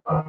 All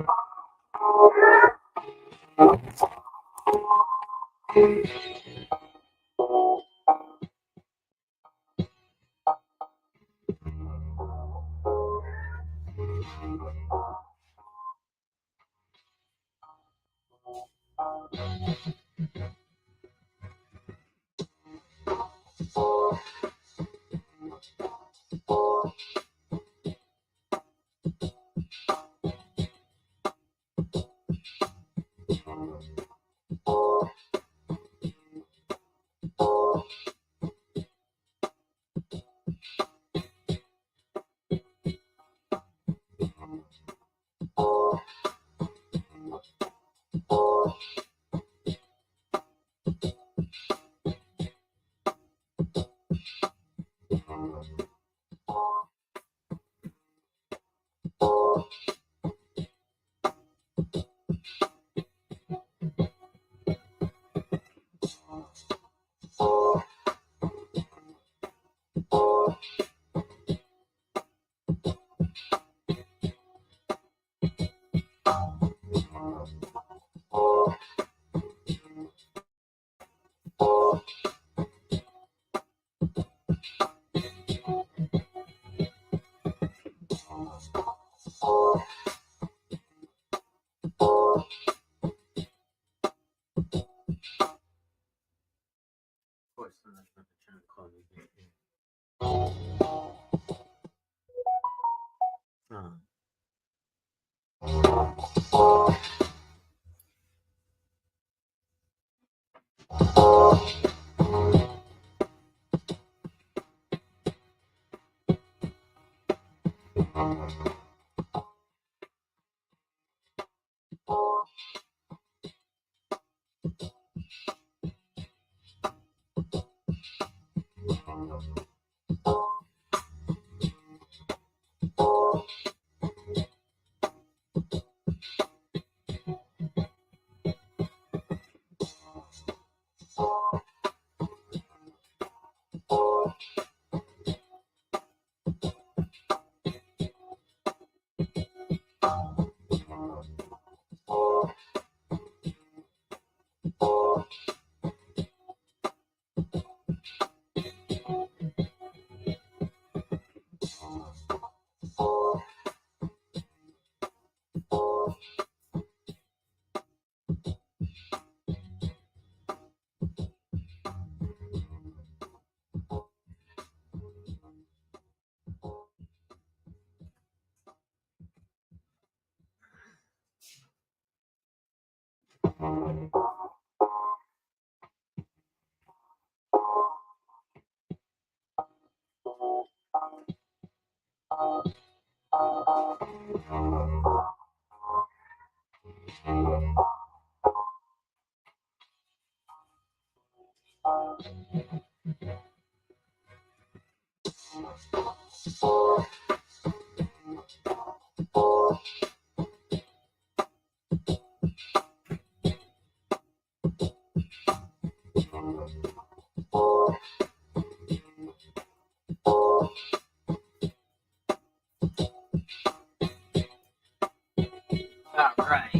right.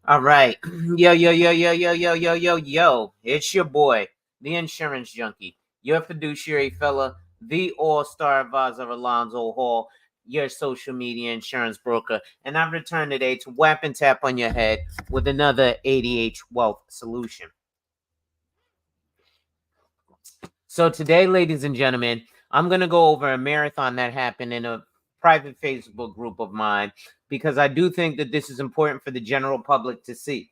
All right. Yo, yo, yo, yo, yo, yo, yo, yo, yo. It's your boy, the insurance junkie, your fiduciary fella, the all-star advisor Alonzo Hall, your social media insurance broker. And I've returned today to whap and tap on your head with another ADH wealth solution. So today, ladies and gentlemen, I'm going to go over a marathon that happened in a private Facebook group of mine because I do think that this is important for the general public to see.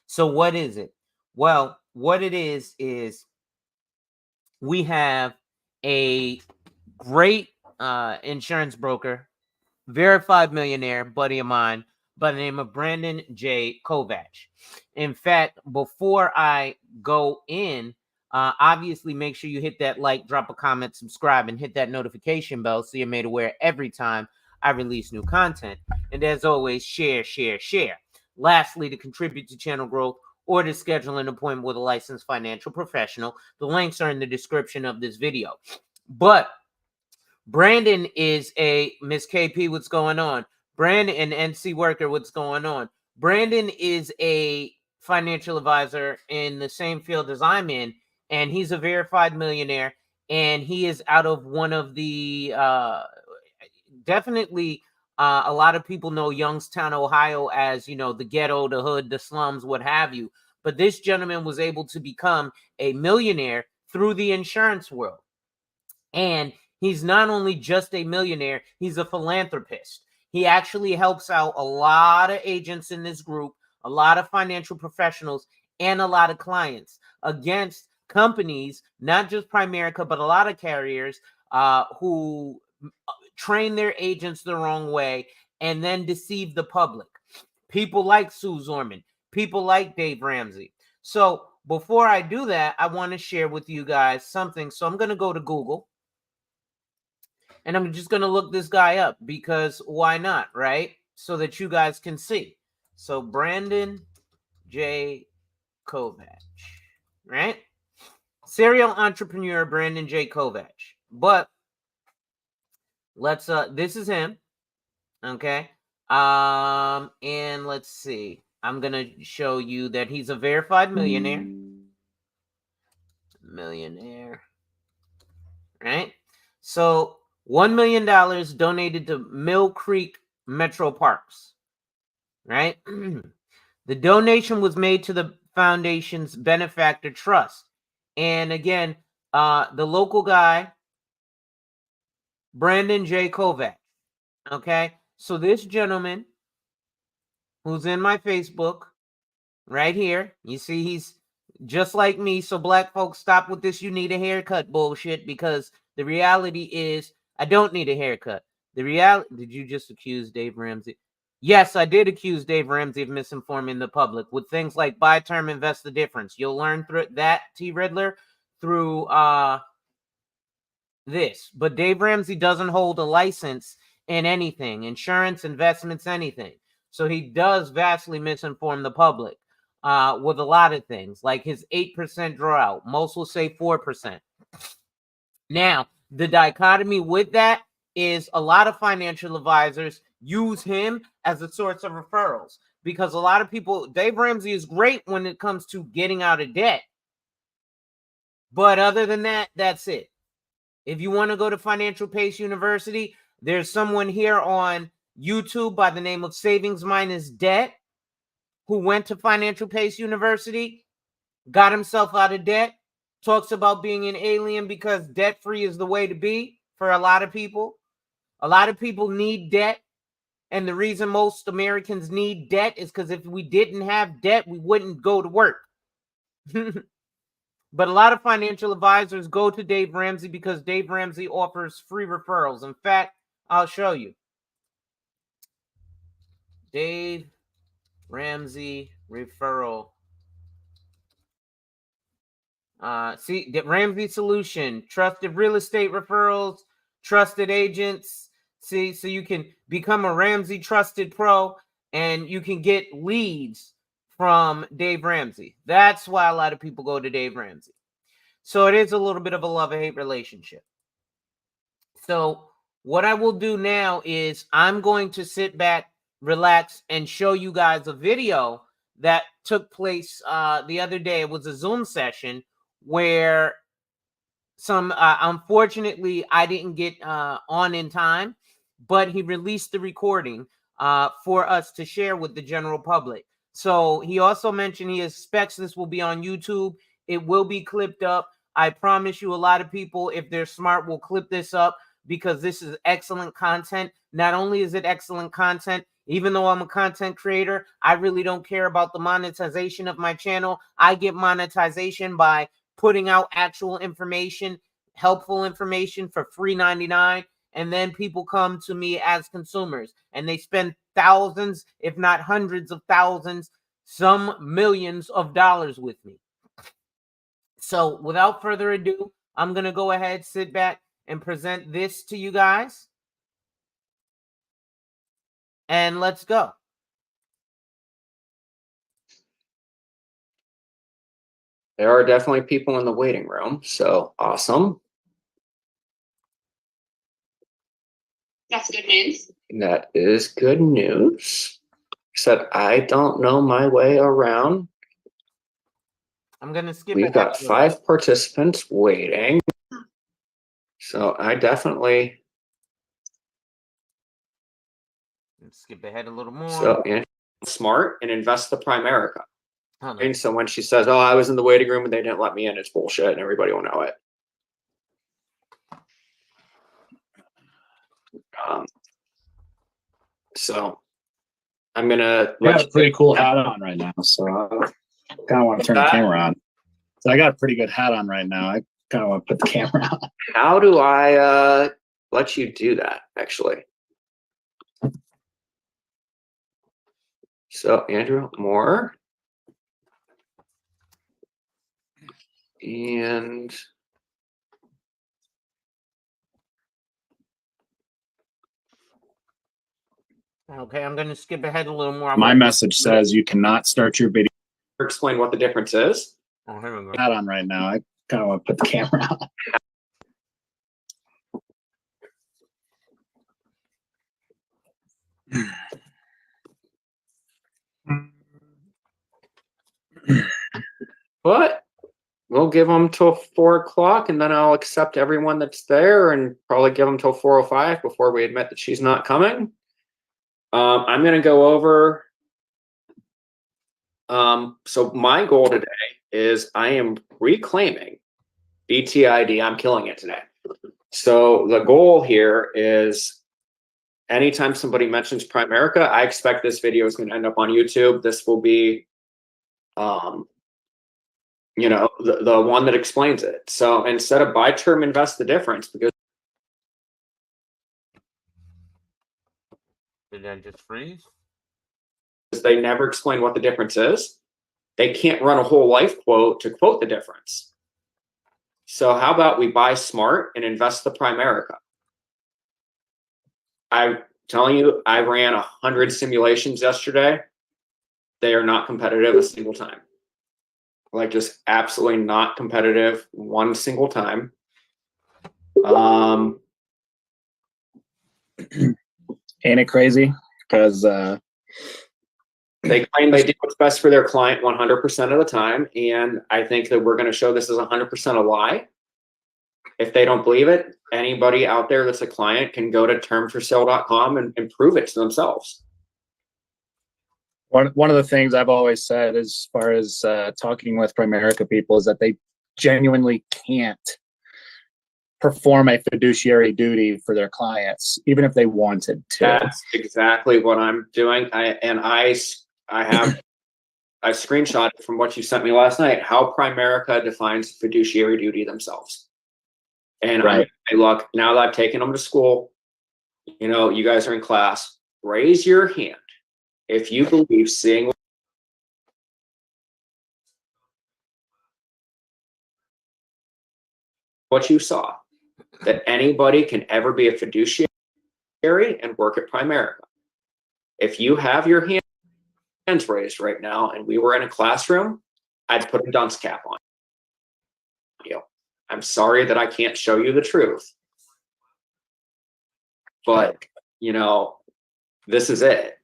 So what is it? Well, what it is we have a great insurance broker, verified millionaire buddy of mine by the name of Brandon J. Kovach. In fact, before I go in, obviously make sure you hit that like, drop a comment, subscribe, and hit that notification bell so you're made aware every time I release new content. And as always, share, share, share. Lastly, to contribute to channel growth or to schedule an appointment with a licensed financial professional, the links are in the description of this video. But Brandon is a Miss KP. What's going on? Brandon and NC Worker. What's going on? Brandon is a financial advisor in the same field as I'm in, and he's a verified millionaire. And he is out of one of the definitely a lot of people know Youngstown, Ohio as, you know, the ghetto, the hood, the slums, what have you. But this gentleman was able to become a millionaire through the insurance world. And he's not only just a millionaire, he's a philanthropist. He actually helps out a lot of agents in this group, a lot of financial professionals, and a lot of clients against companies, not just Primerica, but a lot of carriers who train their agents the wrong way and then deceive the public. People like Sue Zorman, people like Dave Ramsey. So before I do that, I want to share with you guys something. So I'm going to go to Google. And I'm just going to look this guy up because why not, right? So that you guys can see. So Brandon J. Kovach, right? Serial entrepreneur Brandon J. Kovach. But let's this is him. Okay. And let's see. I'm going to show you that he's a verified millionaire. Right? So $1 million donated to Mill Creek Metro Parks, right? The donation was made to the foundation's benefactor trust. And again, the local guy, Brandon J. Kovach, okay? So this gentleman who's in my Facebook right here, you see he's just like me. So black folks, stop with this you need a haircut bullshit, because the reality is I don't need a haircut. The reality, did you just accuse Dave Ramsey? Yes, I did accuse Dave Ramsey of misinforming the public with things like buy term, invest the difference. You'll learn through that, T. Riddler, through this. But Dave Ramsey doesn't hold a license in anything, insurance, investments, anything. So he does vastly misinform the public with a lot of things, like his 8% drawout. Most will say 4%. Now, the dichotomy with that is a lot of financial advisors use him as a source of referrals, because a lot of people, Dave Ramsey is great when it comes to getting out of debt. But other than that, that's it. If you want to go to Financial Pace University, there's someone here on YouTube by the name of Savings Minus Debt who went to Financial Pace University, got himself out of debt, talks about being an alien because debt-free is the way to be for a lot of people. A lot of people need debt, and the reason most Americans need debt is because if we didn't have debt, we wouldn't go to work. But a lot of financial advisors go to Dave Ramsey because Dave Ramsey offers free referrals. In fact, I'll show you. Dave Ramsey referral. See, the Ramsey Solution, trusted real estate referrals, trusted agents. See, so you can become a Ramsey Trusted Pro and you can get leads from Dave Ramsey. That's why a lot of people go to Dave Ramsey. So it is a little bit of a love-hate relationship. So what I will do now is I'm going to sit back, relax, and show you guys a video that took place the other day. It was a Zoom session where some unfortunately I didn't get on in time, but he released the recording for us to share with the general public. So he also mentioned he expects this will be on YouTube. It will be clipped up. I promise you, a lot of people, if they're smart, will clip this up, because this is excellent content. Not only is it excellent content, even though I'm a content creator, I really don't care about the monetization of my channel. I get monetization by putting out actual information, helpful information for free 99. And then people come to me as consumers and they spend thousands, if not hundreds of thousands, some millions of dollars with me. So without further ado, I'm going to go ahead, sit back, and present this to you guys. And let's go. There are definitely people in the waiting room, so awesome. That's good news. That is good news. Except I don't know my way around. I'm going to skip We've got 5 participants waiting. So I definitely skip ahead a little more. So and smart and invest the Primerica. Hold on. And so when she says, "Oh, I was in the waiting room and they didn't let me in," it's bullshit, and everybody will know it. So I'm gonna. I got a pretty cool hat on right now, so I kind of want to turn the camera on. So I got a pretty good hat on right now. I kind of want to put the camera on. How do I let you do that? Actually. So Andrew Moore. And okay, I'm going to skip ahead a little more. My message says you cannot start your video. Explain what the difference is. Oh, here we go. Hat on right now. I kind of want to put the camera on. But we'll give them till 4 o'clock, and then I'll accept everyone that's there, and probably give them till 4:05 before we admit that she's not coming. I'm going to go over. So my goal today is I am reclaiming BTID. I'm killing it today. So the goal here is anytime somebody mentions Primerica, I expect this video is going to end up on YouTube. This will be, you know, the one that explains it. So instead of buy term, invest the difference, because Did that just freeze? they never explain what the difference is. They can't run a whole life quote to quote the difference. So how about we buy smart and invest the Primerica? I'm telling you, I ran 100 simulations yesterday. They are not competitive a single time. Like, just absolutely not competitive one single time. Ain't it crazy? Because they claim they do what's best for their client 100% of the time, and I think that we're going to show this is 100% a lie. If they don't believe it, anybody out there that's a client can go to termforsale.com and prove it to themselves. one of the things I've always said as far as talking with Primerica people is that they genuinely can't perform a fiduciary duty for their clients, even if they wanted to. That's exactly what I'm doing. I have I screenshot from what you sent me last night, how Primerica defines fiduciary duty themselves. And right. I look, now that I've taken them to school, you know, you guys are in class, raise your hand if you believe seeing what you saw, that anybody can ever be a fiduciary and work at Primerica. If you have your hands raised right now and we were in a classroom, I'd put a dunce cap on you. I'm sorry that I can't show you the truth, but you know, this is it.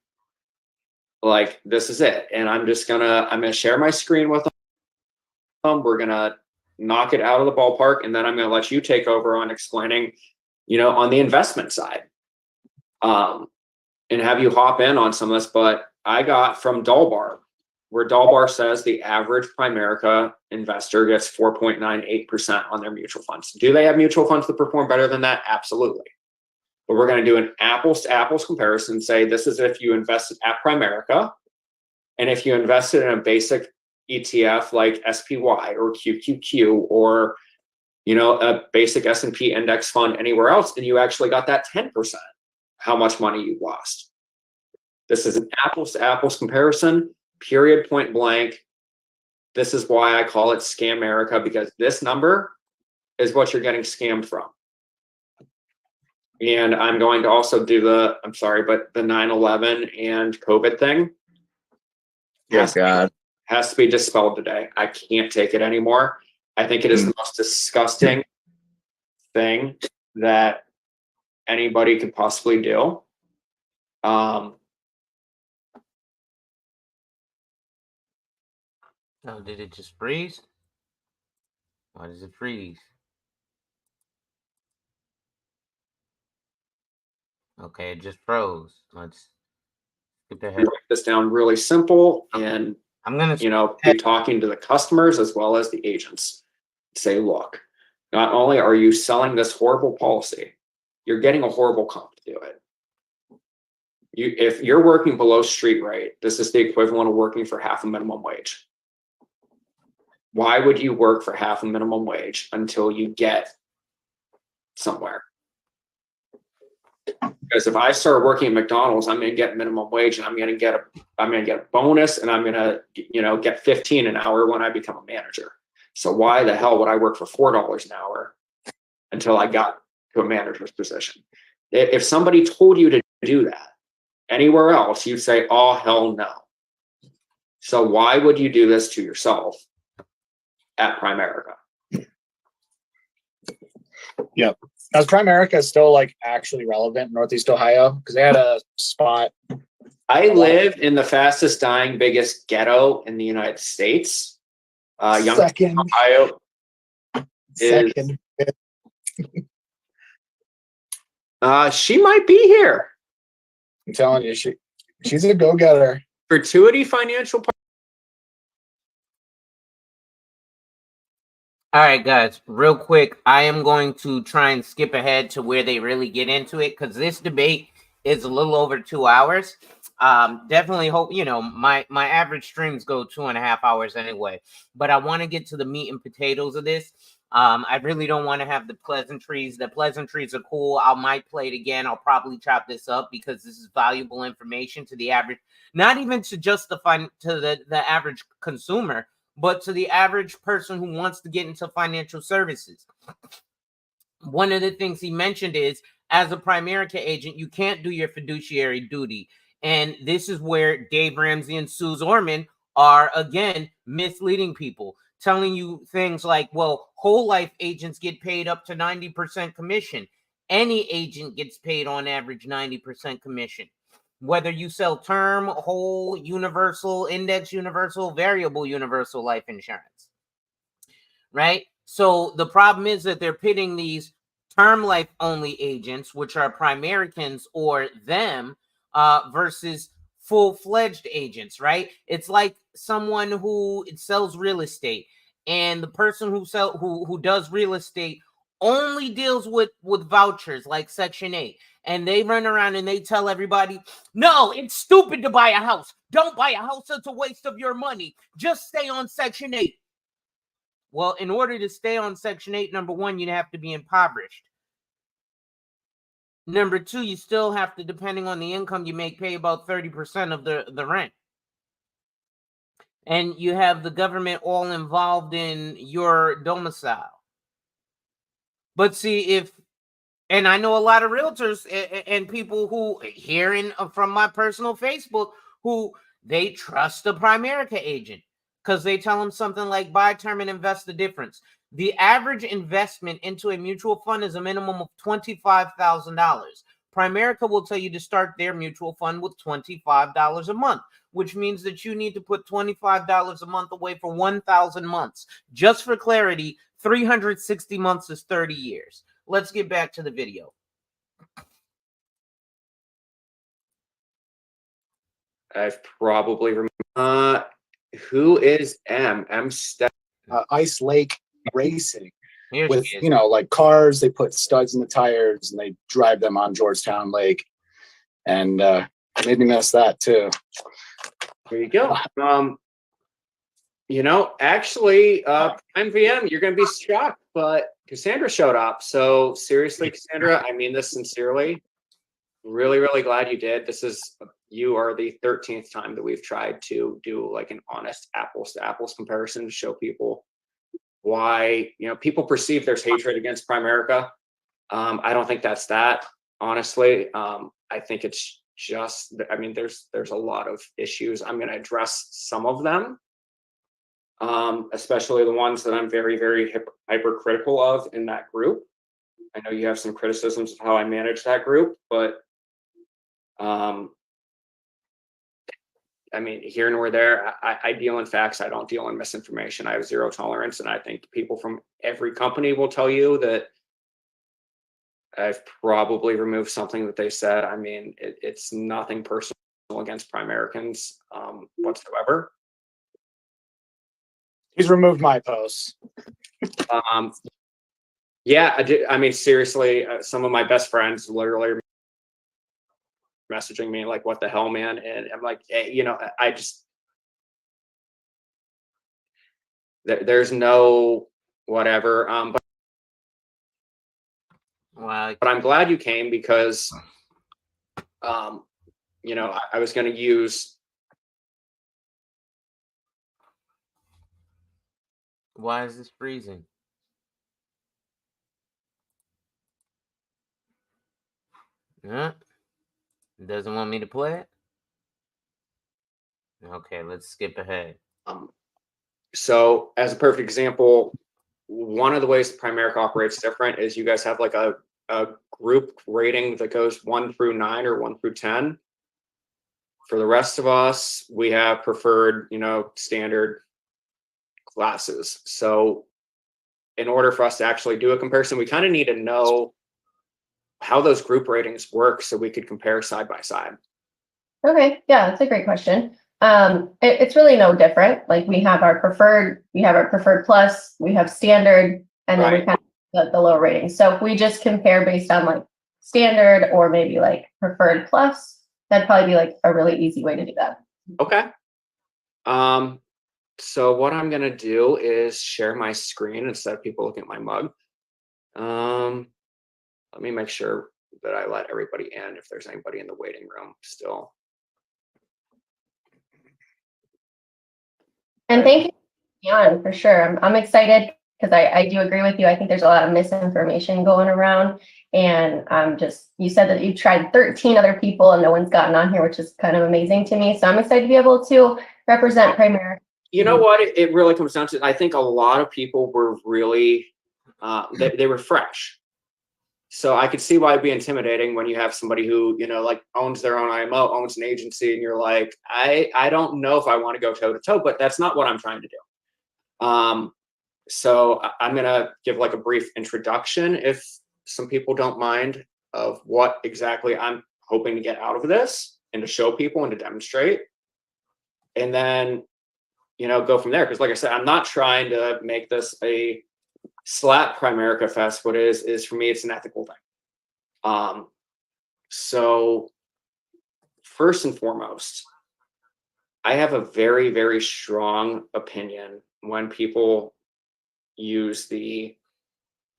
Like, this is it. And I'm gonna share my screen with them. We're gonna knock it out of the ballpark, and then I'm going to let you take over on explaining, on the investment side, and have you hop in on some of this. But I got from Dalbar, where Dalbar says the average Primerica investor gets 4.98% on their mutual funds. Do they have mutual funds that perform better than that? Absolutely. But we're going to do an apples to apples comparison. Say this is if you invested at Primerica, and if you invested in a basic ETF like SPY or QQQ or a basic S&P index fund anywhere else, and you actually got that 10%, how much money you lost. This is an apples to apples comparison, period, point blank. This is why I call it Scamerica, because this number is what you're getting scammed from. And I'm going to also do the 9/11 and COVID thing. Yes, God. Has to be dispelled today. I can't take it anymore. I think it is the most disgusting thing that anybody could possibly do. Oh, did it just freeze? Why does it freeze? Okay, it just froze. Let's skip ahead. Break this down really simple, and I'm gonna be talking to the customers as well as the agents. Say, look, not only are you selling this horrible policy, you're getting a horrible comp to do it. If you're working below street rate, this is the equivalent of working for half a minimum wage. Why would you work for half a minimum wage until you get somewhere? Because if I start working at McDonald's, I'm going to get minimum wage, and I'm going to get a bonus, and I'm going to get 15 an hour when I become a manager. So why the hell would I work for $4 an hour until I got to a manager's position? If somebody told you to do that anywhere else, you'd say, oh, hell no. So why would you do this to yourself at Primerica? Yep. Is Primerica still actually relevant in Northeast Ohio? Because they had a spot. I live in the fastest dying, biggest ghetto in the United States. Youngstown, Ohio. Second. She might be here. I'm telling you, she's a go-getter. Gratuity Financial. All right, guys, real quick, I am going to try and skip ahead to where they really get into it, because this debate is a little over 2 hours. Definitely hope, my average streams go 2.5 hours anyway, but I want to get to the meat and potatoes of this. I really don't want to have the pleasantries. The pleasantries are cool. I might play it again. I'll probably chop this up because this is valuable information to the average, not even to just the average consumer, but to the average person who wants to get into financial services. One of the things he mentioned is, as a Primerica agent, you can't do your fiduciary duty. And this is where Dave Ramsey and Sue Zorman are, again, misleading people, telling you things like, well, whole life agents get paid up to 90% commission. Any agent gets paid on average 90% commission. Whether you sell term, whole, universal, index universal, variable universal life insurance, right? So the problem is that they're pitting these term life only agents, which are Primericans or them, versus full-fledged agents, right? It's like someone who sells real estate, and the person who does real estate only deals with vouchers like Section 8. And they run around and they tell everybody, no, it's stupid to buy a house. Don't buy a house. It's a waste of your money. Just stay on Section 8. Well, in order to stay on Section 8, number one, you have to be impoverished. Number two, you still have to, depending on the income you make, pay about 30% of the rent. And you have the government all involved in your domicile. But see, and I know a lot of realtors and people who, hearing from my personal Facebook, who they trust the Primerica agent because they tell them something like buy term and invest the difference. The average investment into a mutual fund is a minimum of $25,000. Primerica will tell you to start their mutual fund with $25 a month, which means that you need to put $25 a month away for 1,000 months. Just for clarity, 360 months is 30 years. Let's get back to the video. I've probably who is M Step? Ice Lake Racing. Here With, she is. you know, like cars, they put studs in the tires and they drive them on Georgetown Lake. And maybe miss that too. There you go. You know, actually, Prime VM, you're going to be shocked, but Cassandra showed up. So seriously, Cassandra, I mean this sincerely. Really, really glad you did. You are the 13th time that we've tried to do like an honest apples to apples comparison to show people why, you know, people perceive there's hatred against Primerica. I don't think that's that, honestly. I think it's just, I mean, there's a lot of issues. I'm going to address some of them, especially the ones that I'm very, very hypercritical of in that group. I know you have some criticisms of how I manage that group, but I mean, here nor there, I deal in facts. I don't deal in misinformation. I have zero tolerance. And I think people from every company will tell you that I've probably removed something that they said. I mean, it's nothing personal against Primericans whatsoever. He's removed my posts. Yeah, I did. I mean, seriously, some of my best friends literally messaging me like, what the hell, man? And I'm like, hey, you know, I just, there's no whatever. But I'm glad you came because, you know, I was going to use. Why is this freezing? Huh? Doesn't want me to play it? Okay, let's skip ahead. So as a perfect example, one of the ways Primerica operates different is you guys have like a group rating that goes 1 through 9 or 1 through 10. For the rest of us, we have preferred, you know, standard classes. So in order for us to actually do a comparison, we kind of need to know how those group ratings work so we could compare side by side. Okay, yeah, that's a great question. It's really no different. Like we have our preferred plus, we have standard, and then we kind of the lower ratings. So if we just compare based on like standard or maybe like preferred plus, that'd probably be like a really easy way to do that. Okay. So what I'm gonna do is share my screen instead of people looking at my mug. Let me make sure that I let everybody in if there's anybody in the waiting room still. And thank you, Jan, for sure. I'm excited because I do agree with you. I think there's a lot of misinformation going around. And you said that you've tried 13 other people and no one's gotten on here, which is kind of amazing to me. So I'm excited to be able to represent Primerica. You know what? It really comes down to, I think a lot of people were really, they were fresh. So I could see why it'd be intimidating when you have somebody who, you know, like owns their own IMO, owns an agency, and you're like, I don't know if I want to go toe to toe, but that's not what I'm trying to do. So I'm going to give like a brief introduction, if some people don't mind, of what exactly I'm hoping to get out of this and to show people and to demonstrate. And then, you know, go from there. Because like I said, I'm not trying to make this a slap Primerica fest. What it is for me, it's an ethical thing. So first and foremost, I have a very, very strong opinion when people use the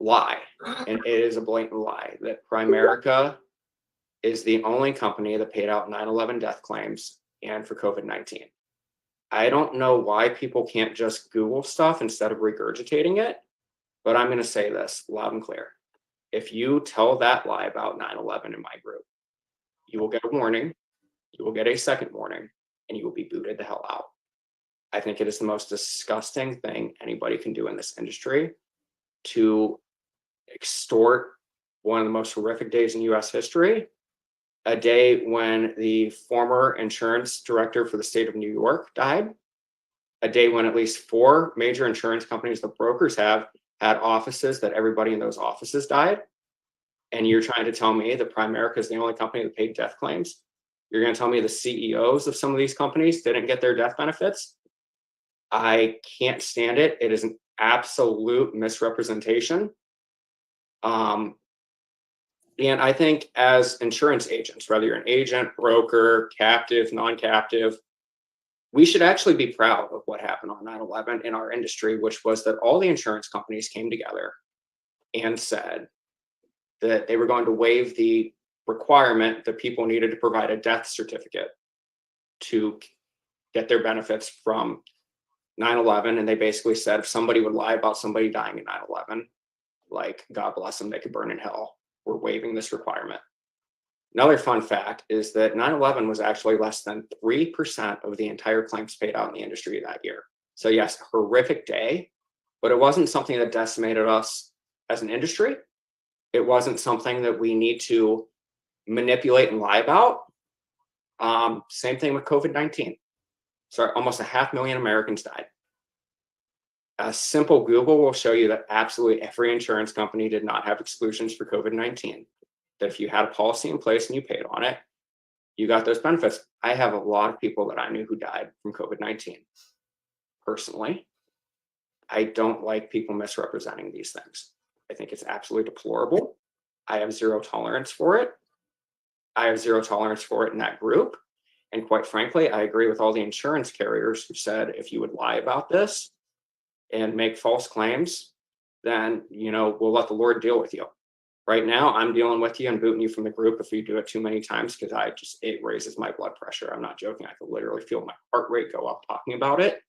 lie, and it is a blatant lie, that Primerica is the only company that paid out 9/11 death claims and for COVID-19. I don't know why people can't just Google stuff instead of regurgitating it, but I'm going to say this loud and clear. If you tell that lie about 9/11 in my group, you will get a warning, you will get a second warning, and you will be booted the hell out. I think it is the most disgusting thing anybody can do in this industry, to extort one of the most horrific days in US history, a day when the former insurance director for the state of New York died, a day when at least 4 major insurance companies, the brokers have, had offices that everybody in those offices died, and you're trying to tell me that Primerica is the only company that paid death claims? You're going to tell me the CEOs of some of these companies didn't get their death benefits? I can't stand it. It is an absolute misrepresentation. And I think as insurance agents, whether you're an agent, broker, captive, non-captive, we should actually be proud of what happened on 9/11 in our industry, which was that all the insurance companies came together and said that they were going to waive the requirement that people needed to provide a death certificate to get their benefits from 9/11. And they basically said if somebody would lie about somebody dying in 9/11, like, God bless them, they could burn in hell. We're waiving this requirement. Another fun fact is that 9/11 was actually less than 3% of the entire claims paid out in the industry that year. So yes, horrific day, but it wasn't something that decimated us as an industry. It wasn't something that we need to manipulate and lie about. Same thing with COVID-19. So almost 500,000 Americans died. A simple Google will show you that absolutely every insurance company did not have exclusions for COVID-19. That if you had a policy in place and you paid on it, you got those benefits. I have a lot of people that I knew who died from COVID-19. Personally, I don't like people misrepresenting these things. I think it's absolutely deplorable. I have zero tolerance for it. I have zero tolerance for it in that group. And quite frankly, I agree with all the insurance carriers who said, if you would lie about this and make false claims, then, we'll let the Lord deal with you. Right now, I'm dealing with you and booting you from the group if you do it too many times, because it raises my blood pressure. I'm not joking. I can literally feel my heart rate go up talking about it.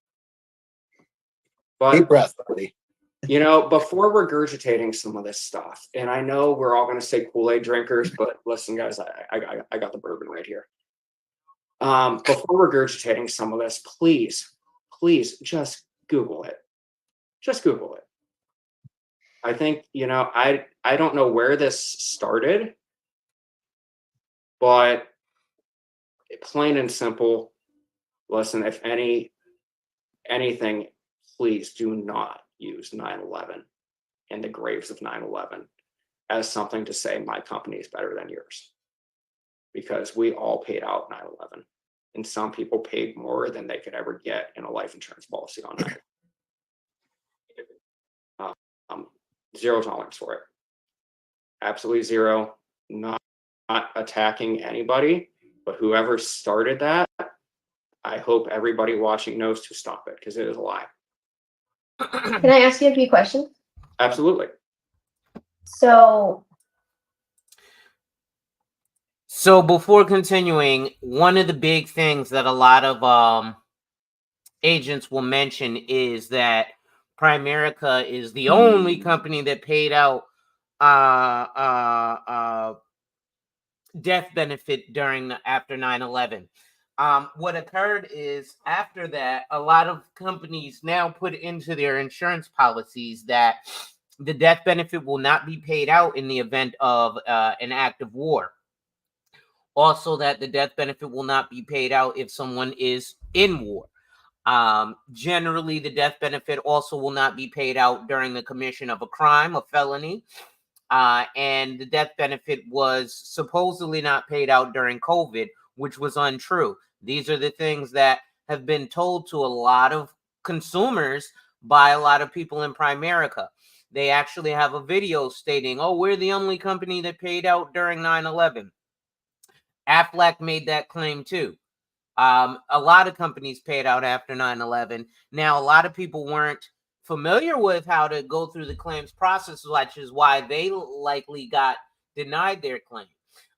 But deep breath, buddy. Before regurgitating some of this stuff, and I know we're all going to say Kool-Aid drinkers, but listen, guys, I got the bourbon right here. Before regurgitating some of this, please just Google it. Just Google it. I think, I don't know where this started, but plain and simple, listen, if anything, please do not use 9/11 and the graves of 9/11 as something to say my company is better than yours. Because we all paid out 9/11, and some people paid more than they could ever get in a life insurance policy on that. Zero tolerance for it. Absolutely zero. Not attacking anybody, but whoever started that, I hope everybody watching knows to stop it, because it is a lie. Can I ask you a few questions? Absolutely. So before continuing, one of the big things that a lot of agents will mention is that Primerica is the only company that paid out death benefit after 9/11. What occurred is after that, a lot of companies now put into their insurance policies that the death benefit will not be paid out in the event of an act of war. Also, that the death benefit will not be paid out if someone is in war. Generally, the death benefit also will not be paid out during the commission of a crime, a felony. And the death benefit was supposedly not paid out during COVID, which was untrue. These are the things that have been told to a lot of consumers by a lot of people in Primerica. They actually have a video stating, oh, we're the only company that paid out during 9/11. Aflac made that claim too. A lot of companies paid out after 9/11. Now, a lot of people weren't familiar with how to go through the claims process, which is why they likely got denied their claim.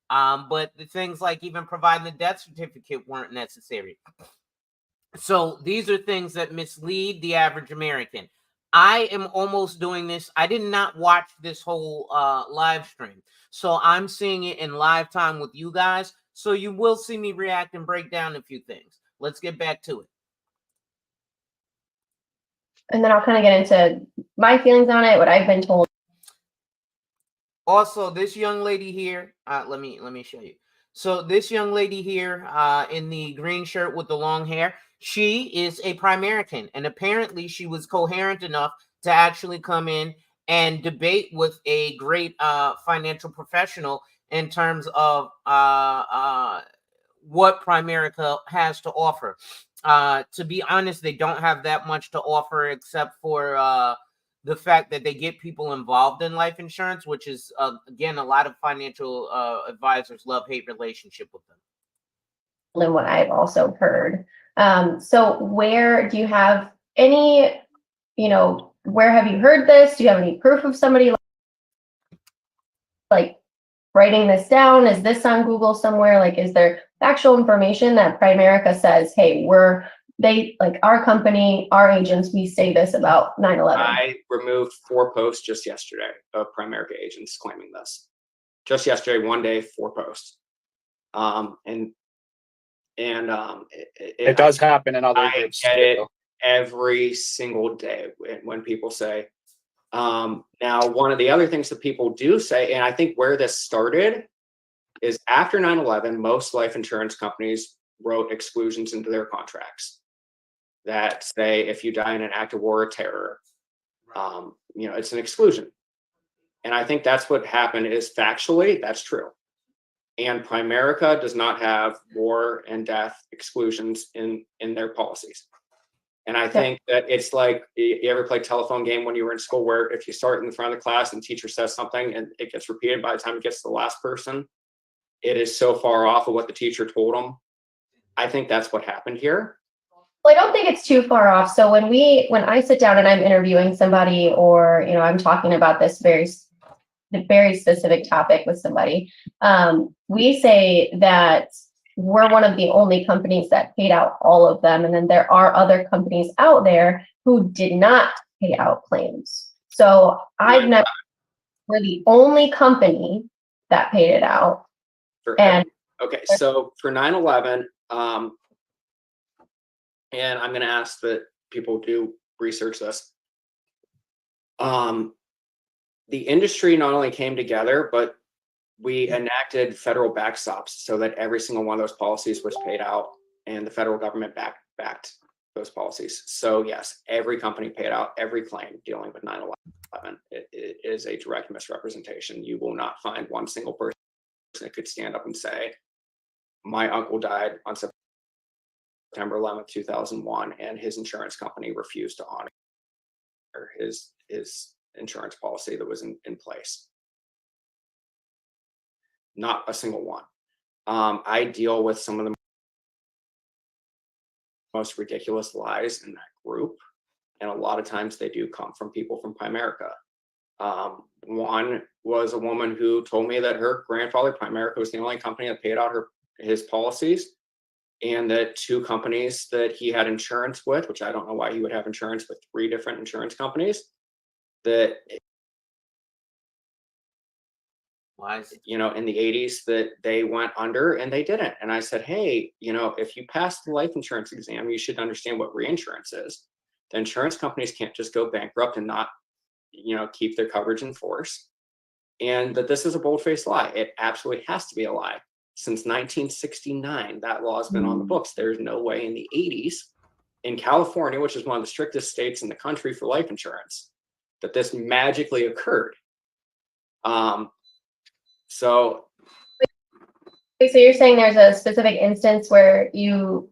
But the things like even providing the death certificate weren't necessary. So these are things that mislead the average American. I am almost doing this. I did not watch this whole live stream. So I'm seeing it in live time with you guys. So you will see me react and break down a few things. Let's get back to it. and then I'll kind of get into my feelings on it, what I've been told. Also, this young lady here, let me show you. So this young lady here in the green shirt with the long hair, she is a Primerican, and apparently she was coherent enough to actually come in and debate with a great financial professional in terms of what Primerica has to offer. To be honest, they don't have that much to offer except for the fact that they get people involved in life insurance, which is, again, a lot of financial advisors love-hate relationship with them. And what I've also heard. So where do you have any, where have you heard this? Do you have any proof of somebody like writing this down? Is this on Google somewhere? Like, is there actual information that Primerica says, hey, our company, our agents, we say this about 9/11? I removed 4 posts just yesterday of Primerica agents claiming this. Just yesterday, one day, 4 posts. It does happen in other I groups. get it every single day when people say. Now, one of the other things that people do say, and I think where this started, is after 9/11, most life insurance companies wrote exclusions into their contracts that say if you die in an act of war or terror, it's an exclusion. And I think that's what happened. Is factually that's true. And Primerica does not have war and death exclusions in their policies. And I think that it's like, you ever play telephone game when you were in school, where if you start in the front of the class and the teacher says something and it gets repeated by the time it gets to the last person, it is so far off of what the teacher told them. I think that's what happened here. Well, I don't think it's too far off. So when I sit down and I'm interviewing somebody, or, I'm talking about this very specific topic with somebody, we say that we're one of the only companies that paid out all of them. And then there are other companies out there who did not pay out claims. So we're the only company that paid it out. Okay, so for 9/11, and I'm going to ask that people do research this. The industry not only came together, but we enacted federal backstops so that every single one of those policies was paid out, and the federal government backed those policies. So yes, every company paid out every claim dealing with 9/11. It is a direct misrepresentation. You will not find one single person that could stand up and say, my uncle died on September 11th, 2001, and his insurance company refused to honor his insurance policy that was in place. Not a single one. I deal with some of the most ridiculous lies in that group, and a lot of times they do come from people from Primerica. One was a woman who told me that her grandfather, Primerica, was the only company that paid out his policies, and that 2 companies that he had insurance with, which I don't know why he would have insurance with 3 different insurance companies, that in the 80s that they went under and they didn't. And I said, hey, if you pass the life insurance exam, you should understand what reinsurance is. The insurance companies can't just go bankrupt and not, keep their coverage in force. And that this is a bold-faced lie. It absolutely has to be a lie. Since 1969, that law has been on the books. There's no way in the 80s in California, which is one of the strictest states in the country for life insurance, that this magically occurred. So you're saying there's a specific instance where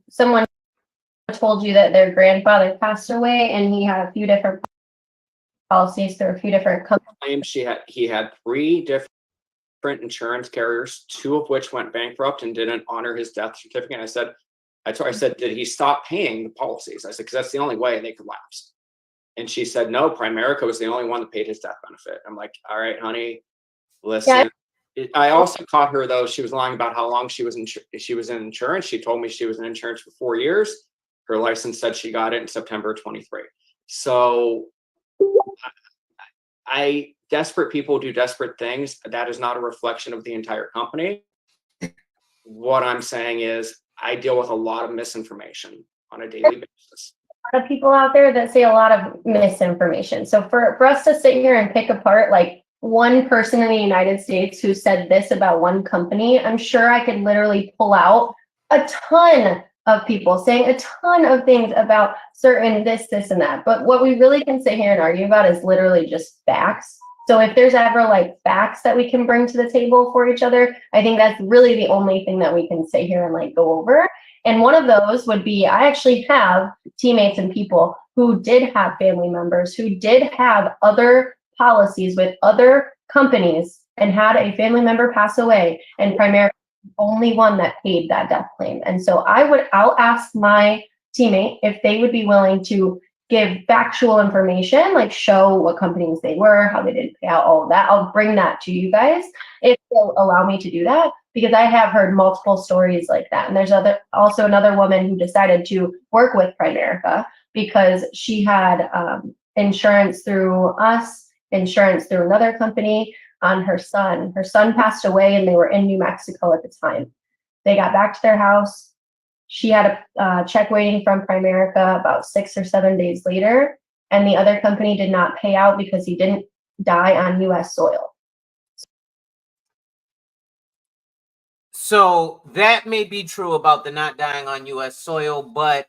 someone told you that their grandfather passed away and he had a few different policies through a few different companies. He had 3 different insurance carriers, 2 of which went bankrupt and didn't honor his death certificate. I said, did he stop paying the policies? I said, because that's the only way they could lapse. And she said, no, Primerica was the only one that paid his death benefit. I'm like, all right, honey, listen. Yeah. I also caught her, though. She was lying about how long she was in insurance. She told me she was in insurance for 4 years. Her license said she got it in September 23. So desperate people do desperate things. That is not a reflection of the entire company. What I'm saying is I deal with a lot of misinformation on a daily basis. A lot of people out there that say a lot of misinformation. So for us to sit here and pick apart like one person in the United States who said this about one company, I'm sure I could literally pull out a ton of people saying a ton of things about certain this, and that. But what we really can sit here and argue about is literally just facts. So if there's ever like facts that we can bring to the table for each other, I think that's really the only thing that we can sit here and like go over. And one of those would be, I actually have teammates and people who did have family members who did have other policies with other companies and had a family member pass away, and Primerica was the only one that paid that death claim. And so I'll ask my teammate if they would be willing to give factual information, like show what companies they were, how they didn't pay out, all of that. I'll bring that to you guys if they'll allow me to do that, because I have heard multiple stories like that. And there's also another woman who decided to work with Primerica because she had insurance through us, insurance through another company on her son. Her son passed away and they were in New Mexico at the time. They got back to their house. She had a check waiting from Primerica about 6 or 7 days later, and the other company did not pay out because he didn't die on U.S. soil. So that may be true about the not dying on U.S. soil, but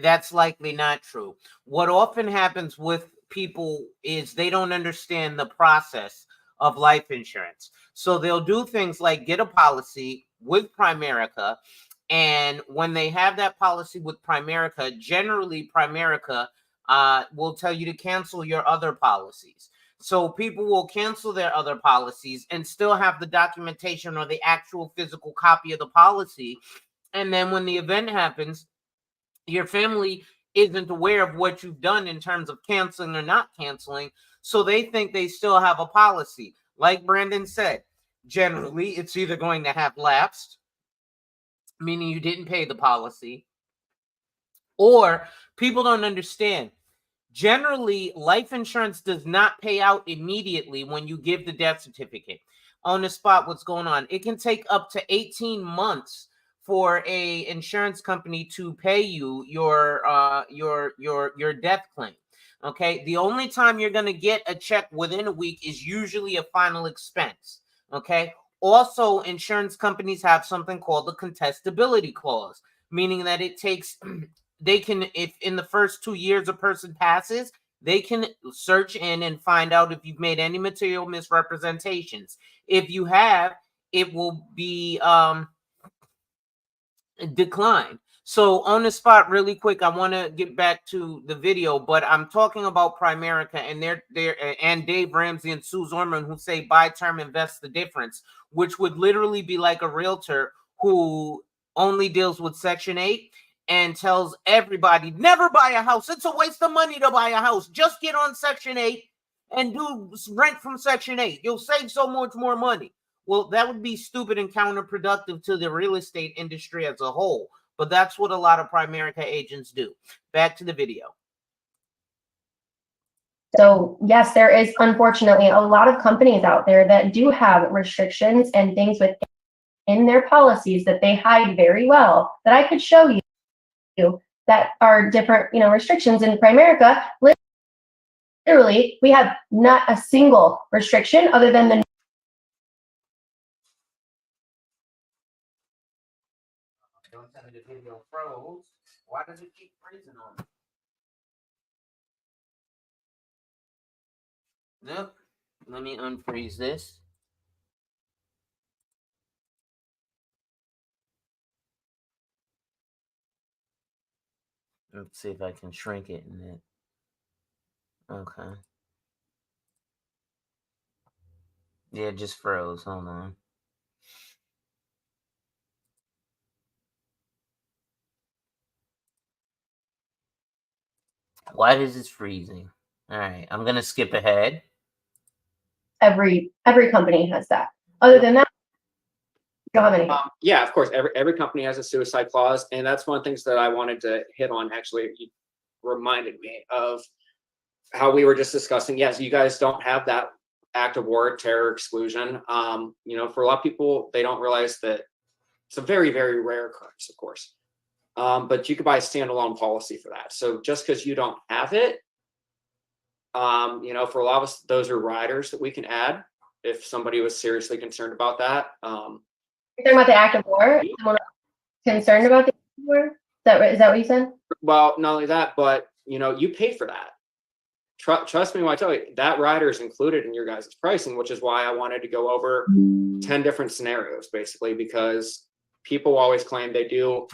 that's likely not true. What often happens with people is they don't understand the process of life insurance. So they'll do things like get a policy with Primerica, and when they have that policy with Primerica, generally Primerica will tell you to cancel your other policies. So people will cancel their other policies and still have the documentation or the actual physical copy of the policy. And then when the event happens, your family isn't aware of what you've done in terms of canceling or not canceling. So they think they still have a policy. Like Brandon said, generally it's either going to have lapsed, meaning you didn't pay the policy, or people don't understand. Generally, life insurance does not pay out immediately when you give the death certificate. On the spot, what's going on? It can take up to 18 months for a insurance company to pay you your death claim. Okay, the only time you're going to get a check within a week is usually a final expense. Okay, also insurance companies have something called the contestability clause, meaning that it takes they can, if in the first 2 years a person passes, they can search in and find out if you've made any material misrepresentations. If you have, it will be declined. So on the spot, really quick, I want to get back to the video, but I'm talking about Primerica and and Dave Ramsey and Sue Zorman, who say buy term, invest the difference, which would literally be like a realtor who only deals with Section 8 and tells everybody never buy a house. It's a waste of money to buy a house. Just get on Section 8 and do rent from Section 8. You'll save so much more money. Well, that would be stupid and counterproductive to the real estate industry as a whole. But that's what a lot of Primerica agents do. Back to the video. So yes, there is unfortunately a lot of companies out there that do have restrictions and things within their policies that they hide very well that I could show you that are different, restrictions. In Primerica, literally, we have not a single restriction other than the Don't tell me the video froze. Why does it keep freezing on me? Nope. Let me unfreeze this. Let's see if I can shrink it in it. Okay. Yeah, it just froze. Hold on. Why is this freezing? All right, I'm gonna skip ahead. every company has that. Other than that, you don't have any. Yeah, of course. Every company has a suicide clause, and that's one of the things that I wanted to hit on. Actually, you reminded me of how we were just discussing. Yes, you guys don't have that active war terror exclusion. For a lot of people, they don't realize that it's a very, very rare occurrence, of course. But you could buy a standalone policy for that. So just because you don't have it, for a lot of us, those are riders that we can add if somebody was seriously concerned about that. You're talking about the active war? Someone concerned about the Is that what you said? Well, not only that, but you pay for that. Trust me when I tell you that rider is included in your guys' pricing, which is why I wanted to go over 10 different scenarios, basically, because people always claim they do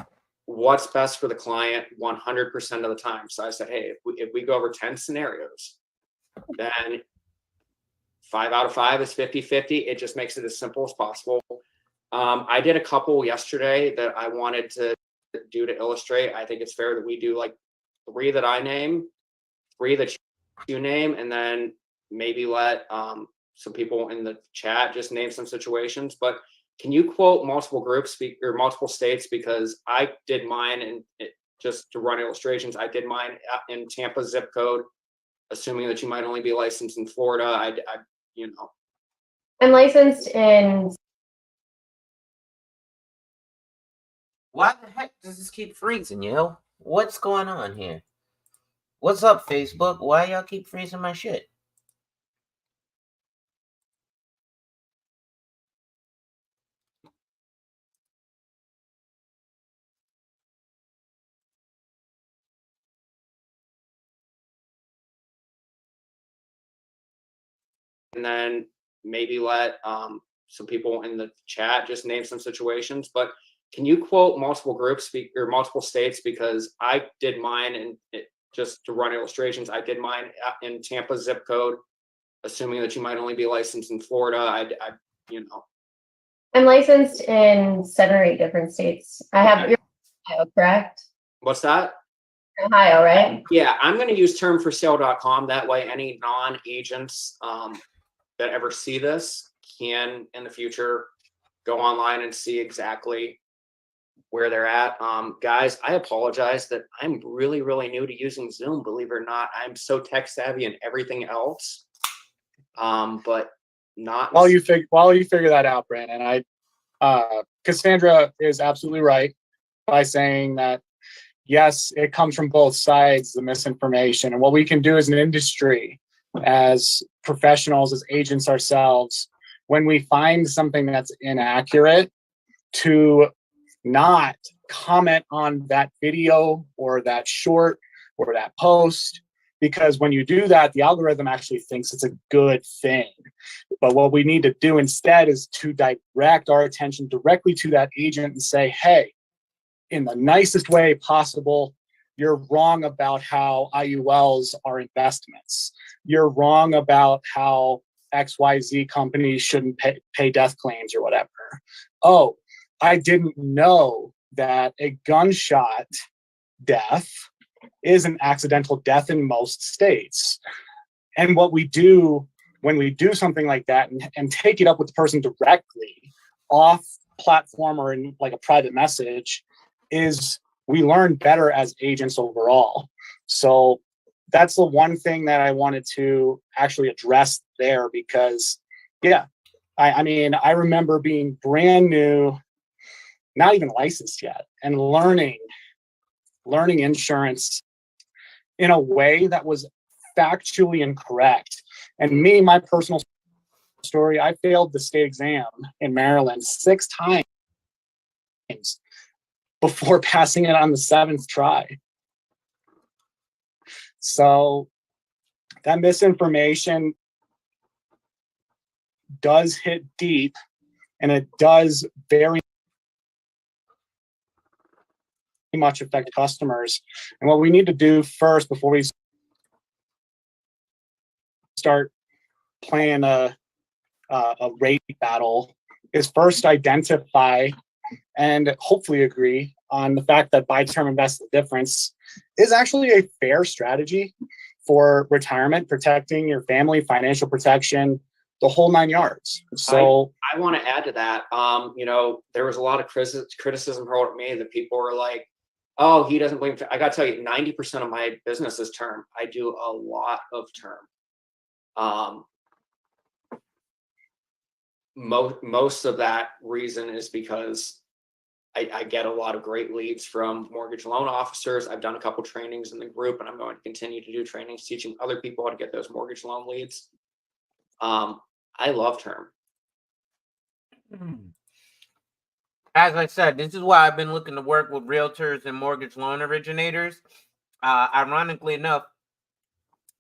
what's best for the client 100% of the time. So I said, hey, if we go over 10 scenarios, then 5 out of 5 is 50-50. It just makes it as simple as possible. I did a couple yesterday that I wanted to do to illustrate. I think it's fair that we do like 3 that I name, 3 that you name, and then maybe let some people in the chat just name some situations. But can you quote multiple groups or multiple states? Because I did mine, and just to run illustrations, I did mine in Tampa zip code, assuming that you might only be licensed in Florida. I'm licensed in. Why the heck does this keep freezing, yo? What's going on here? What's up, Facebook? Why y'all keep freezing my shit? And then maybe let some people in the chat just name some situations. But can you quote multiple groups or multiple states? Because I did mine, and just to run illustrations, I did mine in Tampa zip code, assuming that you might only be licensed in Florida. I'm licensed in 7 or 8 different states. I have. You're in Ohio, correct? What's that? Ohio, right? Yeah, I'm going to use termforsale.com. That way, any non-agents that ever see this can, in the future, go online and see exactly where they're at. Guys, I apologize that I'm really, really new to using Zoom, believe it or not. I'm so tech savvy and everything else. But not While you figure that out, Brandon, Cassandra is absolutely right by saying that yes, it comes from both sides, the misinformation. And what we can do as an industry, as professionals, as agents ourselves, when we find something that's inaccurate, to not comment on that video or that short or that post, because when you do that, the algorithm actually thinks it's a good thing. But what we need to do instead is to direct our attention directly to that agent and say, hey, in the nicest way possible, you're wrong about how IULs are investments. You're wrong about how XYZ companies shouldn't pay death claims or whatever. Oh, I didn't know that a gunshot death is an accidental death in most states. And what we do when we do something like that and take it up with the person directly off platform or in like a private message is we learn better as agents overall. So that's the one thing that I wanted to actually address there, because yeah, I mean, I remember being brand new, not even licensed yet, and learning insurance in a way that was factually incorrect. And me, my personal story, I failed the state exam in Maryland 6 times before passing it on the 7th try. So that misinformation does hit deep, and it does very much affect customers. And what we need to do first, before we start playing a rate battle, is first identify and hopefully agree on the fact that buy term invest the difference is actually a fair strategy for retirement, protecting your family, financial protection, the whole 9 yards. So I want to add to that. There was a lot of criticism hurled at me that people were like, oh, he doesn't believe. I got to tell you, 90% of my business is term. I do a lot of term. Most of that reason is because I get a lot of great leads from mortgage loan officers. I've done a couple trainings in the group, and I'm going to continue to do trainings teaching other people how to get those mortgage loan leads. I love term. as I said, this is why I've been looking to work with realtors and mortgage loan originators. Ironically enough,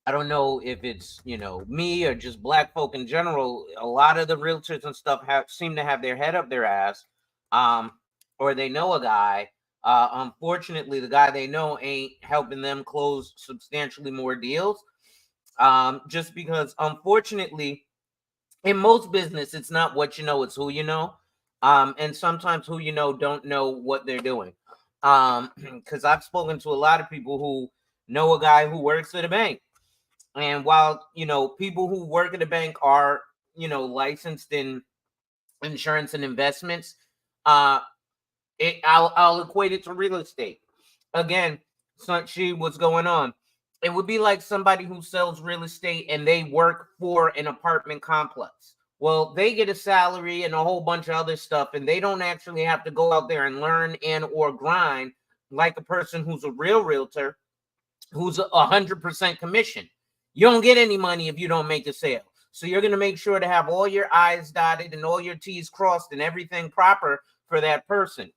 I don't know if it's, me or just black folk in general. A lot of the realtors and stuff seem to have their head up their ass, um, or they know a guy. Unfortunately, the guy they know ain't helping them close substantially more deals. Just because, unfortunately, in most business, it's not what you know, it's who you know. And sometimes who you know don't know what they're doing. Because I've spoken to a lot of people who know a guy who works at a bank. And while, people who work at a bank are, licensed in insurance and investments, uh, I'll equate it to real estate. Again, see what's going on. It would be like somebody who sells real estate and they work for an apartment complex. Well, they get a salary and a whole bunch of other stuff, and they don't actually have to go out there and learn and or grind like a person who's a real realtor who's 100% commission. You don't get any money if you don't make a sale. So you're going to make sure to have all your I's dotted and all your T's crossed and everything proper for that person.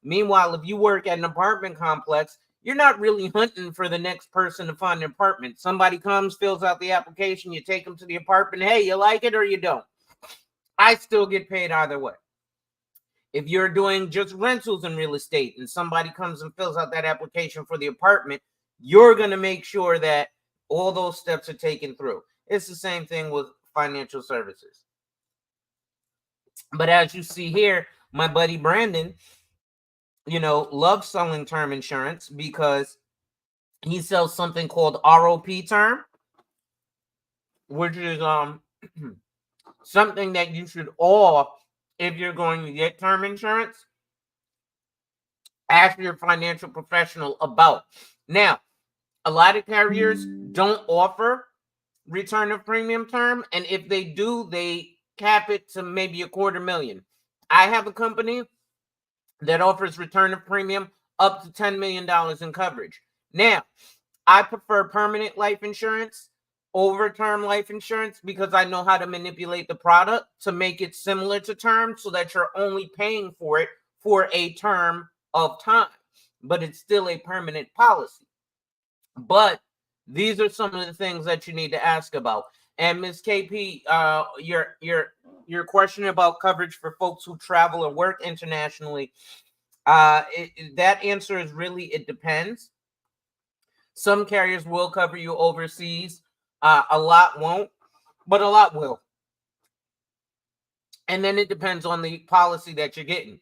Meanwhile, if you work at an apartment complex, you're not really hunting for the next person to find an apartment. Somebody comes, fills out the application, you take them to the apartment. Hey, you like it or you don't? I still get paid either way. If you're doing just rentals in real estate and somebody comes and fills out that application for the apartment, you're going to make sure that all those steps are taken through. It's the same thing with financial services. But as you see here, my buddy Brandon, loves selling term insurance because he sells something called ROP term, which is something that you should all, if you're going to get term insurance, ask your financial professional about. Now, a lot of carriers don't offer return of premium term, and if they do, they cap it to maybe $250,000. I have a company that offers return of premium up to $10 million in coverage. Now, I prefer permanent life insurance over term life insurance because I know how to manipulate the product to make it similar to term so that you're only paying for it for a term of time, but it's still a permanent policy. But these are some of the things that you need to ask about. And Ms. KP, your question about coverage for folks who travel or work internationally, that answer is really, it depends. Some carriers will cover you overseas. A lot won't, but a lot will. And then it depends on the policy that you're getting.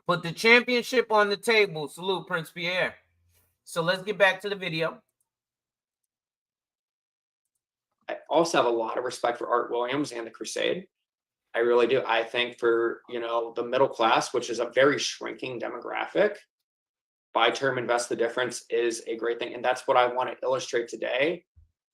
Put the championship on the table. Salute, Prince Pierre. So let's get back to the video. I also have a lot of respect for Art Williams and the Crusade. I really do. I think for, the middle class, which is a very shrinking demographic, buy term, invest the difference is a great thing. And that's what I want to illustrate today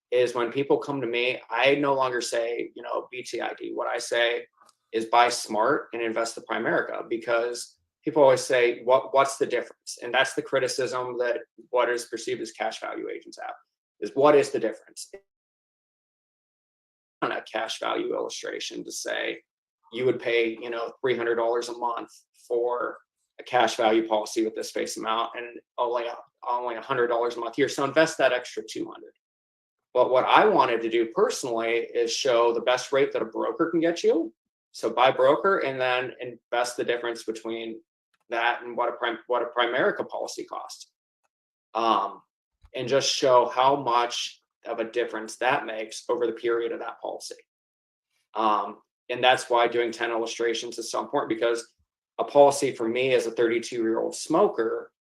is when people come to me, I no longer say, BTID. What I say is buy smart and invest the Primerica, because people always say, what's the difference? And that's the criticism that what is perceived as cash value agents have, is what is the difference? On a cash value illustration to say you would pay, $300 a month for a cash value policy with this face amount and only $100 a month here. So invest that extra $200. But what I wanted to do personally is show the best rate that a broker can get you. So buy broker and then invest the difference between that and what a Primerica policy costs. And just show how much of a difference that makes over the period of that policy. And that's why doing 10 illustrations is so important, because a policy for me as a 32-year-old smoker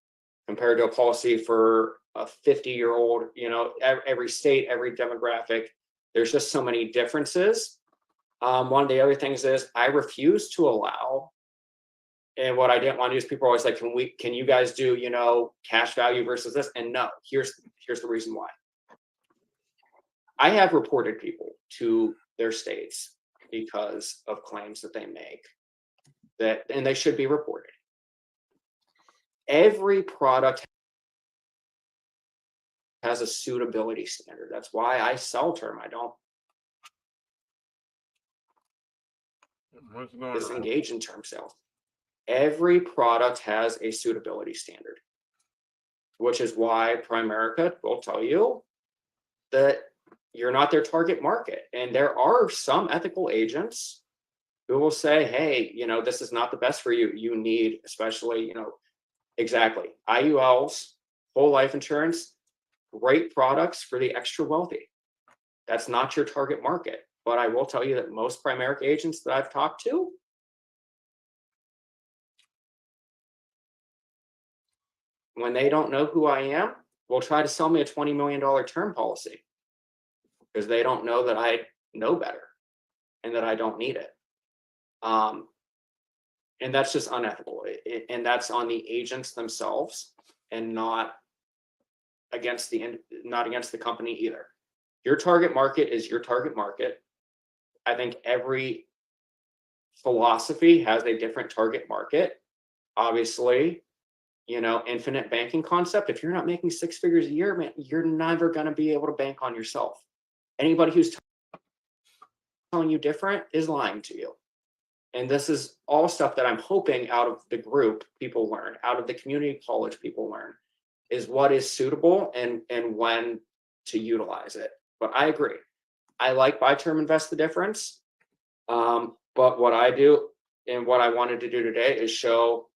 compared to a policy for a 50-year-old, every state, every demographic, there's just so many differences. One of the other things is I refuse to allow, and what I didn't want to do is people are always like, can you guys do, cash value versus this? And no, here's the reason why. I have reported people to their states because of claims that they make and they should be reported. Every product has a suitability standard. That's why I sell term. I don't disengage in term sales. every product has a suitability standard, which is why Primerica will tell you that you're not their target market. And there are some ethical agents who will say, hey, you know, this is not the best for you. You need, especially, you know, exactly, IULs, whole life insurance, great products for the extra wealthy. That's not your target market. But I will tell you that most Primerica agents that I've talked to, when they don't know who I am, will try to sell me a $20 million term policy because they don't know that I know better and that I don't need it. And that's just unethical. And that's on the agents themselves and not against the company either. Your target market is your target market. I think every philosophy has a different target market. Obviously, you know, infinite banking concept. If you're not making 6 figures a year, man, you're never going to be able to bank on yourself. Anybody who's telling you different is lying to you. And this is all stuff that I'm hoping out of the group people learn, out of the community college people learn, is what is suitable and when to utilize it. But I agree. I like buy term invest the difference. But what I do and what I wanted to do today is show,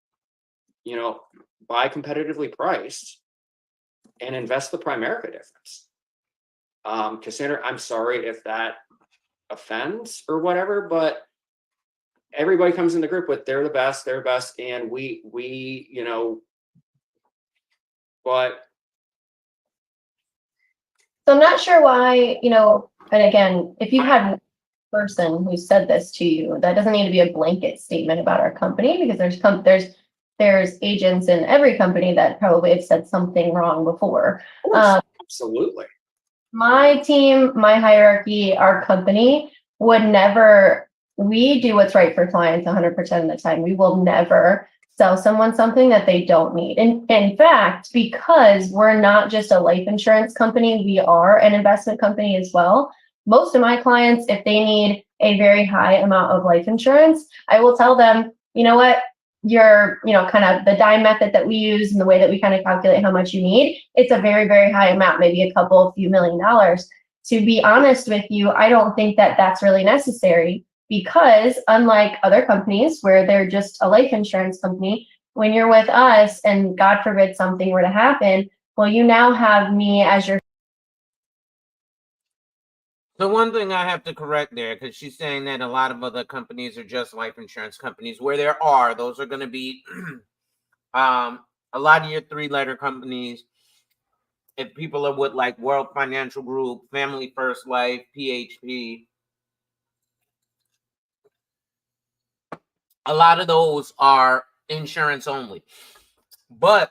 you know, buy competitively priced and invest the Primerica difference. Cassandra, I'm sorry if that offends or whatever, but everybody comes in the group with they're best, and we, you know, but. So I'm not sure why, you know, and again, if you had one person who said this to you, that doesn't need to be a blanket statement about our company, because there's agents in every company that probably have said something wrong before. Absolutely. My team, my hierarchy, our company would never, we do what's right for clients 100% of the time. We will never sell someone something that they don't need. And in fact, because we're not just a life insurance company, we are an investment company as well. Most of my clients, if they need a very high amount of life insurance, I will tell them, you know what, your, you know, kind of the dime method that we use and the way that we kind of calculate how much you need, it's a very, very high amount, maybe a few $1 million. To be honest with you, I don't think that that's really necessary, because unlike other companies where they're just a life insurance company, when you're with us and God forbid something were to happen, well, you now have me as your. The one thing I have to correct there, because she's saying that a lot of other companies are just life insurance companies. Where there are, those are going to be a lot of your 3-letter companies. If people are with like World Financial Group, Family First Life, PHP, a lot of those are insurance only. But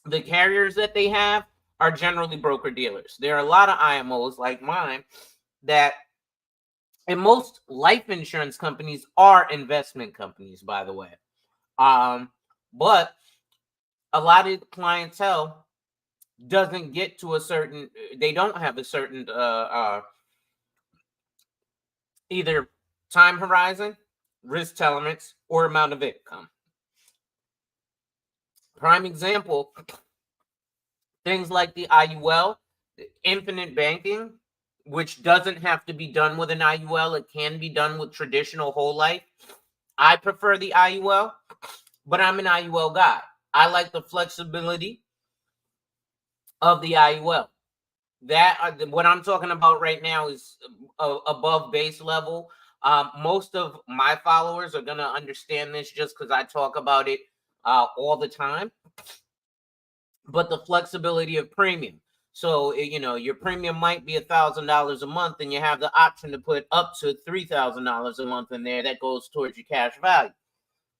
the carriers that they have are generally broker dealers. There are a lot of IMOs like mine that, and most life insurance companies are investment companies, by the way. But a lot of clientele doesn't get to a certain, they don't have a certain either time horizon, risk tolerance, or amount of income. Prime example, things like the IUL, the infinite banking, which doesn't have to be done with an IUL. It can be done with traditional whole life. I prefer the IUL, but I'm an IUL guy. I like the flexibility of the IUL. That what I'm talking about right now is above base level. Most of my followers are going to understand this just because I talk about it all the time. But the flexibility of premium. So, you know, your premium might be $1,000 a month, and you have the option to put up to $3,000 a month in there. That goes towards your cash value.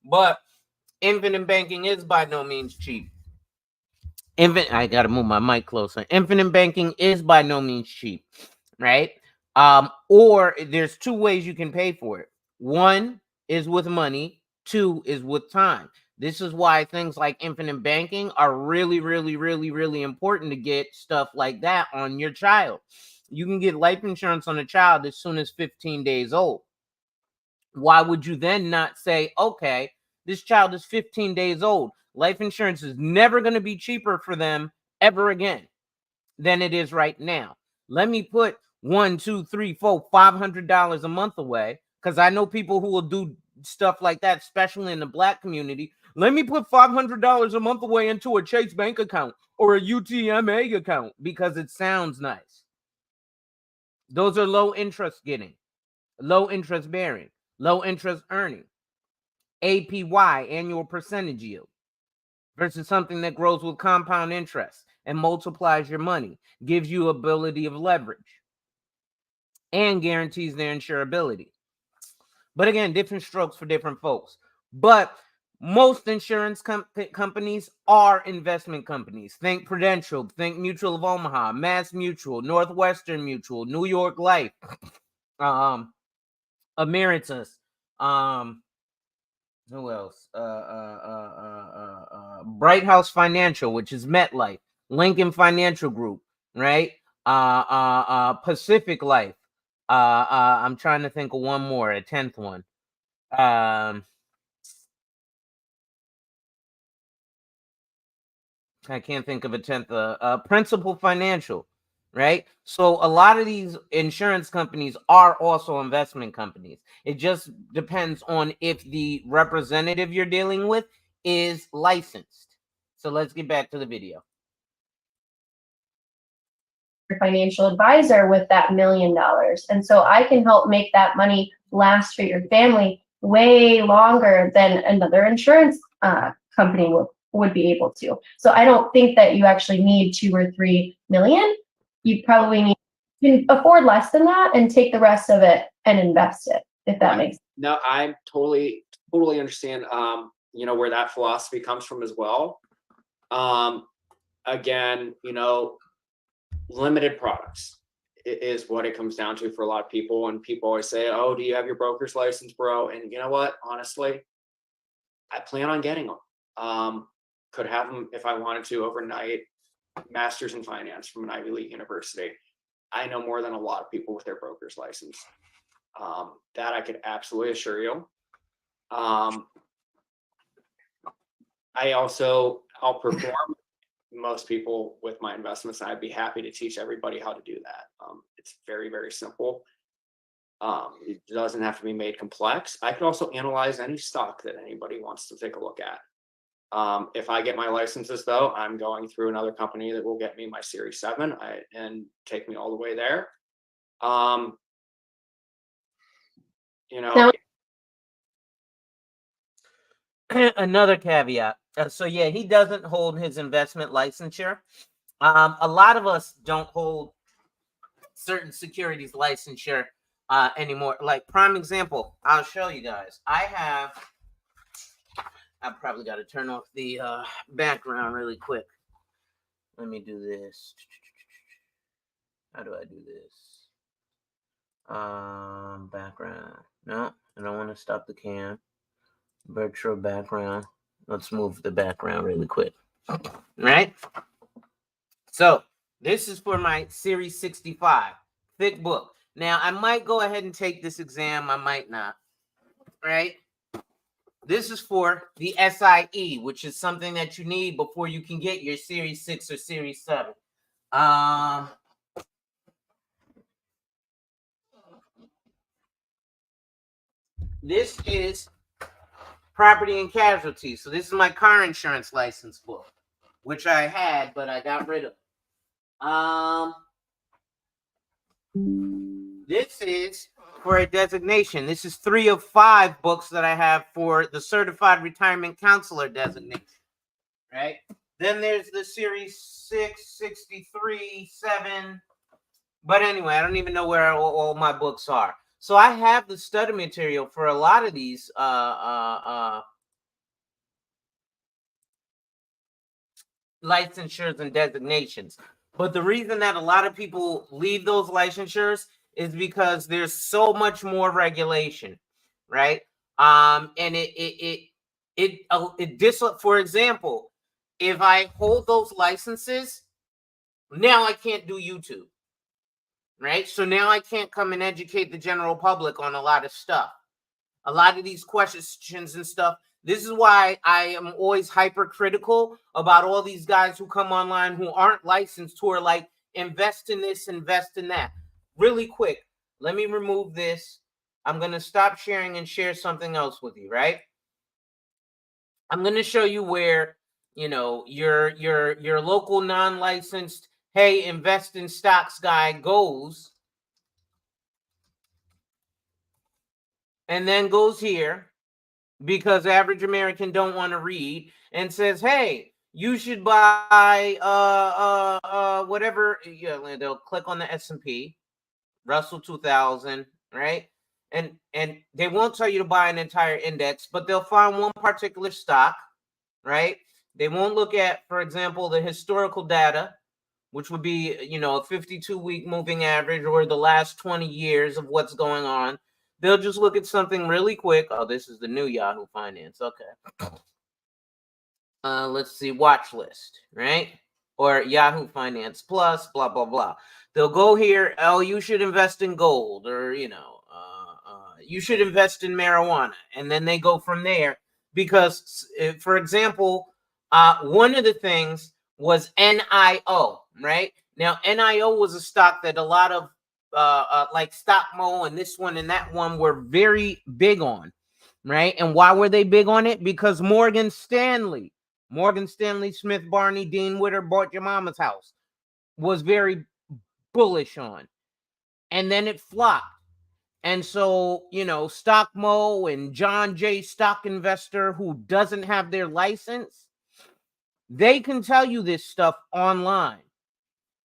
But infinite banking is by no means cheap. I got to move my mic closer. Infinite banking is by no means cheap, right? Or there's 2 ways you can pay for it. 1 is with money. 2 is with time. This is why things like infinite banking are really, really, really, really important to get stuff like that on your child. You can get life insurance on a child as soon as 15 days old. Why would you then not say, okay, This child is 15 days old. Life insurance is never going to be cheaper for them ever again than it is right now. Let me put $100, $200, $300, $400, $500 a month away, because I know people who will do stuff like that, especially in the Black community. Let me put $500 a month away into a Chase Bank account or a UTMA account because it sounds nice. Those are low interest getting, low interest bearing, low interest earning, APY, annual percentage yield, versus something that grows with compound interest and multiplies your money, gives you ability of leverage, and guarantees their insurability. But again, different strokes for different folks. But most insurance companies are investment companies. Think Prudential, think Mutual of Omaha, Mass Mutual, Northwestern Mutual, New York Life, Emeritus, who else? Bright House Financial, which is MetLife, Lincoln Financial Group, right? Pacific Life. I'm trying to think of one more, a 10th one. I can't think of a 10th. Principal Financial, right? So a lot of these insurance companies are also investment companies. It just depends on if the representative you're dealing with is licensed. So let's get back to the video. Financial advisor with that $1 million. And so I can help make that money last for your family way longer than another insurance company would be able to. So I don't think that you actually need 2 or 3 million. You probably need, you can afford less than that and take the rest of it and invest it, if that makes sense. No, I totally understand, where that philosophy comes from as well. Again, limited products is what it comes down to for a lot of people. And people always say, oh, do you have your broker's license, bro? And you know what? Honestly, I plan on getting them. Could have them if I wanted to overnight. Master's in finance from an Ivy League university. I know more than a lot of people with their broker's license. That I could absolutely assure you. I'll perform most people with my investments, and I'd be happy to teach everybody how to do that. It's very, very simple. It doesn't have to be made complex. I could also analyze any stock that anybody wants to take a look at. If I get my licenses, though, I'm going through another company that will get me my Series 7 and take me all the way there. Another caveat. So yeah, he doesn't hold his investment licensure. A lot of us don't hold certain securities licensure anymore. Like prime example, I'll show you guys. I probably got to turn off the background really quick. Let me do this. How do I do this? Background. No, I don't want to stop the cam. Virtual background. Let's move the background really quick. Right? So this is for my Series 65. Thick book. Now, I might go ahead and take this exam. I might not. Right? This is for the SIE, which is something that you need before you can get your Series 6 or Series 7. This is property and casualty. So this is my car insurance license book, which I had, but I got rid of. This is for a designation. This is 3 of 5 books that I have for the Certified Retirement Counselor designation, right? Then there's the Series 6, 63, 7. But anyway, I don't even know where all my books are. So I have the study material for a lot of these licensures and designations. But the reason that a lot of people leave those licensures is because there's so much more regulation, right? And for example, if I hold those licenses, now I can't do YouTube, right? So now I can't come and educate the general public on a lot of stuff. A lot of these questions and stuff This is why I am always hypercritical about all these guys who come online who aren't licensed, who are like, invest in this, invest in that. Really quick, let me remove this. I'm going to stop sharing and share something else with you, right? I'm going to show you where, you know, your local non-licensed, hey, invest in stocks guy goes, and then goes here because average American don't want to read, and says, hey, you should buy whatever. Yeah, they'll click on the S&P, Russell 2000, right? And they won't tell you to buy an entire index, but they'll find one particular stock, right? They won't look at, for example, the historical data, which would be, you know, a 52-week moving average or the last 20 years of what's going on. They'll just look at something really quick. Oh, this is the new Yahoo Finance. Okay. Let's see, watch list, right? Or Yahoo Finance Plus, blah, blah, blah. They'll go here. Oh, you should invest in gold, or, you know, you should invest in marijuana. And then they go from there because, for example, one of the things was NIO, right? Now, NIO was a stock that a lot of like Stockmo and this one and that one were very big on, right? And why were they big on it? Because Morgan Stanley, Smith Barney, Dean Witter bought your mama's house, was very bullish on. And then it flopped. And so, you know, Stockmo and John J. Stock Investor, who doesn't have their license, they can tell you this stuff online.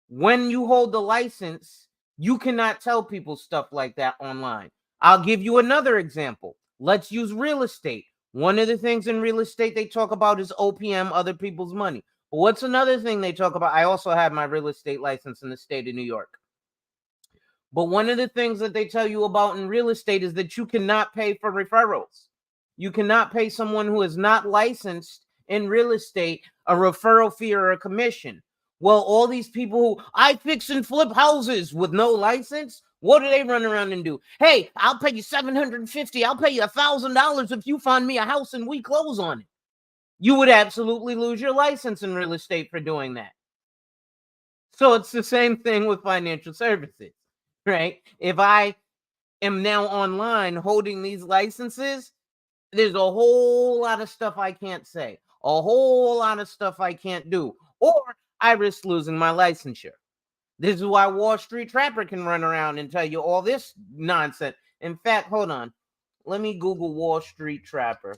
When you hold the license, you cannot tell people stuff like that online. I'll give you another example. Let's use real estate. One of the things in real estate they talk about is OPM, other people's money. But what's another thing they talk about? I also have my real estate license in the state of New York. But one of the things that they tell you about in real estate is that you cannot pay for referrals. You cannot pay someone who is not licensed in real estate a referral fee or a commission. Well, all these people who I fix and flip houses with no license, what do they run around and do? Hey, I'll pay you $750. I'll pay you $1,000 if you find me a house and we close on it. You would absolutely lose your license in real estate for doing that. So it's the same thing with financial services, right? If I am now online holding these licenses, there's a whole lot of stuff I can't say, a whole lot of stuff I can't do, or I risk losing my licensure. This is why Wall Street Trapper can run around and tell you all this nonsense. In fact, hold on. Let me Google Wall Street Trapper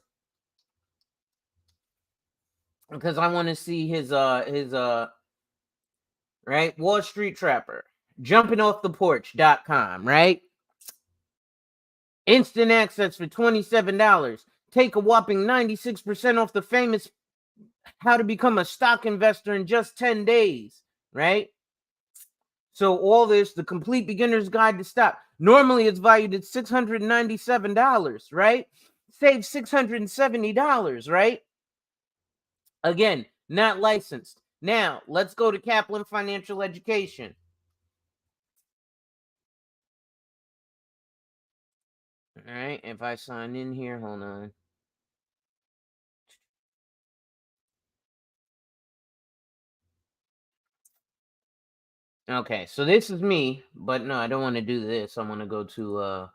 because I want to see his right? Wall Street Trapper, jumpingofftheporch.com, right? Instant access for $27. Take a whopping 96% off the famous How to Become a Stock Investor in Just 10 Days, right? So all this, the complete beginner's guide to stock. Normally it's valued at $697, right? Save $670, right? Again, not licensed. Now, let's go to Kaplan Financial Education. All right, if I sign in here, hold on. Okay, so this is me, but no, I don't want to do this. I want to go to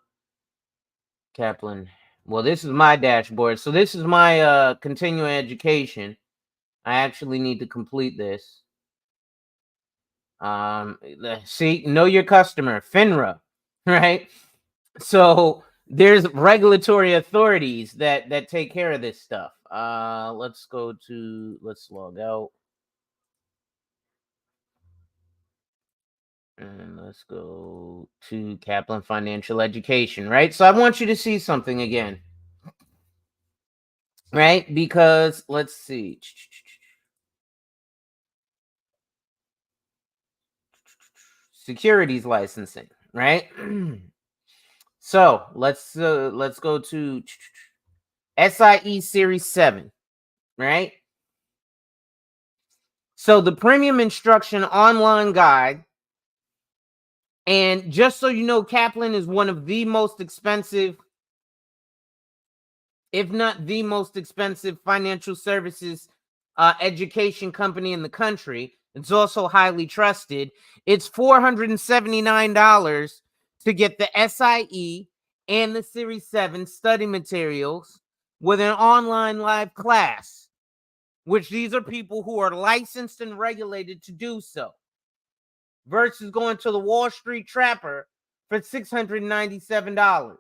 Kaplan. Well, this is my dashboard. So this is my continuing education. I actually need to complete this. See, know your customer, FINRA, right? So there's regulatory authorities that take care of this stuff. Let's log out. And let's go to Kaplan Financial Education, right? So I want you to see something again, right? Because let's see. Securities licensing, right? So let's go to SIE Series 7, right? So the premium instruction online guide. And just so you know, Kaplan is one of the most expensive if not the most expensive financial services education company in the country. It's also highly trusted. It's $479 to get the SIE and the Series 7 study materials with an online live class, which these are people who are licensed and regulated to do so, versus going to the Wall Street Trapper for $697.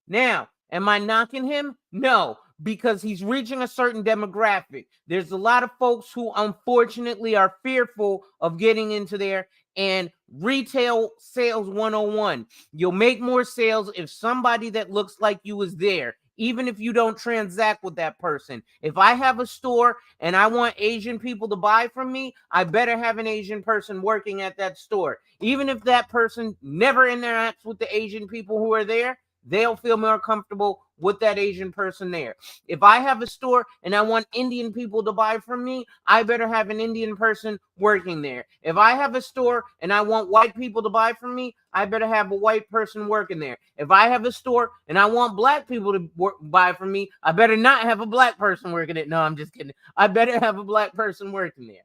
Now, am I knocking him? No, because he's reaching a certain demographic. There's a lot of folks who unfortunately are fearful of getting into there. And retail sales 101, you'll make more sales if somebody that looks like you is there, even if you don't transact with that person. If I have a store and I want Asian people to buy from me, I better have an Asian person working at that store. Even if that person never interacts with the Asian people who are there, they'll feel more comfortable with that Asian person there. If I have a store and I want Indian people to buy from me, I better have an Indian person working there. If I have a store and I want white people to buy from me, I better have a white person working there. If I have a store and I want black people to buy from me, I better not have a black person working it. No, I'm just kidding. I better have a black person working there,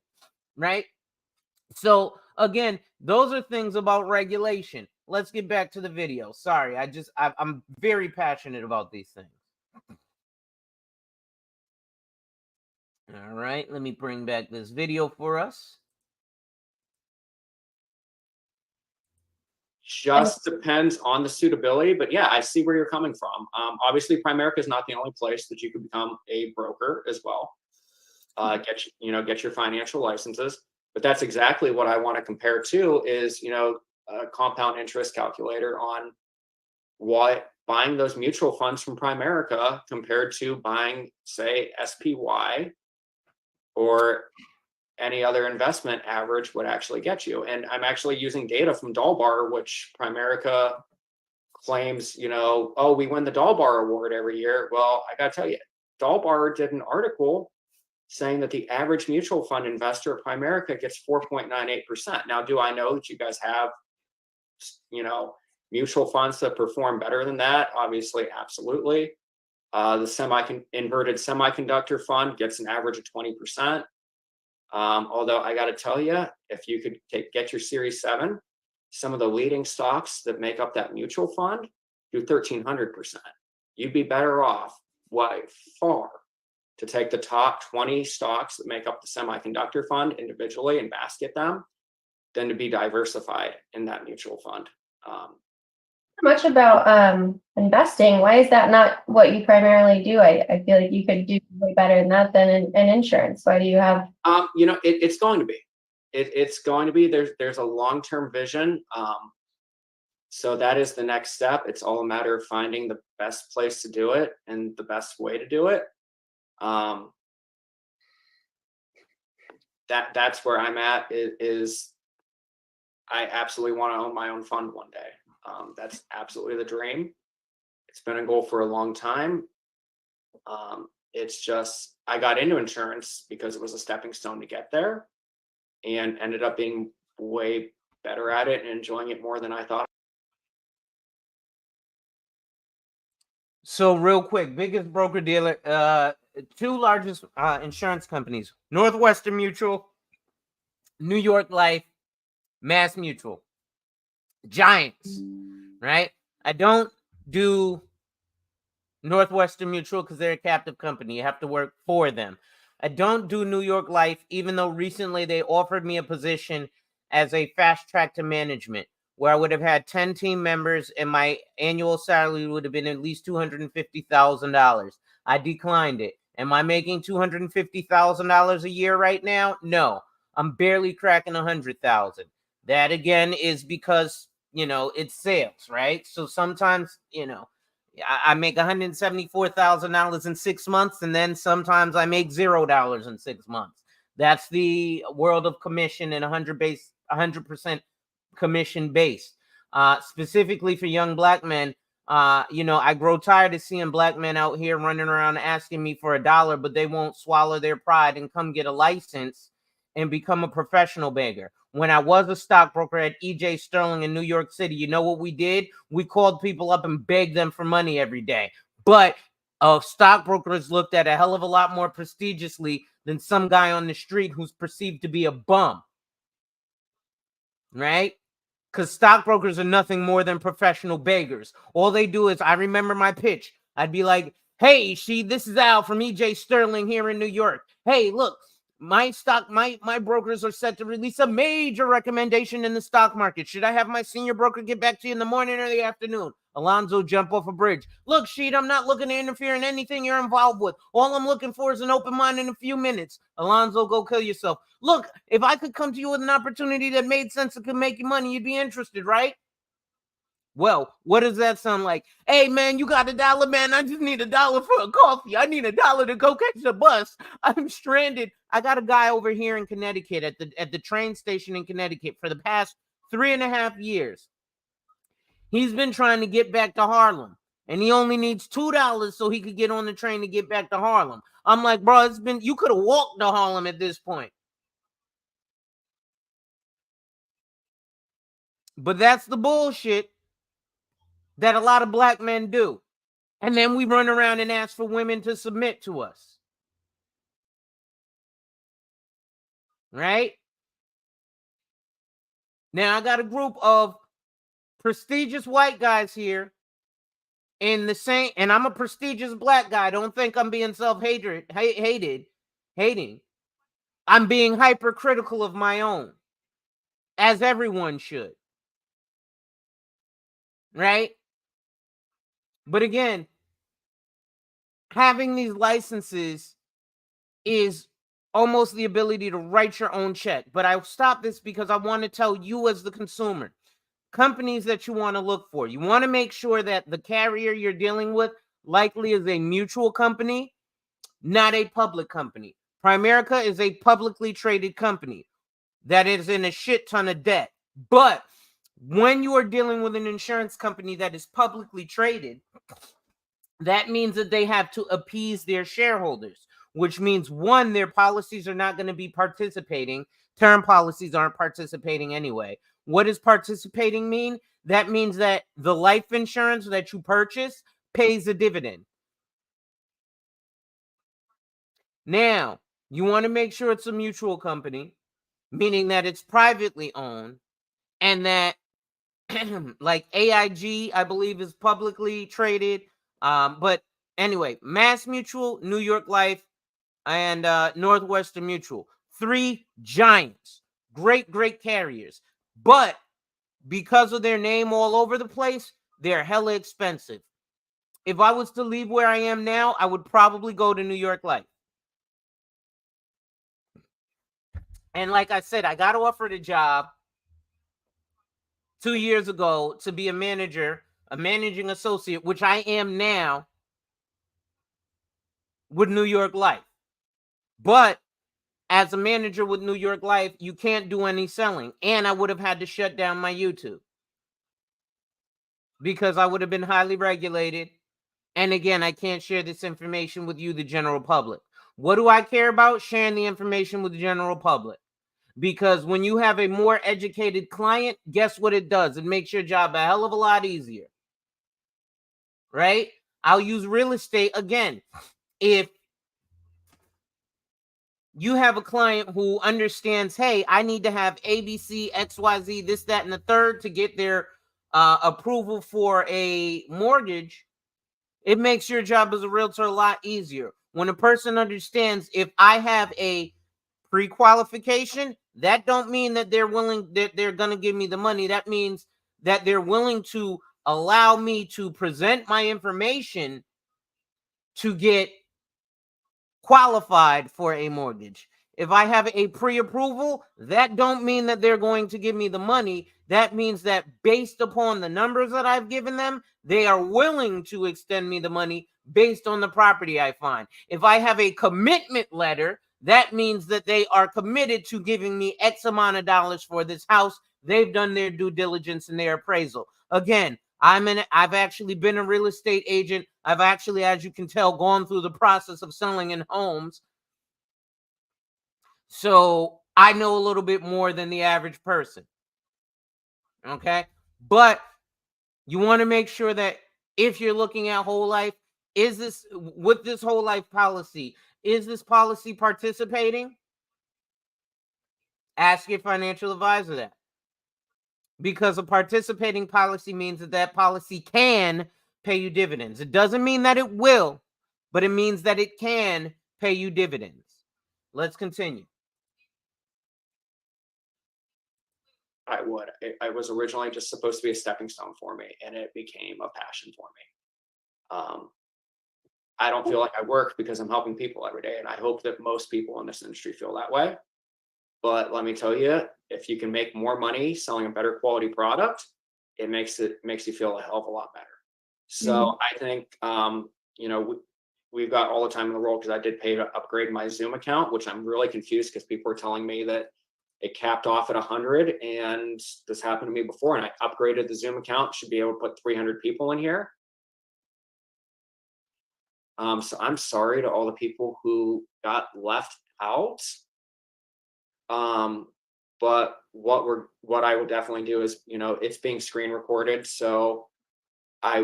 right? So again, those are things about regulation. Let's get back to the video. Sorry, I'm very passionate about these things. All right, let me bring back this video for us. Just depends on the suitability, but yeah, I see where you're coming from. Obviously, Primerica is not the only place that you can become a broker as well. Get your financial licenses, but that's exactly what I want to compare to is a compound interest calculator on what buying those mutual funds from Primerica compared to buying, say, SPY or any other investment average would actually get you. And I'm actually using data from Dalbar, which Primerica claims, oh, we win the Dalbar Award every year. Well, I got to tell you, Dalbar did an article saying that the average mutual fund investor at Primerica gets 4.98%. Now, do I know that you guys have, mutual funds that perform better than that? Obviously, absolutely. The inverted semiconductor fund gets an average of 20%. Although I got to tell you, if you could get your Series 7, some of the leading stocks that make up that mutual fund do 1,300%. You'd be better off by far to take the top 20 stocks that make up the semiconductor fund individually and basket them than to be diversified in that mutual fund. Much about investing. Why is that not what you primarily do? I feel like you could do way better than that than in insurance. Why do you have? It's going to be. It's going to be. There's a long-term vision. So that is the next step. It's all a matter of finding the best place to do it and the best way to do it. That's where I'm at. Is I absolutely want to own my own fund one day. That's absolutely the dream. It's been a goal for a long time. It's just, I got into insurance because it was a stepping stone to get there and ended up being way better at it and enjoying it more than I thought. So real quick, biggest broker dealer, two largest insurance companies, Northwestern Mutual, New York Life, Mass Mutual. Giants, right? I don't do Northwestern Mutual because they're a captive company. You have to work for them. I don't do New York Life, even though recently they offered me a position as a fast track to management, where I would have had 10 team members and my annual salary would have been at least $250,000. I declined it. Am I making $250,000 a year right now? No, I'm barely cracking $100,000. That again is because it's sales, right? So sometimes, I make $174,000 in 6 months, and then sometimes I make $0 in 6 months. That's the world of commission and 100% commission based. Specifically for young black men, I grow tired of seeing black men out here running around asking me for $1, but they won't swallow their pride and come get a license and become a professional banker. When I was a stockbroker at EJ Sterling in New York City, you know what we did? We called people up and begged them for money every day. But stockbroker is looked at a hell of a lot more prestigiously than some guy on the street who's perceived to be a bum. Right? Because stockbrokers are nothing more than professional beggars. All they do is, I remember my pitch. I'd be like, hey, this is Al from EJ Sterling here in New York. Hey, look, my brokers are set to release a major recommendation in the stock market. Should I have my senior broker get back to you in the morning or the afternoon? Alonzo, jump off a bridge. Look, Sheet, I'm not looking to interfere in anything you're involved with. All I'm looking for is an open mind in a few minutes. Alonzo, go kill yourself. Look, if I could come to you with an opportunity that made sense and could make you money, you'd be interested, right? Well, what does that sound like? Hey, man, you got $1, man? I just need $1 for a coffee. I need $1 to go catch the bus. I'm stranded. I got a guy over here in Connecticut at the train station in Connecticut for the past 3.5 years. He's been trying to get back to Harlem, and he only needs $2 so he could get on the train to get back to Harlem. I'm like, bro, you could have walked to Harlem at this point. But that's the bullshit that a lot of black men do. And then we run around and ask for women to submit to us. Right? Now, I got a group of prestigious white guys here in the same, and I'm a prestigious black guy. Don't think I'm being hating. I'm being hypercritical of my own, as everyone should. Right? But again, having these licenses is almost the ability to write your own check. But I'll stop this because I want to tell you as the consumer, companies that you want to look for. You want to make sure that the carrier you're dealing with likely is a mutual company, not a public company. Primerica is a publicly traded company that is in a shit ton of debt. But when you are dealing with an insurance company that is publicly traded, that means that they have to appease their shareholders, which means, one, their policies are not going to be participating. Term policies aren't participating anyway. What does participating mean? That means that the life insurance that you purchase pays a dividend. Now, you want to make sure it's a mutual company, meaning that it's privately owned, and that like AIG, I believe, is publicly traded. But anyway, Mass Mutual, New York Life, and Northwestern Mutual. 3 giants. Great carriers. But because of their name all over the place, they're hella expensive. If I was to leave where I am now, I would probably go to New York Life. And like I said, I got offered a job 2 years ago to be a manager, a managing associate, which I am now with New York Life. But as a manager with New York Life, you can't do any selling. And I would have had to shut down my YouTube because I would have been highly regulated. And again, I can't share this information with you, the general public. What do I care about? Sharing the information with the general public. Because when you have a more educated client, guess what it does? It makes your job a hell of a lot easier. Right? I'll use real estate again. If you have a client who understands, hey, I need to have ABC, XYZ, this, that, and the third to get their approval for a mortgage, it makes your job as a realtor a lot easier. When a person understands, if I have a pre-qualification, that don't mean that they're willing, that they're going to give me the money. That means that they're willing to allow me to present my information to get qualified for a mortgage. If I have a pre-approval, that don't mean that they're going to give me the money. That means that based upon the numbers that I've given them, they are willing to extend me the money based on the property I find. If I have a commitment letter, that means that they are committed to giving me X amount of dollars for this house. They've done their due diligence and their appraisal. Again, I've actually been a real estate agent. I've actually, as you can tell, gone through the process of selling in homes. So I know a little bit more than the average person. Okay? But you want to make sure that if you're looking at whole life, Is this, with this whole life policy, is this policy participating? Ask your financial advisor that. Because a participating policy means that that policy can pay you dividends. It doesn't mean that it will, but it means that it can pay you dividends. Let's continue. I would. It was originally just supposed to be a stepping stone for me, and it became a passion for me. I don't feel like I work because I'm helping people every day, and I hope that most people in this industry feel that way. But let me tell you, if you can make more money selling a better quality product, it makes you feel a hell of a lot better. So I think, you know, we've got all the time in the world, because I did pay to upgrade my Zoom account, which I'm really confused because people are telling me that it capped off at 100, and this happened to me before, and I upgraded the Zoom account, should be able to put 300 people in here. So I'm sorry to all the people who got left out. But what I would definitely do is, you know, it's being screen recorded, so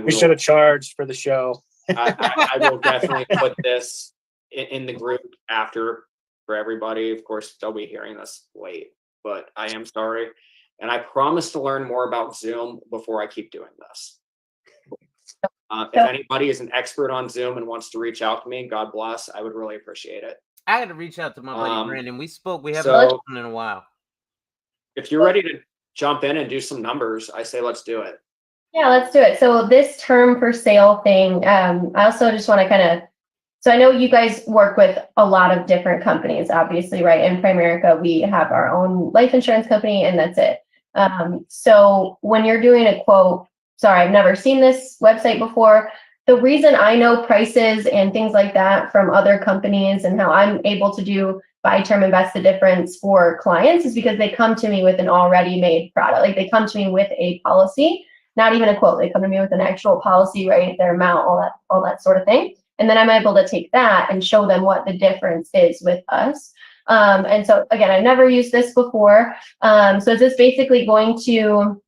We should have charged for the show. I will definitely put this in the group after for everybody. Of course, they'll be hearing this late, but I am sorry. And I promise to learn more about Zoom before I keep doing this. If anybody is an expert on Zoom and wants to reach out to me, God bless. I would really appreciate it. I had to reach out to my buddy Brandon. We spoke. We haven't So- spoken in a while. If you're ready to jump in and do some numbers, I say let's do it. Yeah, let's do it. So this term for sale thing, I also just want to kind of, so I know you guys work with a lot of different companies, obviously, right? In Primerica, we have our own life insurance company, and that's it. So when you're doing a quote, sorry, I've never seen this website before. The reason I know prices and things like that from other companies and how I'm able to do buy term invest the difference for clients is because they come to me with an already made product. Like they come to me with a policy, not even a quote. They come to me with an actual policy, right? Their amount, all that sort of thing. And then I'm able to take that and show them what the difference is with us. And so again, I've never used this before. So is this basically going to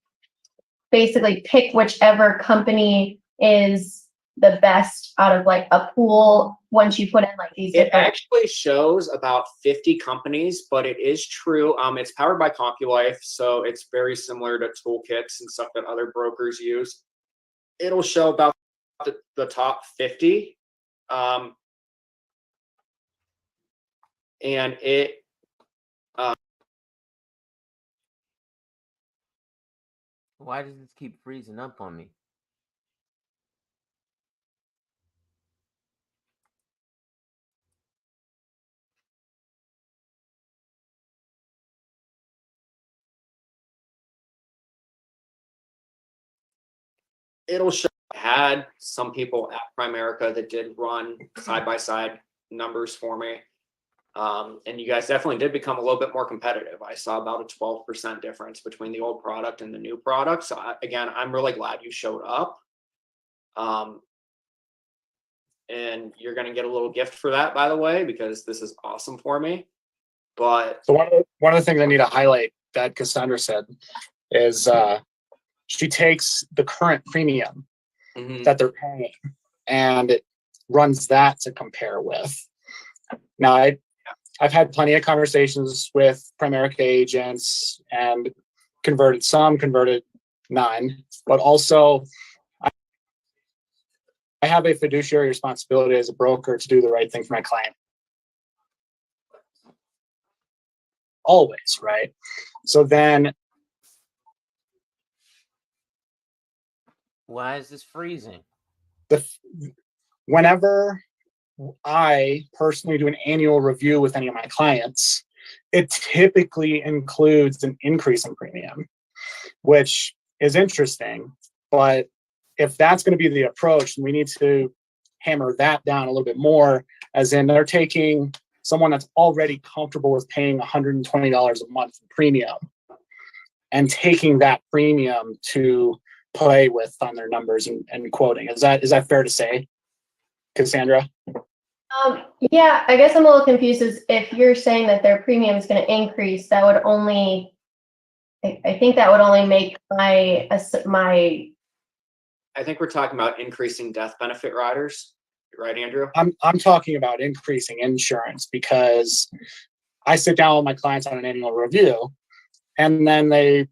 basically pick whichever company is the best out of like a pool once you put in like these It different. actually shows about 50 companies, but it is true. It's powered by CompuLife, so it's very similar to toolkits and stuff that other brokers use. It'll show about the top 50. And it Why does this keep freezing up on me? it'll show. I had some people at Primerica that did run side-by-side numbers for me. And you guys definitely did become a little bit more competitive. I saw about a 12% difference between the old product and the new product. So again, I'm really glad you showed up. And you're going to get a little gift for that, by the way, because this is awesome for me. But So one of the things I need to highlight that Cassandra said is she takes the current premium that they're paying and it runs that to compare with. Now, I've had plenty of conversations with Primerica agents and converted some, converted none, but also I have a fiduciary responsibility as a broker to do the right thing for my client. Always, right? So then, Why is this freezing? whenever I personally do an annual review with any of my clients, it typically includes an increase in premium, which is interesting. But if that's going to be the approach, then we need to hammer that down a little bit more, as in they're taking someone that's already comfortable with paying $120 a month in premium and taking that premium to play with on their numbers and quoting. Is that fair to say, Cassandra? Yeah, I guess I'm a little confused. Is if you're saying that their premium is going to increase, that would only, I think that would only make my. I think we're talking about increasing death benefit riders. Right, Andrew? I'm talking about increasing insurance, because I sit down with my clients on an annual review, and then they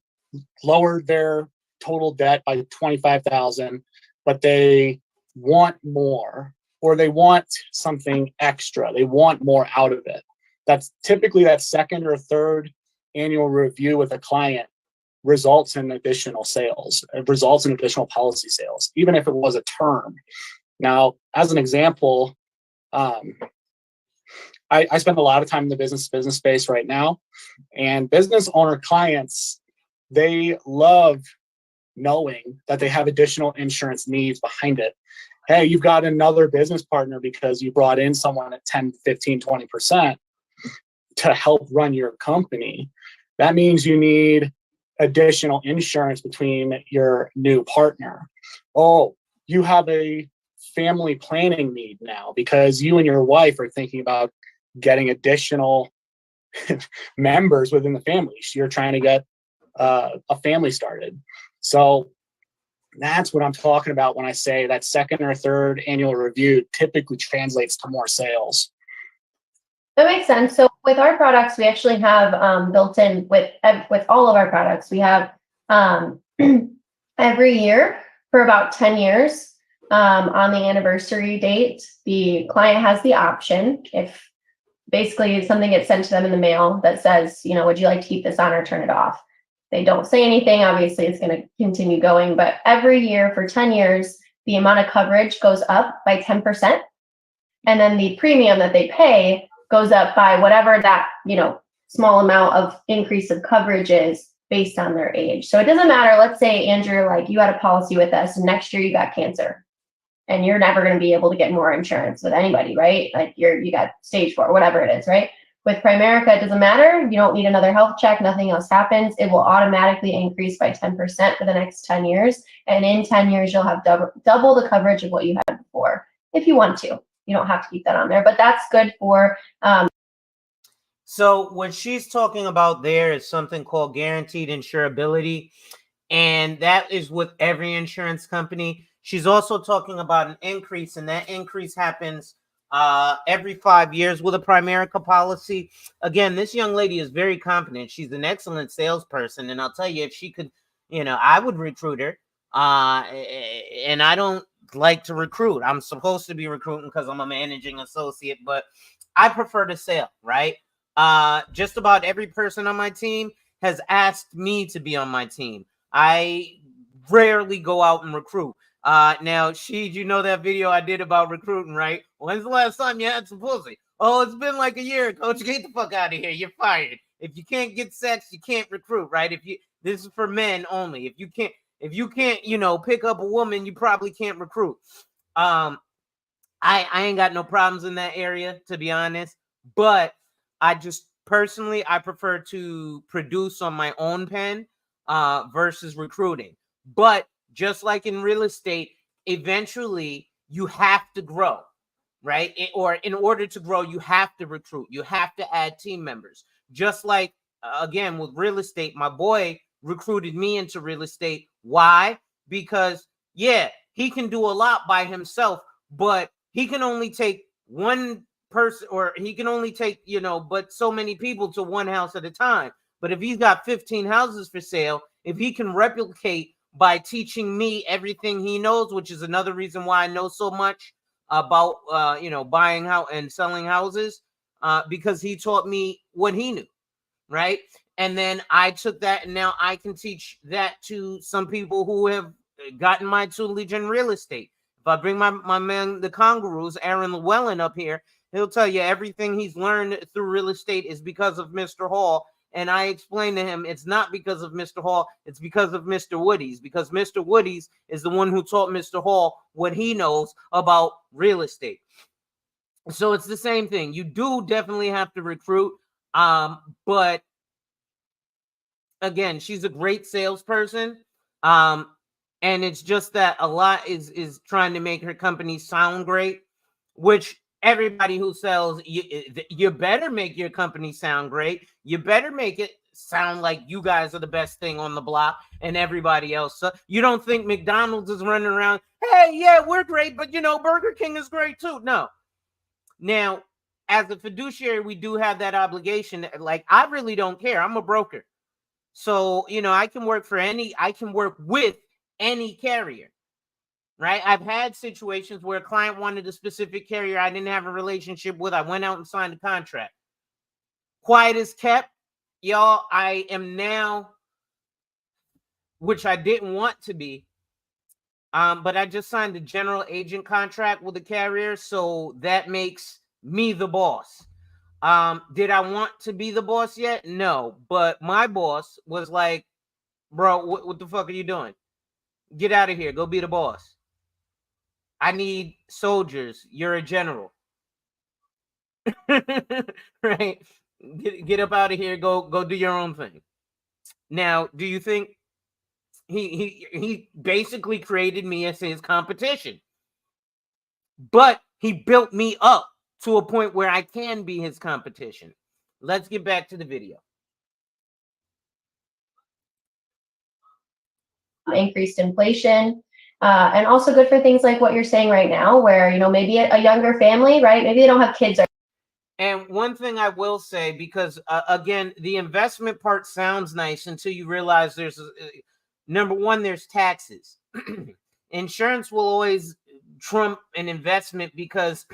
lowered their total debt by 25,000, but they want more, or they want something extra. They want more out of it. That's typically that second or third annual review with a client results in additional sales. It results in additional policy sales, even if it was a term. Now, as an example, I spend a lot of time in the business space right now, and business owner clients, they love knowing that they have additional insurance needs behind it. Hey, you've got another business partner because you brought in someone at 10, 15, 20% to help run your company. That means you need additional insurance between your new partner. Oh, you have a family planning need now because you and your wife are thinking about getting additional members within the family. You're trying to get a family started. So that's what I'm talking about when I say that second or third annual review typically translates to more sales. That makes sense. So with our products, we actually have built in with all of our products, we have every year for about 10 years on the anniversary date, the client has the option, if basically something gets sent to them in the mail that says, you know, would you like to keep this on or turn it off? They don't say anything, obviously it's going to continue going, but every year for 10 years, the amount of coverage goes up by 10%. And then the premium that they pay goes up by whatever that, you know, small amount of increase of coverage is based on their age. So it doesn't matter. Let's say, Andrew, like you had a policy with us and next year you got cancer and you're never going to be able to get more insurance with anybody, right? Like you got stage 4, whatever it is, right? With Primerica, it doesn't matter. You don't need another health check. Nothing else happens. It will automatically increase by 10% for the next 10 years. And in 10 years, you'll have double the coverage of what you had before, if you want to. You don't have to keep that on there, but that's good for. So what she's talking about there is something called guaranteed insurability. And that is with every insurance company. She's also talking about an increase, and that increase happens every 5 years with a Primerica policy. Again, this young lady is very competent. She's an excellent salesperson. And I'll tell you, if she could, you know, I would recruit her. And I don't like to recruit. I'm supposed to be recruiting because I'm a managing associate, but I prefer to sell, right? Just about every person on my team has asked me to be on my team. I rarely go out and recruit. Now, you know that video I did about recruiting, right? When's the last time you had some pussy? Oh, it's been like a year, coach. Get the fuck out of here. You're fired. If you can't get sex, you can't recruit, right? This is for men only. If you can't, you know, pick up a woman, you probably can't recruit. I ain't got no problems in that area, to be honest. But I just personally, I prefer to produce on my own pen versus recruiting. But just like in real estate, eventually you have to grow, right? Or in order to grow, you have to recruit. You have to add team members. Just like, again, with real estate, my boy recruited me into real estate. Why? Because, yeah, he can do a lot by himself, but he can only take one person, or he can only take, you know, but so many people to one house at a time. But if he's got 15 houses for sale, if he can replicate by teaching me everything he knows, which is another reason why I know so much about, you know, buying house and selling houses, because he taught me what he knew, right? And then I took that, and now I can teach that to some people who have gotten my tutelage in real estate. If I bring my man, the Congaroos, Aaron Llewellyn, up here, he'll tell you everything he's learned through real estate is because of Mr. Hall. And I explained to him, it's not because of Mr. Hall, it's because of Mr. Woody's, because Mr. Woody's is the one who taught Mr. Hall what he knows about real estate. So it's the same thing. You do definitely have to recruit. But again, she's a great salesperson. And it's just that a lot is trying to make her company sound great, which everybody who sells, you better make your company sound great. You better make it sound like you guys are the best thing on the block and everybody else. So you don't think McDonald's is running around, hey, yeah, we're great, but you know, Burger King is great too. No. Now, as a fiduciary, we do have that obligation. Like, I really don't care. I'm a broker. So, you know, I can work with any carrier. Right? I've had situations where a client wanted a specific carrier I didn't have a relationship with. I went out and signed a contract. Quiet as kept, y'all. I am now, which I didn't want to be, but I just signed a general agent contract with a carrier, so that makes me the boss. Did I want to be the boss yet? No, but my boss was like, bro, what the fuck are you doing? Get out of here. Go be the boss. I need soldiers. You're a general. Right? Get up out of here. Go do your own thing. Now, do you think he basically created me as his competition? But he built me up to a point where I can be his competition. Let's get back to the video. Increased inflation. And also good for things like what you're saying right now, where, you know, maybe a younger family, right? Maybe they don't have kids. And one thing I will say, because again, the investment part sounds nice until you realize there's number one, there's taxes. Insurance will always trump an investment because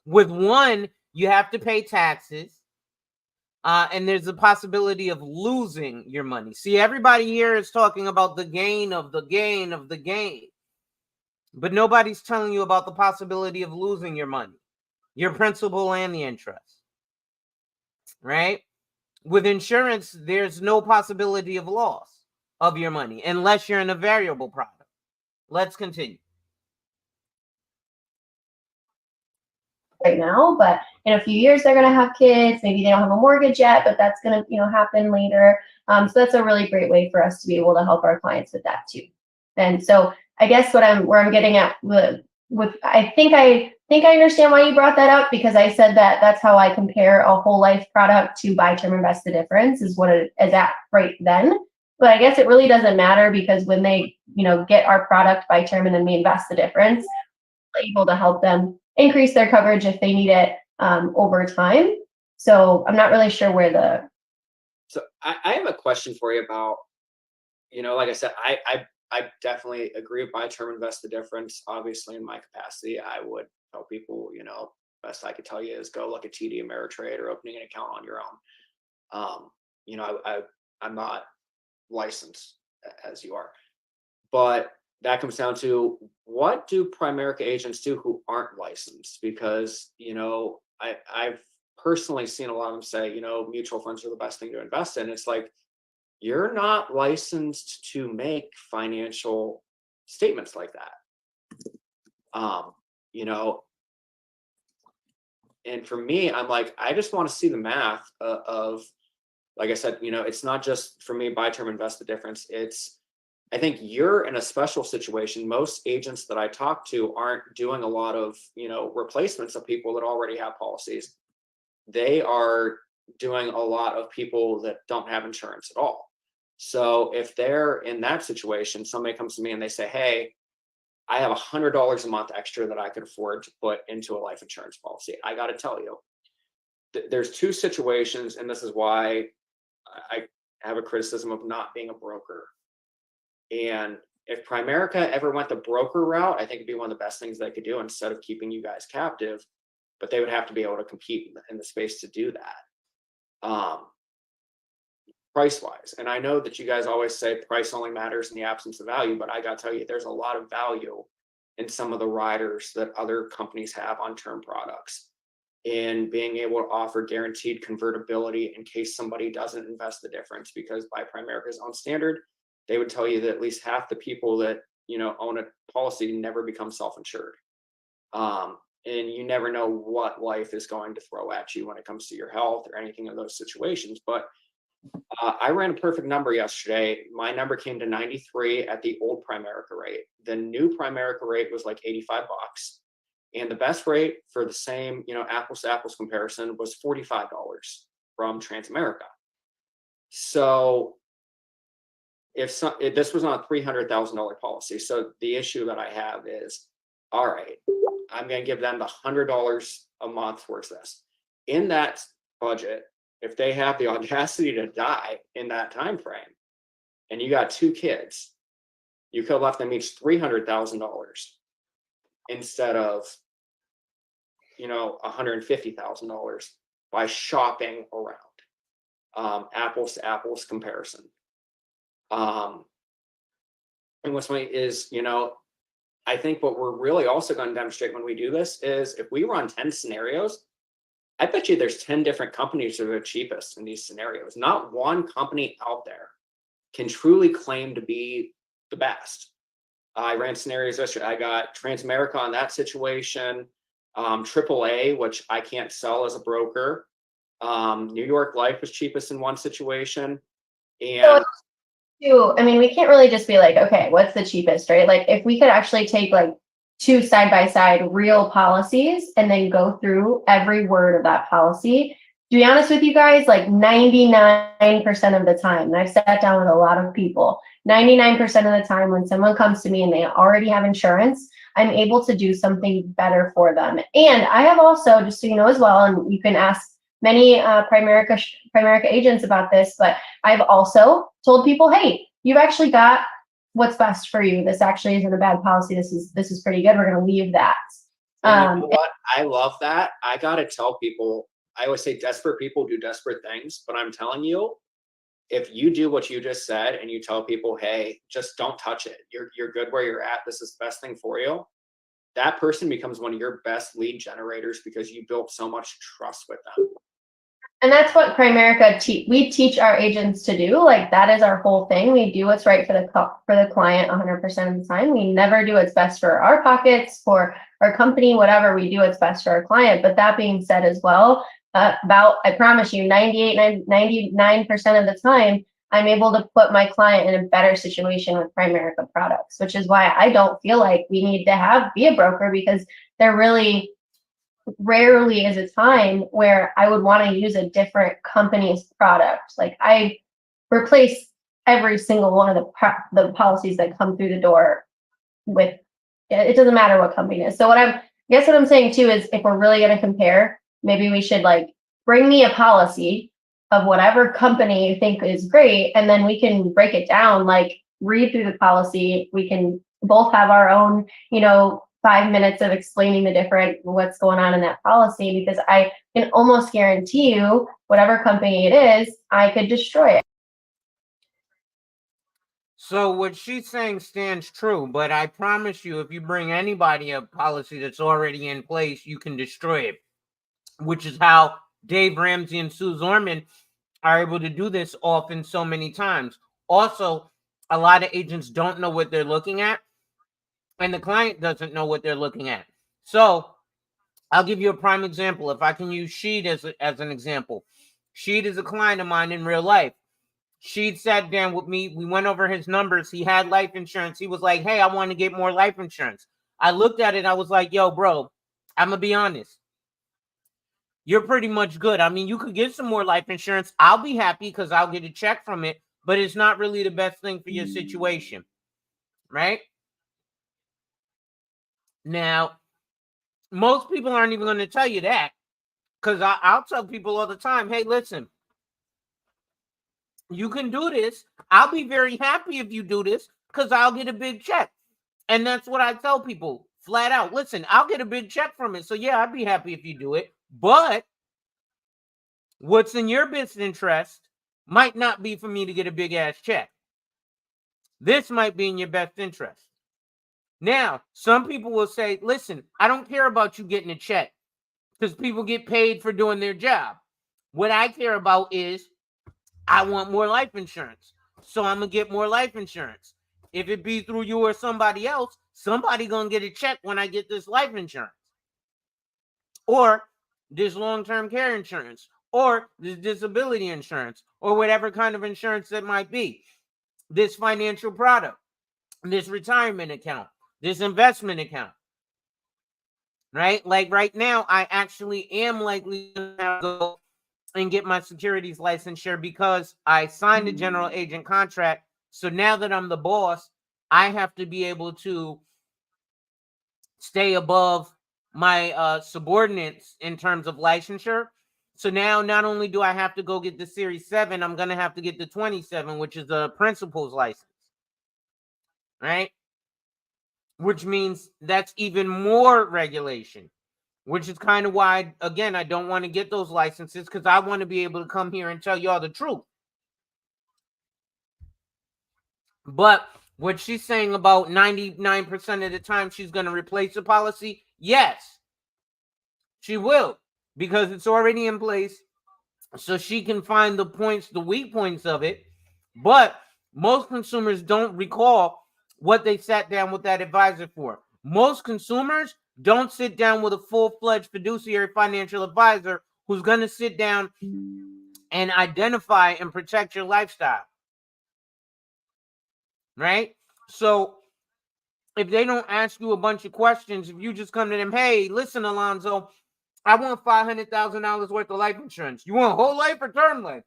with one, you have to pay taxes. And there's a possibility of losing your money. See, everybody here is talking about the gain of the gain of the gain. But nobody's telling you about the possibility of losing your money, your principal and the interest. Right? With insurance, there's no possibility of loss of your money unless you're in a variable product. Let's continue. Right now, but in a few years they're going to have kids. Maybe they don't have a mortgage yet, but that's going to, you know, happen later. So that's a really great way for us to be able to help our clients with that too. And so I guess where I'm getting at with I think I understand why you brought that up, because I said that that's how I compare a whole life product to buy term invest the difference is what it is at right then. But I guess it really doesn't matter, because when they, you know, get our product buy term and then we invest the difference, we're able to help them increase their coverage if they need it over time. So I'm not really sure where the. So I have a question for you about, you know, like I said, I definitely agree with buy term invest the difference. Obviously, in my capacity, I would tell people, you know, best I could tell you is go look at TD Ameritrade or opening an account on your own. You know, I'm not licensed as you are, but that comes down to, what do Primerica agents do who aren't licensed? Because, you know, I've personally seen a lot of them say, you know, mutual funds are the best thing to invest in. It's like, you're not licensed to make financial statements like that. You know, and for me, I'm like, I just want to see the math of, like I said, you know, it's not just for me, buy term invest the difference. It's, I think you're in a special situation. Most agents that I talk to aren't doing a lot of, you know, replacements of people that already have policies. They are doing a lot of people that don't have insurance at all. So if they're in that situation, somebody comes to me and they say, hey, I have $100 a month extra that I could afford to put into a life insurance policy. I got to tell you, there's two situations, and this is why I have a criticism of not being a broker. And if Primerica ever went the broker route, I think it'd be one of the best things they could do instead of keeping you guys captive. But they would have to be able to compete in the space to do that, price wise. And I know that you guys always say price only matters in the absence of value, but I got to tell you, there's a lot of value in some of the riders that other companies have on term products, and being able to offer guaranteed convertibility in case somebody doesn't invest the difference. Because by Primerica's own standard, they would tell you that at least half the people that, you know, own a policy never become self-insured. And you never know what life is going to throw at you when it comes to your health or anything in those situations. But I ran a perfect number yesterday. My number came to 93 at the old Primerica rate. The new Primerica rate was like $85. And the best rate for the same, you know, apples to apples comparison was $45 from Transamerica. So if this was on a $300,000 policy, so the issue that I have is, all right, I'm going to give them the $100 a month towards this. In that budget, if they have the audacity to die in that time frame, and you got 2 kids, you could have left them each $300,000 instead of, $150,000 by shopping around. Apples to apples comparison. And what's funny is, I think what we're really also going to demonstrate when we do this is if we run 10 scenarios, I bet you there's 10 different companies that are the cheapest in these scenarios. Not one company out there can truly claim to be the best. I ran scenarios yesterday. I got Primerica on that situation, AAA, which I can't sell as a broker. New York Life was cheapest in one situation. And I mean, we can't really just be like, okay, what's the cheapest, right? Like if we could actually take like 2 side-by-side real policies and then go through every word of that policy. To be honest with you guys, like 99% of the time, and I've sat down with a lot of people, 99% of the time when someone comes to me and they already have insurance, I'm able to do something better for them. And I have also, just so you know as well, and you can ask many Primerica agents about this, but I've also told people, hey, you've actually got what's best for you. This actually isn't a bad policy. This is pretty good. We're going to leave that. You know what? I love that. I got to tell people, I always say desperate people do desperate things, but I'm telling you, if you do what you just said and you tell people, hey, just don't touch it. You're good where you're at. This is the best thing for you. That person becomes one of your best lead generators because you built so much trust with them. And that's what Primerica we teach our agents to do. Like that is our whole thing. We do what's right for the client 100% of the time. We never do what's best for our pockets, for our company, whatever. We do what's best for our client. But that being said as well, I promise you 99% of the time, I'm able to put my client in a better situation with Primerica products, which is why I don't feel like we need to be a broker, because there really rarely is a time where I would want to use a different company's product. Like I replace every single one of the policies that come through the door with, it doesn't matter what company it is. So what I'm saying too is if we're really going to compare, maybe we should like bring me a policy of whatever company you think is great, and then we can break it down, like read through the policy. We can both have our own, 5 minutes of explaining what's going on in that policy, because I can almost guarantee you whatever company it is, I could destroy it. So what she's saying stands true, but I promise you, if you bring anybody a policy that's already in place, you can destroy it, which is how Dave Ramsey and Sue Zorman are able to do this often so many times. Also, a lot of agents don't know what they're looking at, and the client doesn't know what they're looking at. So I'll give you a prime example. If I can use Sheed as an example. Sheed is a client of mine in real life. Sheed sat down with me. We went over his numbers. He had life insurance. He was like, hey, I want to get more life insurance. I looked at it. I was like, yo, bro, I'm going to be honest. You're pretty much good. I mean, you could get some more life insurance. I'll be happy because I'll get a check from it, but it's not really the best thing for your situation, right? Now, most people aren't even going to tell you that, because I'll tell people all the time, hey, listen, you can do this. I'll be very happy if you do this because I'll get a big check. And that's what I tell people flat out. Listen, I'll get a big check from it. So yeah, I'd be happy if you do it. But what's in your best interest might not be for me to get a big ass check. This might be in your best interest. Now, some people will say, listen, I don't care about you getting a check because people get paid for doing their job. What I care about is I want more life insurance. So I'm going to get more life insurance. If it be through you or somebody else, somebody going to get a check when I get this life insurance. Or this long-term care insurance. Or this disability insurance. Or whatever kind of insurance that might be. This financial product. This retirement account. This investment account. Right? Like right now, I actually am likely to go and get my securities licensure because I signed a general agent contract. So now that I'm the boss, I have to be able to stay above my subordinates in terms of licensure. So now not only do I have to go get the Series 7, I'm going to have to get the 27, which is a principal's license. Right? Which means that's even more regulation, which is kind of why, again, I don't want to get those licenses because I want to be able to come here and tell y'all the truth. But what she's saying about 99% of the time she's going to replace the policy, yes, she will, because it's already in place. So she can find the points, the weak points of it. But most consumers don't recall what they sat down with that advisor for. Most consumers don't sit down with a full-fledged fiduciary financial advisor who's going to sit down and identify and protect your lifestyle. Right? So if they don't ask you a bunch of questions, if you just come to them, hey, listen, Alonzo, I want $500,000 worth of life insurance. You want whole life or term life?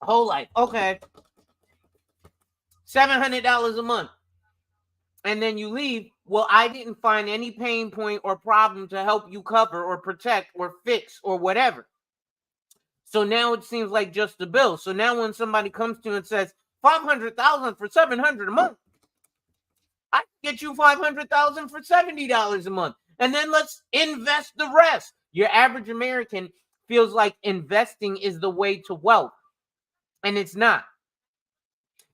Whole life. Okay. $700 a month. And then you leave. Well, I didn't find any pain point or problem to help you cover or protect or fix or whatever. So now it seems like just a bill. So now when somebody comes to you and says $500,000 for $700 a month, I can get you $500,000 for $70 a month. And then let's invest the rest. Your average American feels like investing is the way to wealth. And it's not.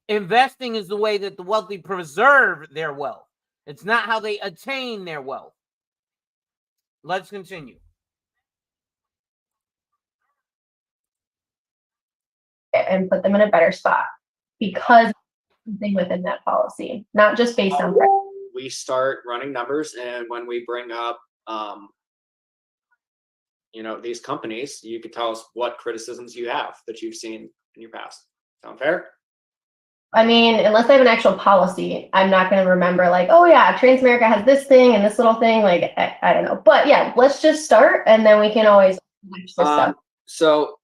Investing is the way that the wealthy preserve their wealth. It's not how they attain their wealth. Let's continue. And put them in a better spot because something within that policy, not just based on price. We start running numbers, and when we bring up, these companies, you can tell us what criticisms you have that you've seen in your past. Sound fair? I mean, unless I have an actual policy, I'm not going to remember like, oh yeah, Primerica has this thing and this little thing. Like, I don't know. But yeah, let's just start and then we can always watch this stuff. So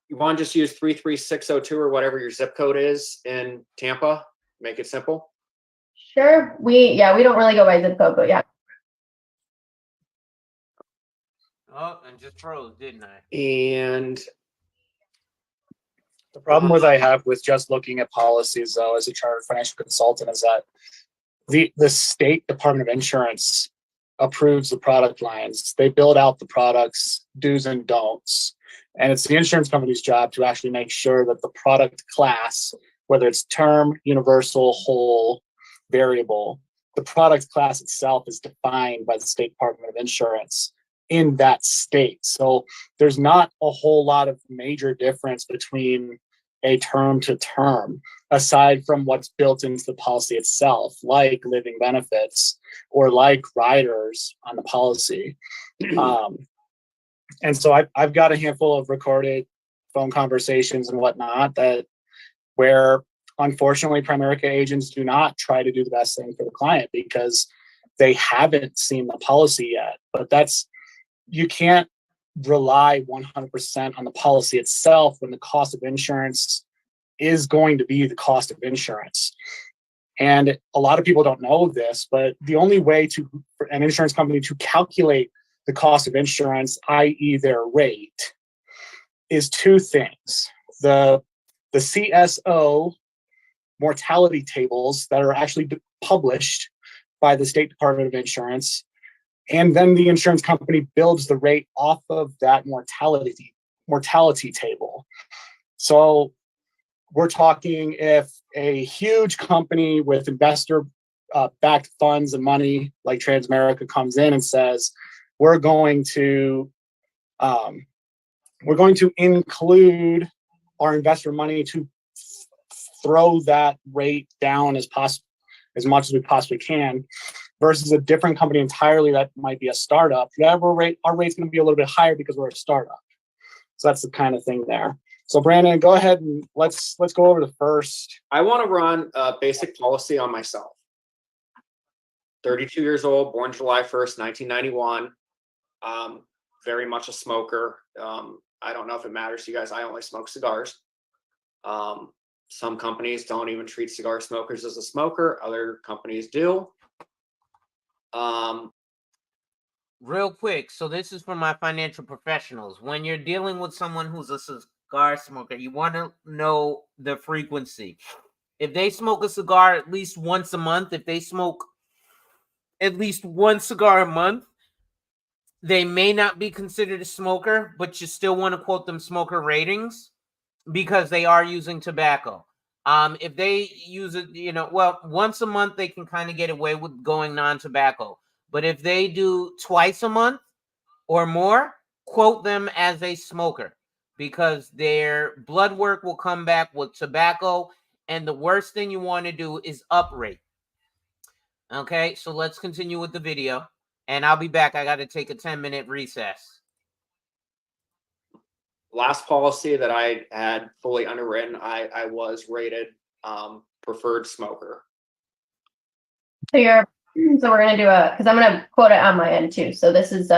you want to just use 33602 or whatever your zip code is in Tampa? Make it simple? Sure. We don't really go by zip code, but yeah. Oh, and just froze, didn't I? And The problem with I have with just looking at policies, though, as a chartered financial consultant, is that the state Department of Insurance approves the product lines. They build out the products, do's and don'ts. And it's the insurance company's job to actually make sure that the product class, whether it's term, universal, whole, variable, the product class itself is defined by the State Department of Insurance in that state. So there's not a whole lot of major difference between a term to term, aside from what's built into the policy itself, like living benefits or like riders on the policy. And so I've got a handful of recorded phone conversations and whatnot where unfortunately Primerica agents do not try to do the best thing for the client because they haven't seen the policy yet. But you can't rely 100% on the policy itself when the cost of insurance is going to be the cost of insurance. And a lot of people don't know this, but the only way for an insurance company to calculate the cost of insurance, i.e. their rate, is two things. The CSO mortality tables that are actually published by the State Department of Insurance, and then the insurance company builds the rate off of that mortality table. So we're talking if a huge company with investor backed funds and money like Primerica comes in and says, we're going to include our investor money to throw that rate down as much as we possibly can, versus a different company entirely that might be a startup. Our rate's going to be a little bit higher because we're a startup. So that's the kind of thing there. So Brandon, go ahead and let's go over the first. I want to run a basic policy on myself. 32 years old, born July 1st, 1991. Very much a smoker. I don't know if it matters to you guys. I only smoke cigars. Some companies don't even treat cigar smokers as a smoker. Other companies do. Real quick, so this is for my financial professionals. When you're dealing with someone who's a cigar smoker, you want to know the frequency. If they smoke a cigar at least once a month, if they smoke at least one cigar a month, they may not be considered a smoker, but you still want to quote them smoker ratings because they are using tobacco. If they use it, well, once a month, they can kind of get away with going non-tobacco. But if they do twice a month or more, quote them as a smoker because their blood work will come back with tobacco. And the worst thing you want to do is uprate. Okay, so let's continue with the video. And I'll be back. I got to take a 10-minute recess. Last policy that I had fully underwritten, I was rated preferred smoker. So we're gonna do because I'm gonna quote it on my end too. So this is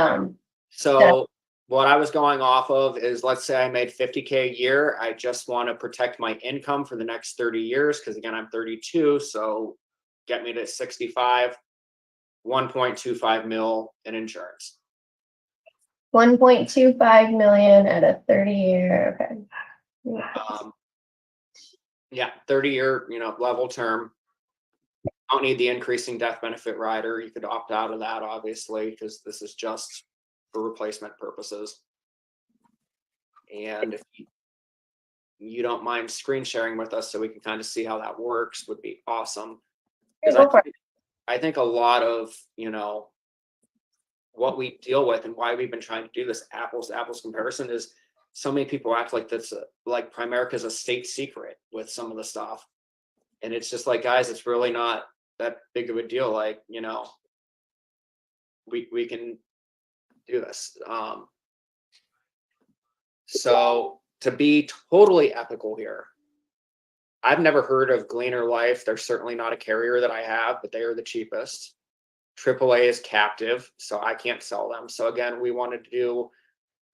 So what I was going off of is, let's say I made 50K a year. I just want to protect my income for the next 30 years. Cause again, I'm 32. So get me to 65, 1.25 mil in insurance. 1.25 million at a 30-year. Okay. Yeah, 30-year, level term. Don't need the increasing death benefit rider. You could opt out of that, obviously, because this is just for replacement purposes. And if you don't mind screen sharing with us so we can kind of see how that works, would be awesome. Because I think a lot of, what we deal with and why we've been trying to do this apples to apples comparison is so many people act like that's like Primerica is a state secret with some of the stuff. And it's just like, guys, it's really not that big of a deal. Like, we can do this. So to be totally ethical here, I've never heard of Gleaner Life. They're certainly not a carrier that I have, but they are the cheapest. AAA is captive, so I can't sell them. So again, we wanted to do,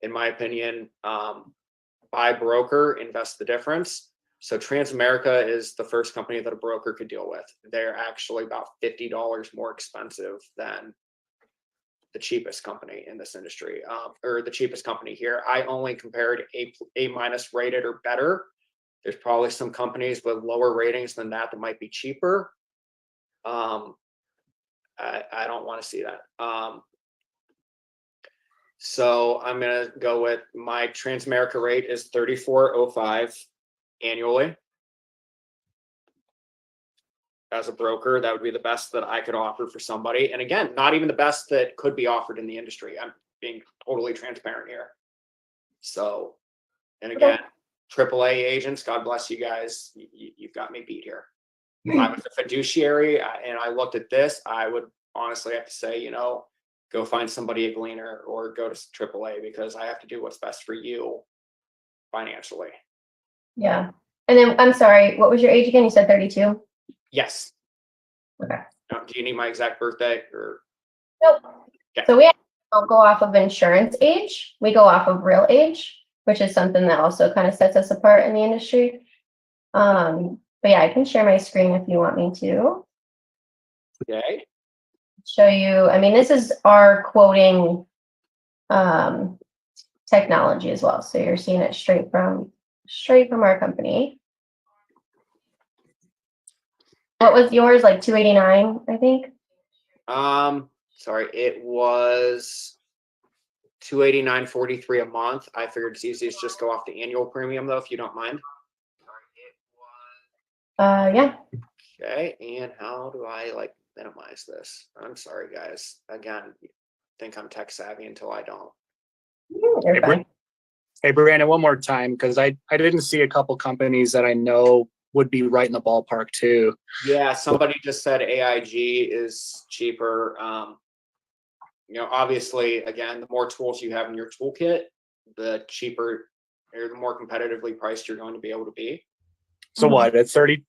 in my opinion, buy broker, invest the difference. So Transamerica is the first company that a broker could deal with. They're actually about $50 more expensive than the cheapest company in this industry, or the cheapest company here. I only compared A minus rated or better. There's probably some companies with lower ratings than that might be cheaper. I don't want to see that. So I'm going to go with my Transamerica rate is $34.05 annually. As a broker, that would be the best that I could offer for somebody. And again, not even the best that could be offered in the industry. I'm being totally transparent here. So, and again, AAA agents, God bless you guys. You've got me beat here. If I was a fiduciary and I looked at this, I would honestly have to say, go find somebody a Gleaner or go to AAA because I have to do what's best for you financially. Yeah. And then I'm sorry, what was your age again? You said 32? Yes. Okay. Now, do you need my exact birthday or? Nope. Okay. So we don't go off of insurance age. We go off of real age, which is something that also kind of sets us apart in the industry. But yeah, I can share my screen if you want me to. Okay. Show you, I mean, this is our quoting technology as well. So you're seeing it straight from our company. What was yours, like 289, I think? Sorry, it was $289.43 a month. I figured it's easiest just go off the annual premium though, if you don't mind. Yeah. Okay, and how do I minimize this? I'm sorry, guys. Again, think I'm tech savvy until I don't. You're fine. Hey, Brandon, one more time, because I didn't see a couple companies that I know would be right in the ballpark too. Yeah, somebody just said AIG is cheaper. Obviously, again, the more tools you have in your toolkit, the cheaper or the more competitively priced you're going to be able to be. So what, at 30?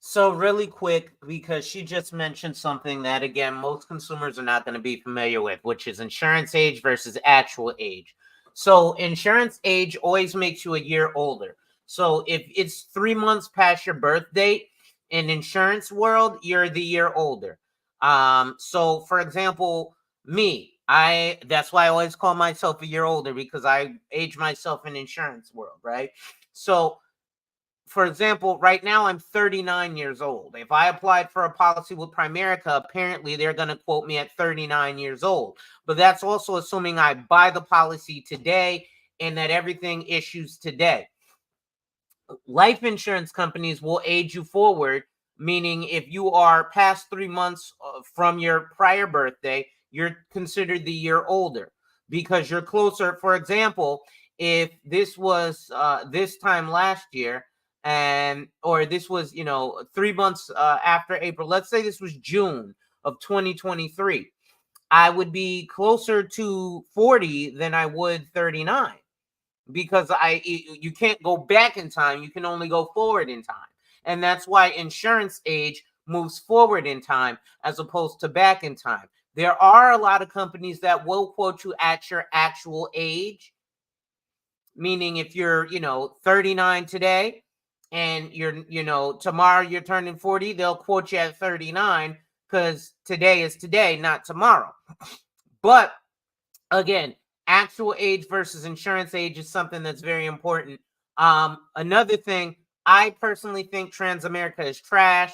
So really quick, because she just mentioned something that, again, most consumers are not going to be familiar with, which is insurance age versus actual age. So insurance age always makes you a year older. So if it's 3 months past your birth date in insurance world, you're the year older. So for example, me, that's why I always call myself a year older, because I age myself in insurance world, right? So for example, right now I'm 39 years old. If I applied for a policy with Primerica, apparently they're going to quote me at 39 years old. But that's also assuming I buy the policy today and that everything issues today. Life insurance companies will age you forward, meaning if you are past 3 months from your prior birthday, you're considered the year older because you're closer. For example, if this was this time last year, or this was 3 months after April, let's say this was June of 2023, I would be closer to 40 than I would 39, because you can't go back in time, you can only go forward in time. And that's why insurance age moves forward in time as opposed to back in time. There are a lot of companies that will quote you at your actual age, meaning if you're 39 today and you're tomorrow you're turning 40, they'll quote you at 39 because today is today, not tomorrow. But again, actual age versus insurance age is something that's very important. Another thing, I personally think Transamerica is trash.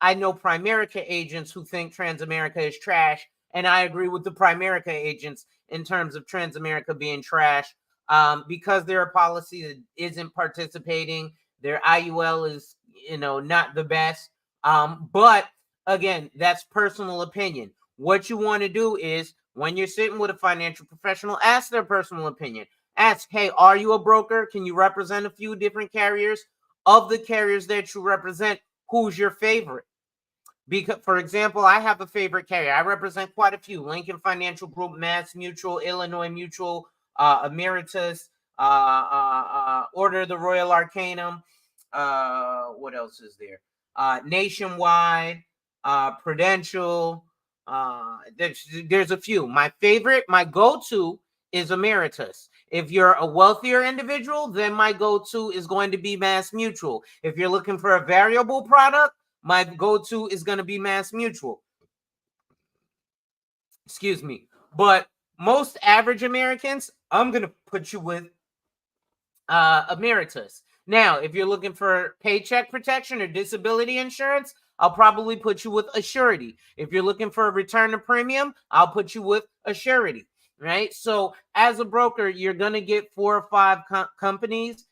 I know Primerica agents who think Transamerica is trash, and I agree with the Primerica agents in terms of Transamerica being trash, because they're a policy that isn't participating. Their IUL is, not the best. But again, that's personal opinion. What you want to do is, when you're sitting with a financial professional, ask their personal opinion. Ask, hey, are you a broker? Can you represent a few different carriers? Of the carriers that you represent, who's your favorite? Because, for example, I have a favorite carrier. I represent quite a few: Lincoln Financial Group, Mass Mutual, Illinois Mutual, Emeritus, Order of the Royal Arcanum. What else is there? Nationwide, Prudential. There's a few. My favorite, my go-to is Emeritus. If you're a wealthier individual, then my go-to is going to be Mass Mutual. If you're looking for a variable product, my go-to is going to be Mass Mutual. Excuse me. But most average Americans, I'm going to put you with Emeritus. Now, if you're looking for paycheck protection or disability insurance, I'll probably put you with Assurity. If you're looking for a return of premium, I'll put you with Assurity, right? So as a broker, you're going to get 4 or 5 companies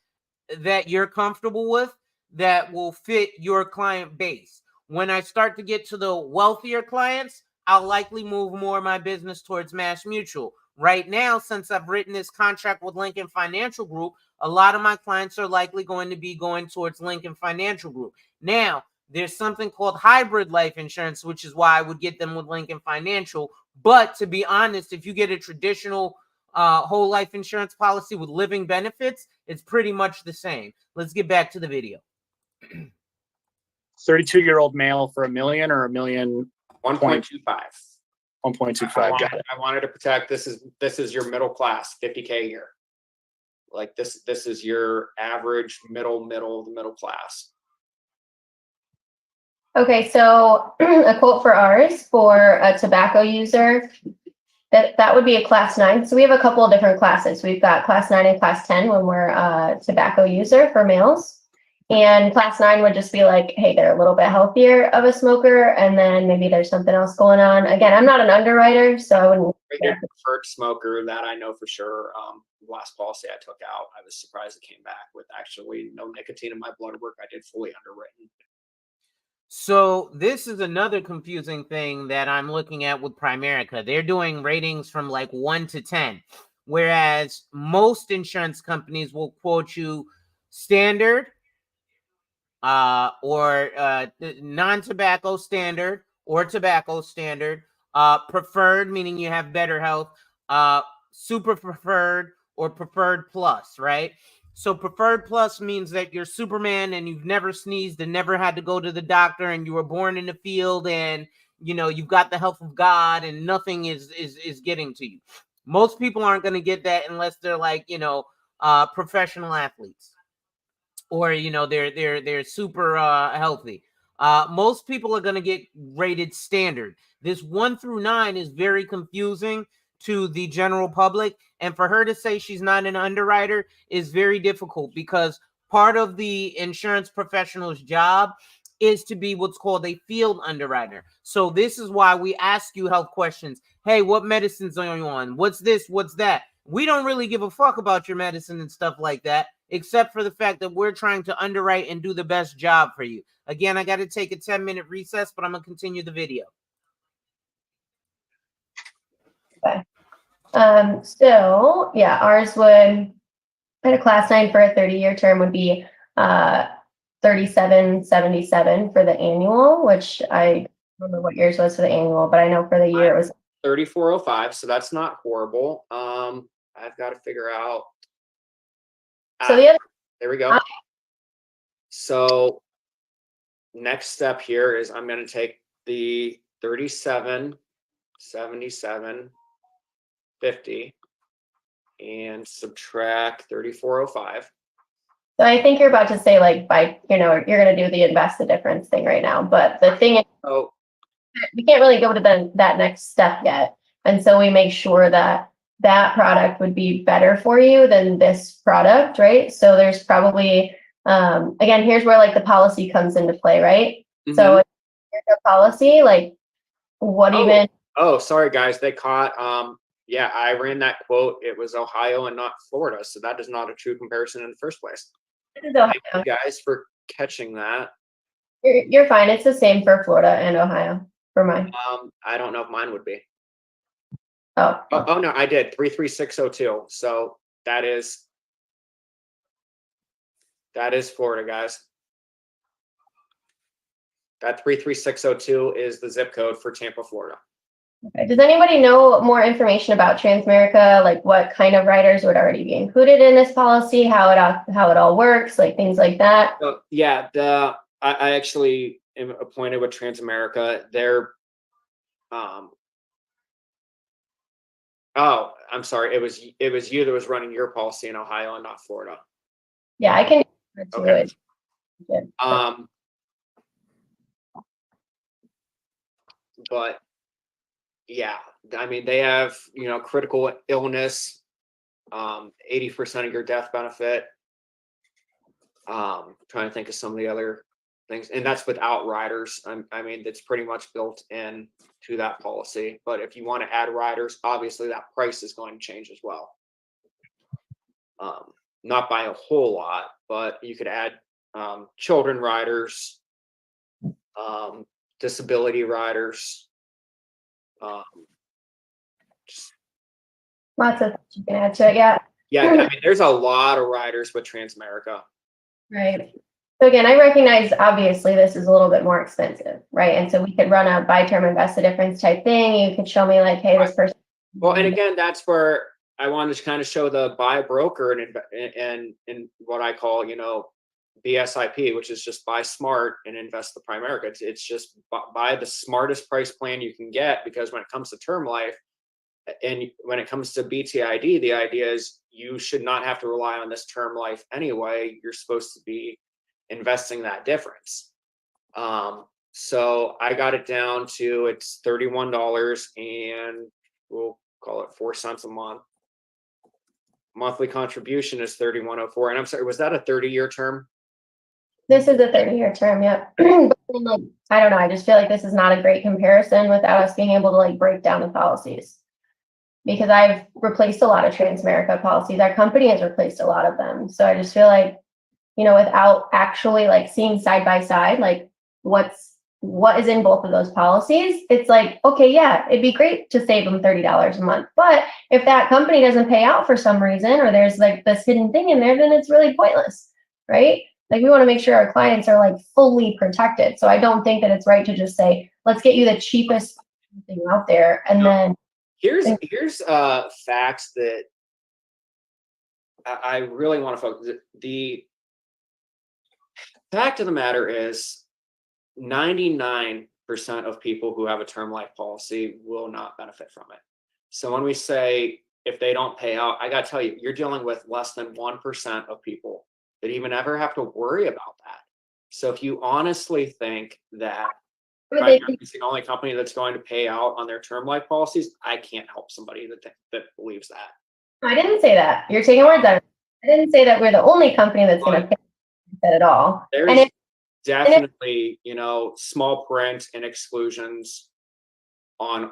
that you're comfortable with that will fit your client base. When I start to get to the wealthier clients, I'll likely move more of my business towards Mass Mutual. Right now, since I've written this contract with Lincoln Financial Group, a lot of my clients are likely going to be going towards Lincoln Financial Group. Now, there's something called hybrid life insurance, which is why I would get them with Lincoln Financial. But to be honest, if you get a traditional whole life insurance policy with living benefits, it's pretty much the same. Let's get back to the video. 32-year-old male for $1 million or $1 million? 1.25. 1.25. I wanted to protect. This is your middle class, 50K a year. Like this is your average middle class. Okay, so a quote for ours for a tobacco user, that would be a class 9. So we have a couple of different classes. We've got class 9 and class 10 when we're a tobacco user for males. And class 9 would just be like, hey, they're a little bit healthier of a smoker, and then maybe there's something else going on. Again, I'm not an underwriter, so I wouldn't. Preferred smoker, that I know for sure. Last policy I took out, I was surprised it came back with actually no nicotine in my blood work. I did fully underwritten. So this is another confusing thing that I'm looking at with Primerica. They're doing ratings from like 1 to 10, whereas most insurance companies will quote you standard, or non-tobacco standard or tobacco standard, preferred, meaning you have better health, super preferred, or preferred plus, right? So preferred plus means that you're Superman and you've never sneezed and never had to go to the doctor, and you were born in the field, and you've got the health of God and nothing is getting to you. Most people aren't going to get that unless they're like, professional athletes, or they're super healthy. Most people are going to get rated standard. This 1 through 9 is very confusing to the general public, and for her to say she's not an underwriter is very difficult, because part of the insurance professional's job is to be what's called a field underwriter. So this is why we ask you health questions. Hey, what medicines are you on? What's this? What's that? We don't really give a fuck about your medicine and stuff like that, except for the fact that we're trying to underwrite and do the best job for you. Again, I got to take a 10-minute recess, but I'm going to continue the video. Okay. So yeah, ours would, at a class 9 for a 30-year term would be $37.77 for the annual, which I don't remember what yours was for the annual, but I know for the year it was $34.05. So that's not horrible. I've got to figure out. so the other. There we go. So next step here is I'm going to take the 37.77.50 and subtract 34.05. So I think you're about to say, like, you're going to do the invest the difference thing right now. But the thing is, we can't really go to that next step yet. And so we make sure that that product would be better for you than this product, right? So there's probably, again, here's where like the policy comes into play, right? Mm-hmm. So if here's a policy, like what even? Oh, sorry guys, they caught, yeah, I ran that quote. It was Ohio and not Florida. So that is not a true comparison in the first place. Thank you guys for catching that. You're fine. It's the same for Florida and Ohio for mine. I don't know if mine would be. Oh no, I did 33602. So that is Florida, guys. That 33602 is the zip code for Tampa, Florida. Okay. Does anybody know more information about Primerica, like what kind of riders would already be included in this policy, how it all works, like things like that? So, yeah, I actually am appointed with Primerica. They're oh, I'm sorry. It was you that was running your policy in Ohio and not Florida. Yeah, I can. Okay. But yeah, I mean, they have, critical illness, 80% of your death benefit. Trying to think of some of the other things, and that's without riders. I mean, it's pretty much built in to that policy. But if you want to add riders, obviously that price is going to change as well. Not by a whole lot, but you could add children riders, disability riders. Lots of things you can add to it, yeah. Yeah, I mean, there's a lot of riders with Primerica. Right. So again, I recognize obviously this is a little bit more expensive, right? And so we could run a buy term invest the difference type thing. You could show me like, hey, this person. Well, and again, that's where I wanted to kind of show the buy broker and what I call, BSIP, which is just buy smart and invest the Primerica. It's just buy the smartest price plan you can get, because when it comes to term life and when it comes to BTID, the idea is you should not have to rely on this term life anyway. You're supposed to be investing that difference. So I got it down to it's $31 and we'll call it 4 cents a month. Monthly contribution is $31.04. And I'm sorry, was that a 30-year term? This is a 30-year term, yep. But I don't know. I just feel like this is not a great comparison without us being able to like break down the policies. Because I've replaced a lot of Primerica policies. Our company has replaced a lot of them. So I just feel like, without actually like seeing side by side, like what is in both of those policies, it's like, okay, yeah, it'd be great to save them $30 a month. But if that company doesn't pay out for some reason, or there's like this hidden thing in there, then it's really pointless, right? Like we want to make sure our clients are like fully protected. So I don't think that it's right to just say, let's get you the cheapest thing out there. And then here's facts that I really want to focus. The fact of the matter is 99% of people who have a term life policy will not benefit from it. So when we say if they don't pay out, I got to tell you, you're dealing with less than 1% of people that even ever have to worry about that. So if you honestly think that Primerica is the only company that's going to pay out on their term life policies, I can't help somebody that believes that. I didn't say that. You're taking words out of it. I didn't say that we're the only company that's going to pay that at all. There's definitely, small print and exclusions on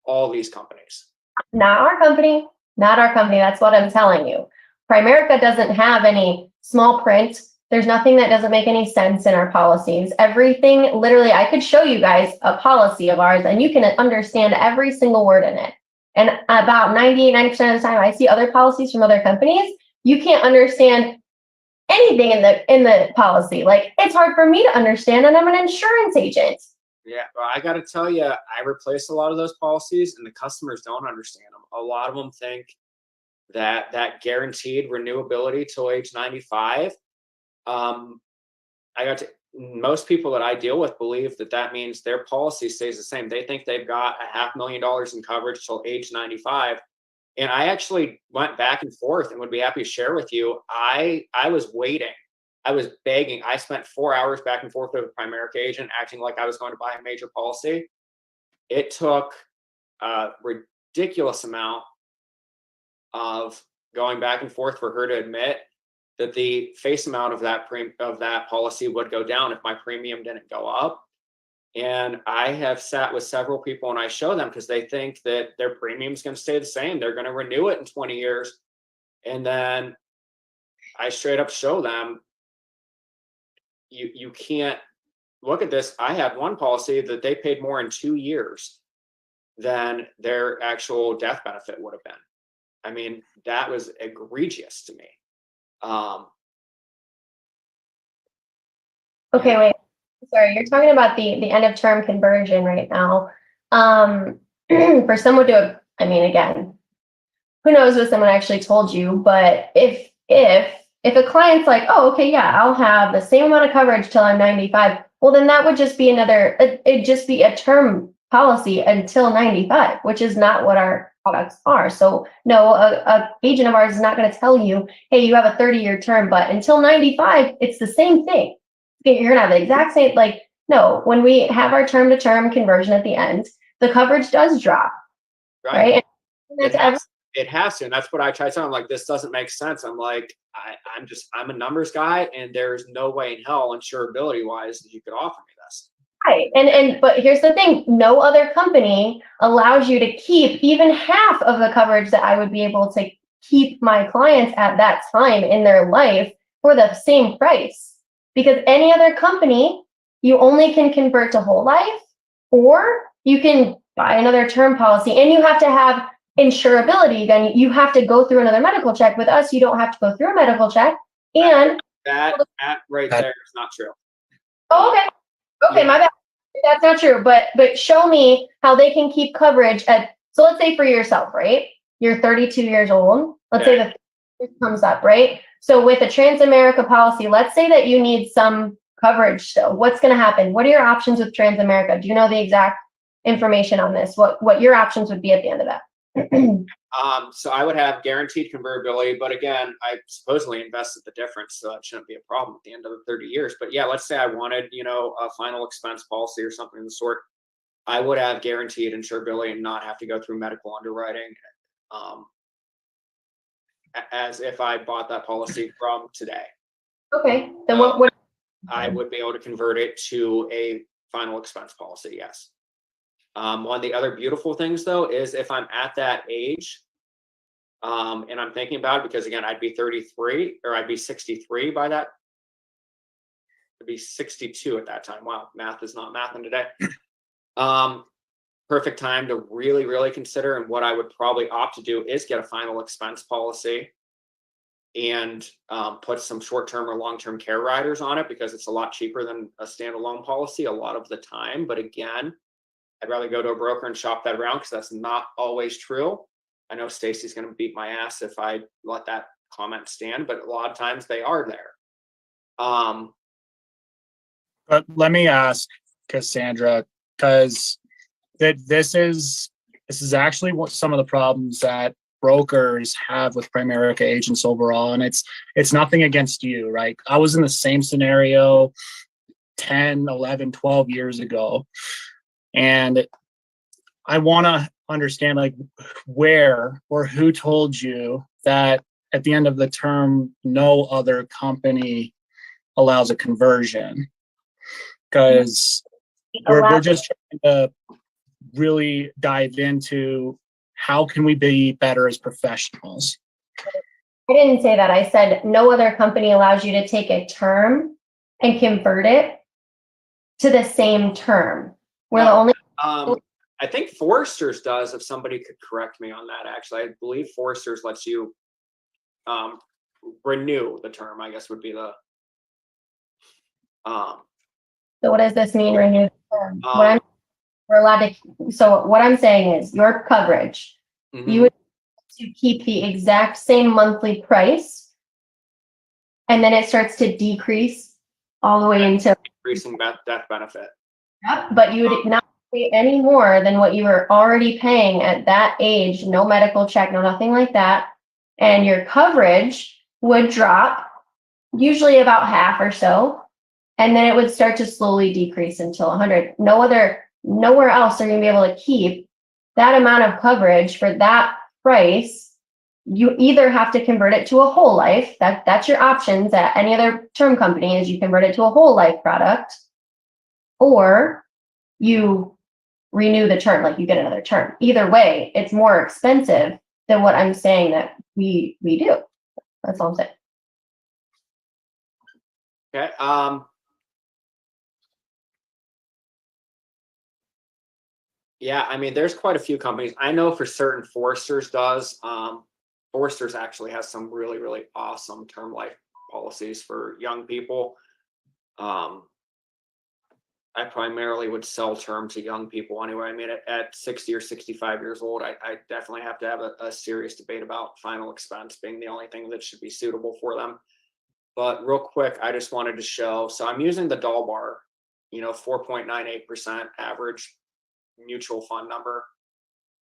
all these companies. Not our company. Not our company. That's what I'm telling you. Primerica doesn't have any small print. There's nothing that doesn't make any sense in our policies. Everything, literally, I could show you guys a policy of ours and you can understand every single word in it. And about 90% of the time I see other policies from other companies, you can't understand anything in the policy. Like, it's hard for me to understand, and I'm an insurance agent. Yeah, well, I got to tell you, I replaced a lot of those policies and the customers don't understand them. A lot of them think that guaranteed renewability till age 95. Most people that I deal with believe that means their policy stays the same. They think they've got $500,000 in coverage till age 95. And I actually went back and forth and would be happy to share with you. I was waiting. I was begging. I spent 4 hours back and forth with a Primerica agent acting like I was going to buy a major policy. It took a ridiculous amount of going back and forth for her to admit that the face amount of that policy would go down if my premium didn't go up. And I have sat with several people and I show them because they think that their premium is going to stay the same. They're going to renew it in 20 years. And then I straight up show them, you can't look at this. I had one policy that they paid more in 2 years than their actual death benefit would have been. I mean, that was egregious to me. Okay, wait. Sorry, you're talking about the end of term conversion right now. For someone to, I mean, again, who knows what someone actually told you, but if a client's like, oh, okay, yeah, I'll have the same amount of coverage till I'm 95, well, then that would just be it'd just be a term policy until 95, which is not what our products are. So no, a agent of ours is not going to tell you, hey, you have a 30-year term, but until 95, it's the same thing. You're going to have the exact same, no, when we have our term to term conversion at the end, the coverage does drop. Right? It has to. And that's what I try to tell them. Like, this doesn't make sense. I'm like, I'm a numbers guy, and there's no way in hell, insurability wise, that you could offer me this. Right. But here's the thing, no other company allows you to keep even half of the coverage that I would be able to keep my clients at that time in their life for the same price. Because any other company, you only can convert to whole life, or you can buy another term policy, and you have to have insurability. Again, you have to go through another medical check. With us, you don't have to go through a medical check. And that right there is not true. Oh, okay. Okay, my bad. That's not true. But show me how they can keep coverage at. So let's say for yourself, right? You're 32 years old. Let's say the comes up, right? So with a Transamerica policy, let's say that you need some coverage still. What's going to happen? What are your options with Transamerica? Do you know the exact information on this? What your options would be at the end of that? So I would have guaranteed convertibility, but again, I supposedly invested the difference, so that shouldn't be a problem at the end of the 30 years. But yeah, let's say I wanted, a final expense policy or something of the sort. I would have guaranteed insurability and not have to go through medical underwriting, as if I bought that policy from today. Okay, then what? I would be able to convert it to a final expense policy. Yes. One of the other beautiful things, though, is if I'm at that age, and I'm thinking about it, because again, I'd be 33 or I'd be 63 by that. I'd be 62 at that time. Wow, math is not mathing today. Perfect time to really, really consider. And what I would probably opt to do is get a final expense policy and put some short-term or long-term care riders on it, because it's a lot cheaper than a standalone policy a lot of the time. But again, I'd rather go to a broker and shop that around, because that's not always true. I know Stacy's going to beat my ass if I let that comment stand, but a lot of times they are there. But let me ask Cassandra, because this is actually what some of the problems that brokers have with Primerica agents overall. And it's nothing against you, right? I was in the same scenario 10, 11, 12 years ago. And I want to understand like where or who told you that at the end of the term, no other company allows a conversion, because we're just trying to really dive into how can we be better as professionals. I didn't say that. I said no other company allows you to take a term and convert it to the same term. We're the only. I think Forrester's does, if somebody could correct me on that. Actually, I believe Forrester's lets you renew the term, I guess would be the So what does this mean, renew the term? We're allowed to, so what I'm saying is your coverage, you would to keep the exact same monthly price, and then it starts to decrease all the way into increasing death benefit. Yep, but you would not pay any more than what you were already paying at that age, no medical check, no nothing like that. And your coverage would drop, usually about half or so, and then it would start to slowly decrease until 100. Nowhere else are you gonna be able to keep that amount of coverage for that price. You either have to convert it to a whole life, that's your options at any other term company, is you convert it to a whole life product, or you renew the term, like you get another term. Either way, it's more expensive than what I'm saying that we do. That's all I'm saying. Okay. Yeah, I mean, there's quite a few companies. I know for certain Forrester's does. Forrester's actually has some really, really awesome term life policies for young people. I primarily would sell term to young people anyway. I mean, at 60 or 65 years old, I definitely have to have a serious debate about final expense being the only thing that should be suitable for them. But real quick, I just wanted to show, so I'm using the Dalbar, 4.98% average mutual fund number.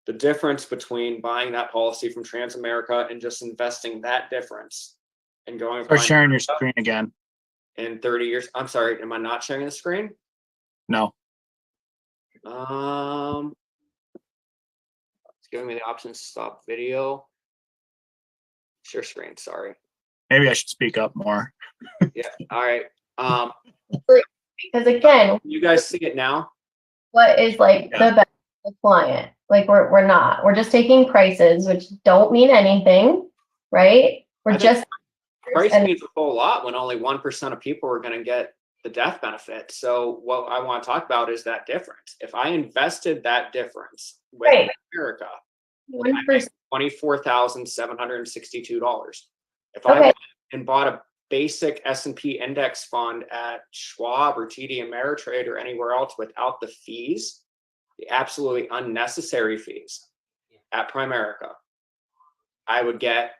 The difference between buying that policy from Transamerica and just investing that difference and going Or sharing your screen again. In 30 years. I'm sorry, am I not sharing the screen? No. It's giving me the option to stop video. Share screen, sorry. Maybe I should speak up more. Yeah, all right. Because again, You guys see it now? what is like the best for the client? Like we're just taking prices, which don't mean anything, right? Price means a whole lot when only 1% of people are going to get the death benefit. So what I want to talk about is that difference. If I invested that difference with Primerica, I make $24,762. If I went and bought a basic S&P index fund at Schwab or TD Ameritrade or anywhere else without the fees, the absolutely unnecessary fees at Primerica, I would get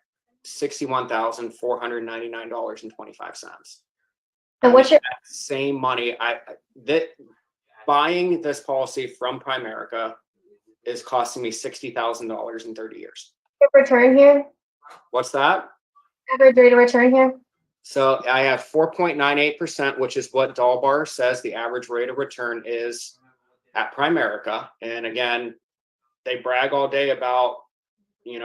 $61,499.25. And what's your same money? Buying this policy from Primerica is costing me $60,000 in 30 years. return here? What's that? Average rate of return here? So I have 4.98%, which is what Dalbar says the average rate of return is at Primerica. And again, they brag all day about, the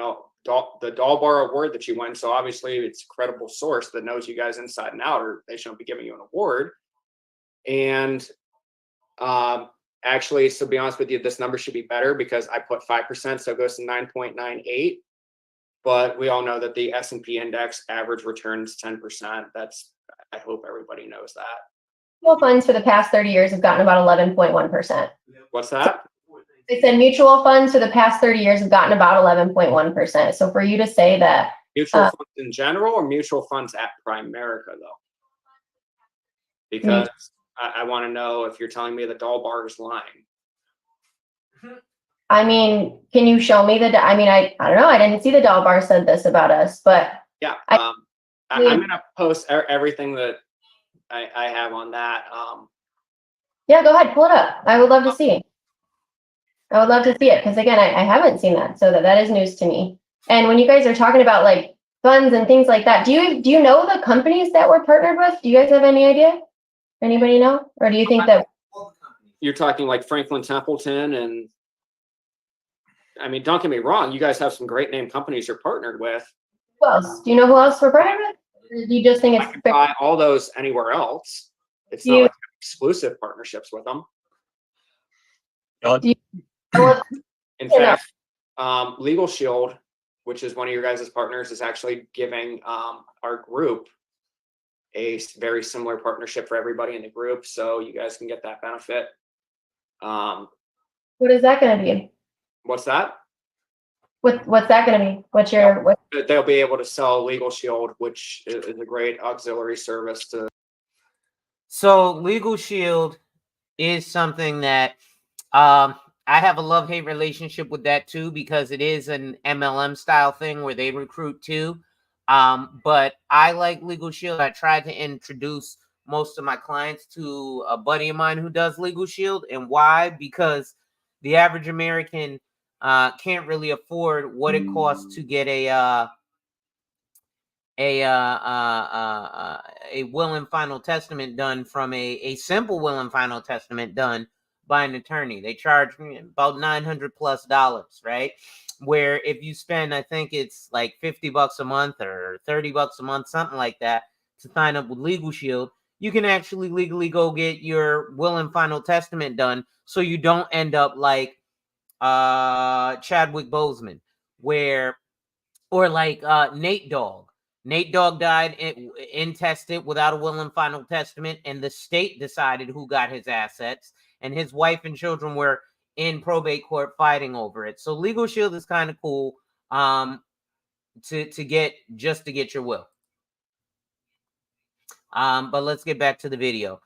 Dalbar award that you win. So obviously it's a credible source that knows you guys inside and out, or they shouldn't be giving you an award. And actually, so to be honest with you, this number should be better because I put 5%, so it goes to 9.98. But we all know that the S&P index average return is 10%. I hope everybody knows that. Mutual funds for the past 30 years have gotten about 11.1%. What's that? They said mutual funds for the past 30 years have gotten about 11.1%. So for you to say that mutual funds in general or mutual funds at Primerica though? Because I want to know if you're telling me the Dalbar is lying. I mean, can you show me I don't know. I didn't see the Dalbar said this about us, but yeah, I'm going to post everything that I have on that. Yeah, go ahead, pull it up. I would love to see. I would love to see it because again, I haven't seen that, so that is news to me. And when you guys are talking about like funds and things like that, do you know the companies that we're partnered with? Do you guys have any idea? Anybody know? Or do you think that You're talking like Franklin Templeton, and I mean, don't get me wrong, you guys have some great name companies you're partnered with. who else? Do you know who else we're partnered with? Or do you just think I it's can buy all those anywhere else. It's not You- like exclusive partnerships with them. John? In You know. fact, Legal Shield, which is one of your guys' partners, is actually giving our group a very similar partnership for everybody in the group, so you guys can get that benefit. what is that going to be? What's that? What's that going to be? What's your what? They'll be able to sell Legal Shield, which is a great auxiliary service to. So Legal Shield is something that I have a love-hate relationship with that too, because it is an MLM style thing where they recruit too. But I like Legal Shield. I tried to introduce most of my clients to a buddy of mine who does Legal Shield. And why? Because the average American can't really afford what it costs to get a will and final testament done from a simple will and final testament done by an attorney. They charge me about $900+, right? Where if you spend, I think it's like $50 a month or $30 a month, something like that, to sign up with Legal Shield, you can actually legally go get your will and final testament done, so you don't end up like Chadwick Boseman, or like Nate Dogg. Nate Dogg died intestate without a will and final testament, and the state decided who got his assets, and his wife and children were in probate court fighting over it. So Legal Shield is kind of cool to get your will. But let's get back to the video.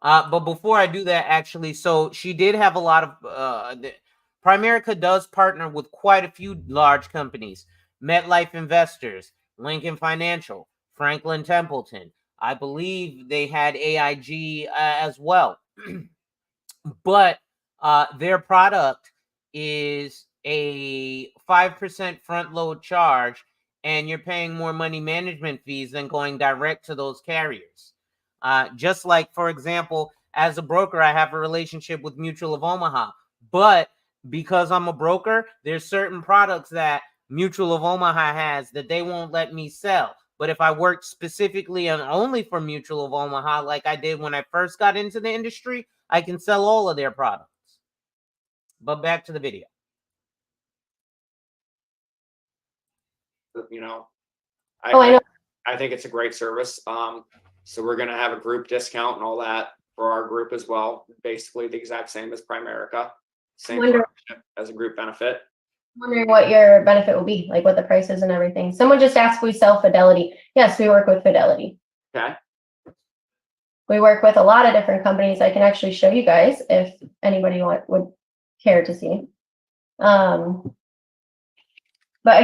But before I do that, actually, so she did have a lot of Primerica does partner with quite a few large companies. MetLife Investors, Lincoln Financial, Franklin Templeton. I believe they had AIG as well. But their product is a 5% front load charge, and you're paying more money management fees than going direct to those carriers. Just like, for example, as a broker, I have a relationship with Mutual of Omaha, but because I'm a broker, there's certain products that Mutual of Omaha has that they won't let me sell. But if I worked specifically and only for Mutual of Omaha, like I did when I first got into the industry, I can sell all of their products. But back to the video. You know, I know. I think it's a great service. So we're going to have a group discount and all that for our group as well. Basically the exact same as Primerica, same as a group benefit. I'm wondering what your benefit will be, like what the price is and everything. Someone just asked if we sell Fidelity. Yes, we work with Fidelity. Okay. We work with a lot of different companies. I can actually show you guys if anybody would care to see. But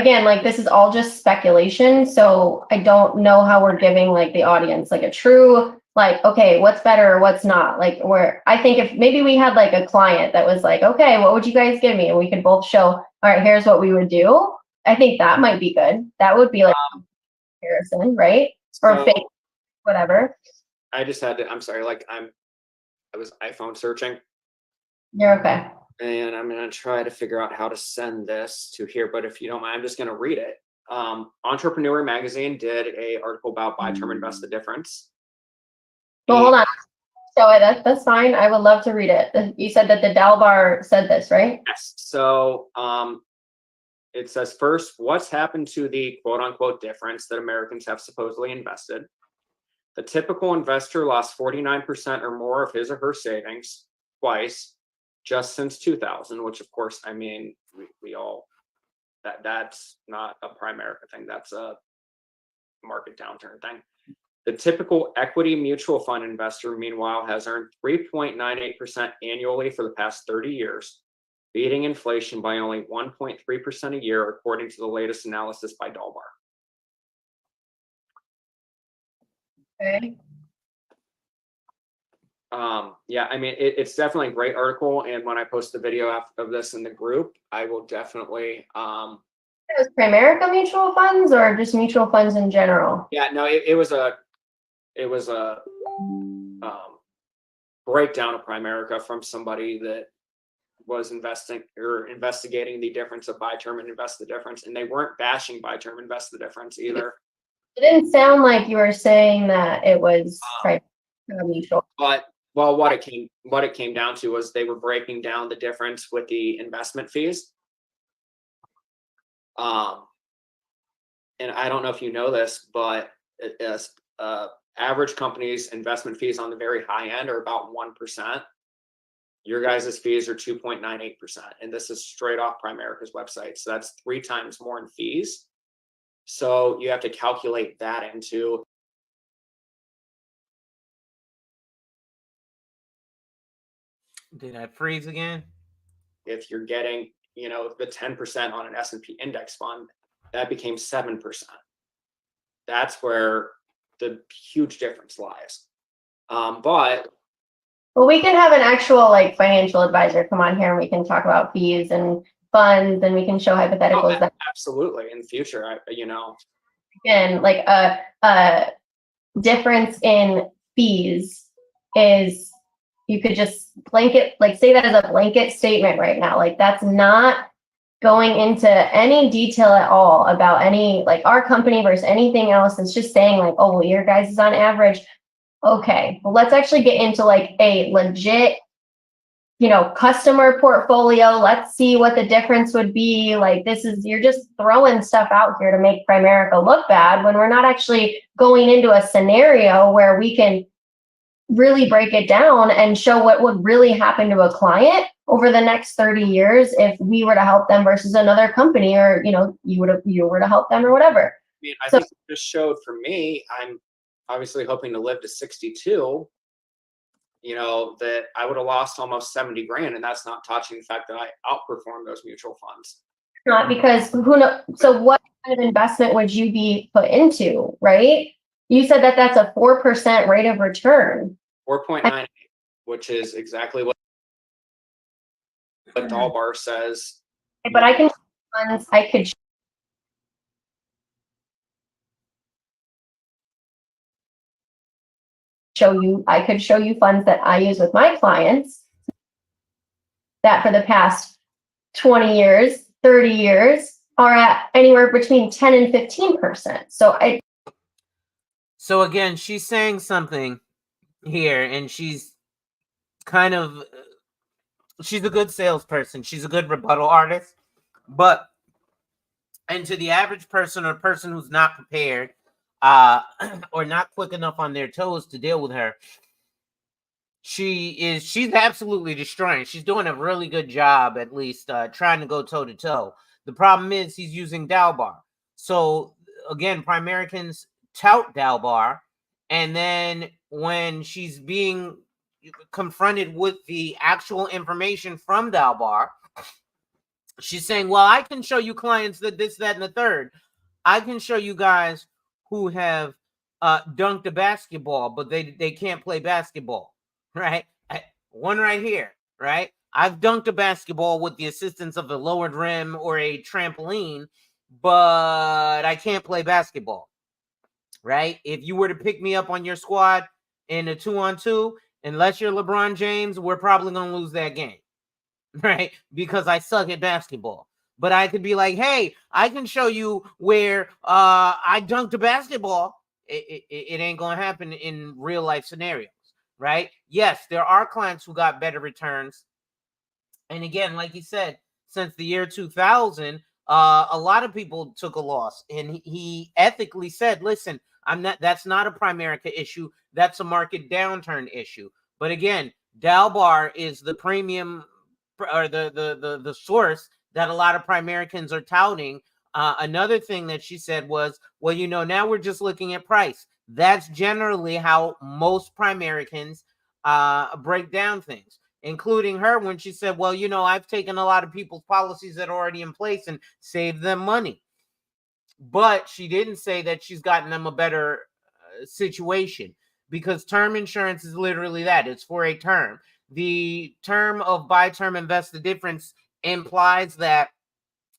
again, like this is all just speculation. So I don't know how we're giving like the audience like a true, like, okay, what's better or what's not. Like I think if maybe we had like a client that was like, okay, what would you guys give me? And we could both show, all right, here's what we would do. I think that might be good. That would be like a comparison, right? Or So fake, whatever. I just had to, I'm sorry, like I was iPhone searching. You're okay. And I'm going to try to figure out how to send this to here. But if you don't mind, I'm just going to read it. Entrepreneur Magazine did a article about buy term invest the difference. Well, hold on. So that's fine. I would love to read it. You said that the Dalbar said this, right? Yes. So it says first, what's happened to the quote unquote difference that Americans have supposedly invested? The typical investor lost 49% or more of his or her savings twice just since 2000, which of course, I mean, we all, that's not a Primerica thing. That's a market downturn thing. The typical equity mutual fund investor, meanwhile, has earned 3.98% annually for the past 30 years, beating inflation by only 1.3% a year, according to the latest analysis by Dalbar. Okay. Yeah, I mean, it's definitely a great article. And when I post the video of this in the group, I will definitely, It was Primerica mutual funds or just mutual funds in general? yeah, no, it was a breakdown of Primerica from somebody that was investing or investigating the difference of buy term and invest the difference. And they weren't bashing buy term, invest the difference either. It didn't sound like you were saying that it was Primerica mutual. But well, what it came down to was they were breaking down the difference with the investment fees. And I don't know if you know this, but average companies' investment fees on the very high end are about 1%. Your guys' fees are 2.98%. And this is straight off Primerica's website. So that's 3 times more in fees. So you have to calculate that into. Did I freeze again? If you're getting, the 10% on an S&P index fund, that became 7%. That's where the huge difference lies. But Well, we can have an actual like financial advisor come on here and we can talk about fees and funds and we can show hypotheticals that absolutely in the future, again, like a difference in fees is you could just blanket, like say that as a blanket statement right now. Like that's not going into any detail at all about any, like our company versus anything else. It's just saying like, oh, well, your guys is on average. Okay, well, let's actually get into like a legit, customer portfolio. Let's see what the difference would be. Like you're just throwing stuff out here to make Primerica look bad when we're not actually going into a scenario where we can really break it down and show what would really happen to a client over the next 30 years if we were to help them versus another company, or you were to help them or whatever. I mean, I think it just showed for me, I'm obviously hoping to live to 62, that I would have lost almost 70 grand. And that's not touching the fact that I outperformed those mutual funds. Not because who knows? So what kind of investment would you be put into, right? You said that that's a 4% rate of return. 4.98, which is exactly what Dalbar says. But I could show you funds that I use with my clients that for the past 20 years, 30 years are at anywhere between 10 and 15%. So again, she's saying something here, and she's a good salesperson. She's a good rebuttal artist, and to the average person or person who's not prepared, or not quick enough on their toes to deal with her, she's absolutely destroying. She's doing a really good job, at least trying to go toe to toe. The problem is he's using Dalbar. So again, Primericans tout Dalbar, and then when she's being confronted with the actual information from Dalbar, she's saying, well, I can show you clients that this, that, and the third. I can show you guys who have dunked a basketball, but they can't play basketball, right? One right here, right? I've dunked a basketball with the assistance of a lowered rim or a trampoline, but I can't play basketball, right? If you were to pick me up on your squad in a 2-on-2, unless you're LeBron James, we're probably going to lose that game, right? Because I suck at basketball. But I could be like, hey, I can show you where I dunked a basketball. It ain't going to happen in real life scenarios, right? Yes, there are clients who got better returns. And again, like he said, since the year 2000, a lot of people took a loss. And he ethically said, listen, that's not a Primerica issue. That's a market downturn issue. But again, Dalbar is the premium or the source that a lot of Primericans are touting. Another thing that she said was, well, now we're just looking at price. That's generally how most Primericans break down things, including her when she said, well, I've taken a lot of people's policies that are already in place and saved them money. But she didn't say that she's gotten them a better situation, because term insurance is literally that. It's for a term. The term of buy term invest the difference implies that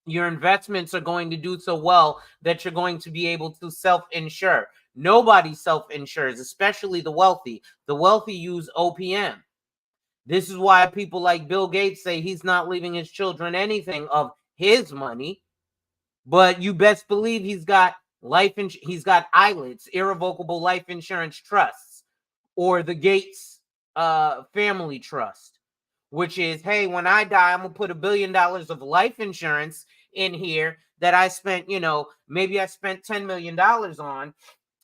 your investments are going to do so well that you're going to be able to self-insure. Nobody self-insures, especially the wealthy. The wealthy use OPM. This is why people like Bill Gates say he's not leaving his children anything of his money, but you best believe he's got he's got ILITs, irrevocable life insurance trusts, or the Gates family trust, which is, hey, when I die, I'm gonna put $1 billion of life insurance in here that I spent, maybe I spent $10 million on,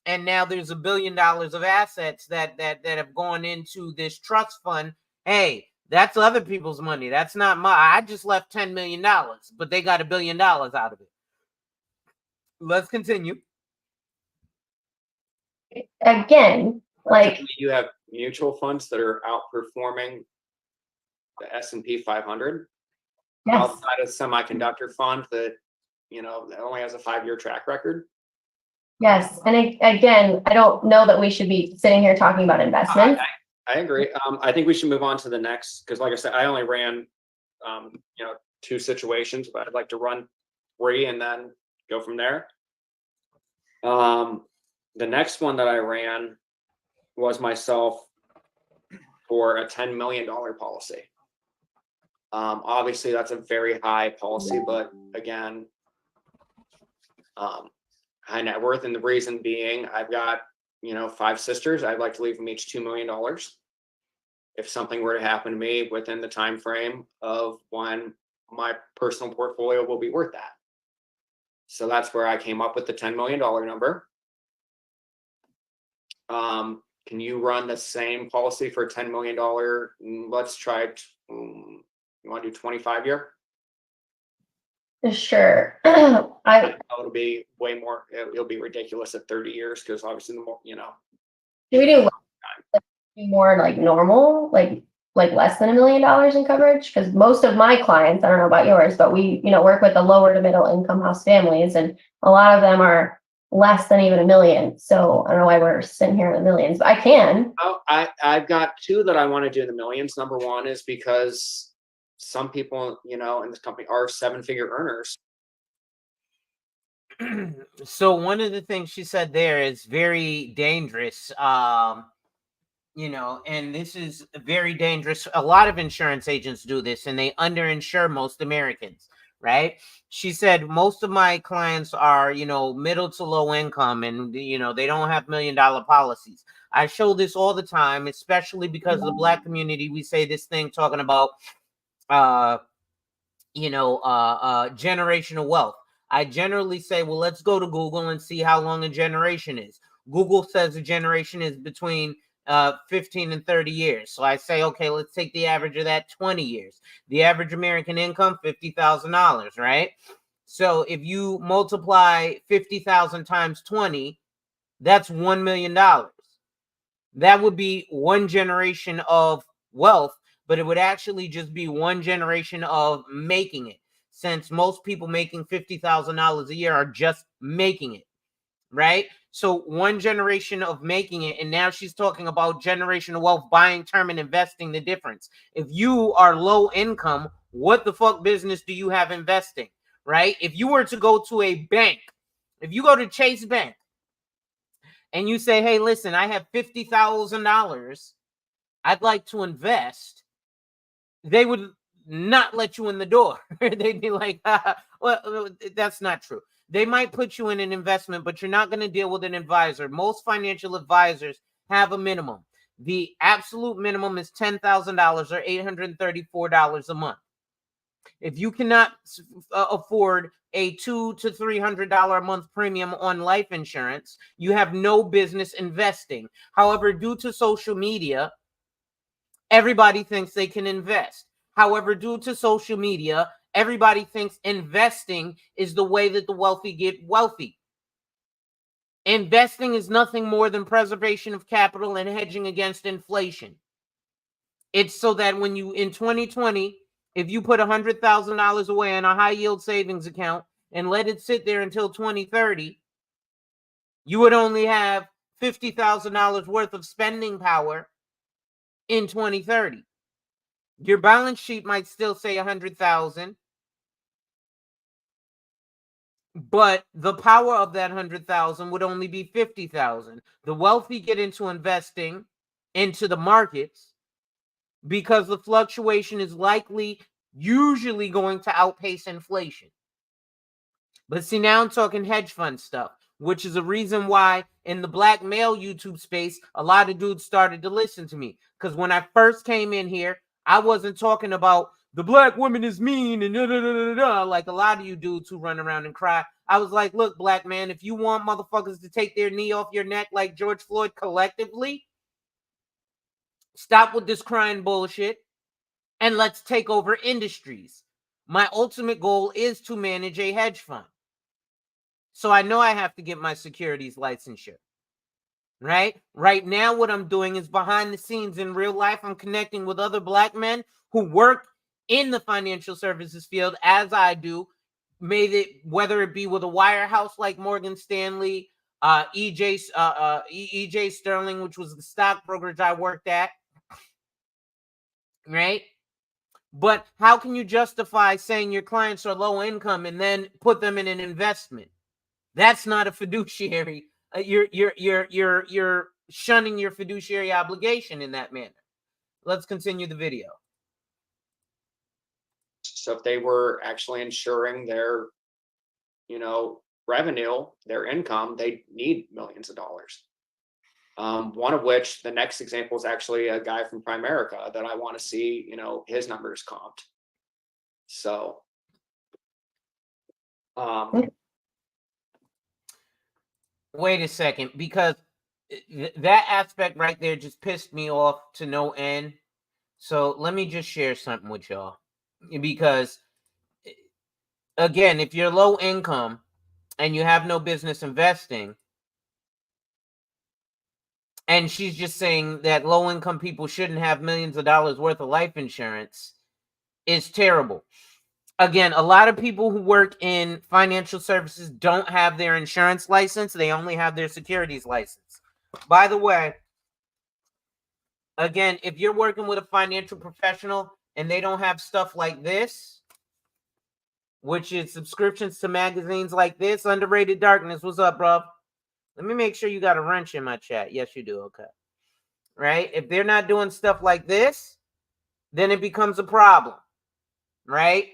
and now there's $1 billion of assets that have gone into this trust fund. Hey, that's other people's money. That's not I just left $10 million, but they got $1 billion out of it. Let's continue. Again, like you have mutual funds that are outperforming the S&P 500. yes, Outside of semiconductor fund that that only has a 5-year track record. yes, and again, I don't know that we should be sitting here talking about investments. I agree. I think we should move on to the next, because like I said, I only ran 2 situations, but I'd like to run 3 and then go from there. The next one that I ran was myself for a $10 million policy. Obviously that's a very high policy, but again, high net worth, and the reason being I've got 5 sisters. I'd like to leave them each $2 million. If something were to happen to me within the time frame of when my personal portfolio will be worth that. So that's where I came up with the $10 million number. Can you run the same policy for $10 million? Let's try, you want to do 25-year? Sure. It'll be way more, it'll be ridiculous at 30 years, because obviously the more, Do we do more like normal, like less than $1 million in coverage? Because most of my clients, I don't know about yours, but we, work with the lower to middle income house families, and a lot of them are less than even $1 million. So I don't know why we're sitting here in the millions, but I can. Oh, I've got 2 that I want to do in the millions. Number one is because some people, in this company are 7-figure earners. So one of the things she said there is very dangerous. And this is very dangerous. A lot of insurance agents do this, and they underinsure most Americans, right? She said most of my clients are, middle to low income, and they don't have $1 million generational I show this all the time, especially because of the Black community. We say this thing talking about generational wealth. I generally say, well, let's go to Google and see how long a generation is. Google says a generation is between 15 and 30 years. So I say, okay, let's take the average of that, 20 years. The average American income, $50,000, right? So if you multiply 50,000 times 20, that's $1 million. That would be one generation of wealth, but it would actually just be one generation of making it, since most people making $50,000 a year are just making it, right? So one generation of making it, and now she's talking about generational wealth, buying term and investing, the difference. If you are low income, what the fuck business do you have investing, right? If you were to go to a bank, if you go to Chase Bank and you say, hey, listen, I have $50,000 I'd like to invest, they would not let you in the door. They'd be like, well, that's not true. They might put you in an investment, but you're not going to deal with an advisor. Most financial advisors have a minimum. The absolute minimum is $10,000 or $834 a month. If you cannot afford a $200 to $300 a month premium on life insurance, you have no business investing. However, due to social media, everybody thinks they can invest. However, due to social media, everybody thinks investing is the way that the wealthy get wealthy. Investing is nothing more than preservation of capital and hedging against inflation. It's so that when you, in 2020, if you put $100,000 away in a high yield savings account and let it sit there until 2030, you would only have $50,000 worth of spending power in 2030. Your balance sheet might still say 100,000, but the power of that 100,000 would only be 50,000. The wealthy get into investing into the markets because the fluctuation is usually going to outpace inflation. But see, now I'm talking hedge fund stuff, which is a reason why in the black male YouTube space, a lot of dudes started to listen to me. Because when I first came in here, I wasn't talking about the black woman is mean and like a lot of you dudes who run around and cry. I was like, look, black man, if you want motherfuckers to take their knee off your neck like George Floyd collectively, stop with this crying bullshit and let's take over industries. My ultimate goal is to manage a hedge fund. So I know I have to get my securities licensure, right? Right now, what I'm doing is behind the scenes in real life. I'm connecting with other black men who work in the financial services field as I do, whether it be with a wirehouse like Morgan Stanley, EJ Sterling, which was the stock brokerage I worked at, right? But how can you justify saying your clients are low income and then put them in an investment? That's not a fiduciary. You're shunning your fiduciary obligation in that manner. Let's continue the video. So if they were actually ensuring their, revenue, their income, they need millions of dollars. One of which, the next example is actually a guy from Primerica that I want to see, his numbers comped. So, wait a second, because that aspect right there just pissed me off to no end. So let me just share something with y'all. Because, again, if you're low income and you have no business investing, and she's just saying that low income people shouldn't have millions of dollars worth of life insurance, is terrible. Again, a lot of people who work in financial services don't have their insurance license. They only have their securities license. By the way, again, if you're working with a financial professional and they don't have stuff like this, which is subscriptions to magazines like this, Underrated Darkness, what's up, bro? Let me make sure you got a wrench in my chat. Yes, you do. Okay. Right? If they're not doing stuff like this, then it becomes a problem. Right?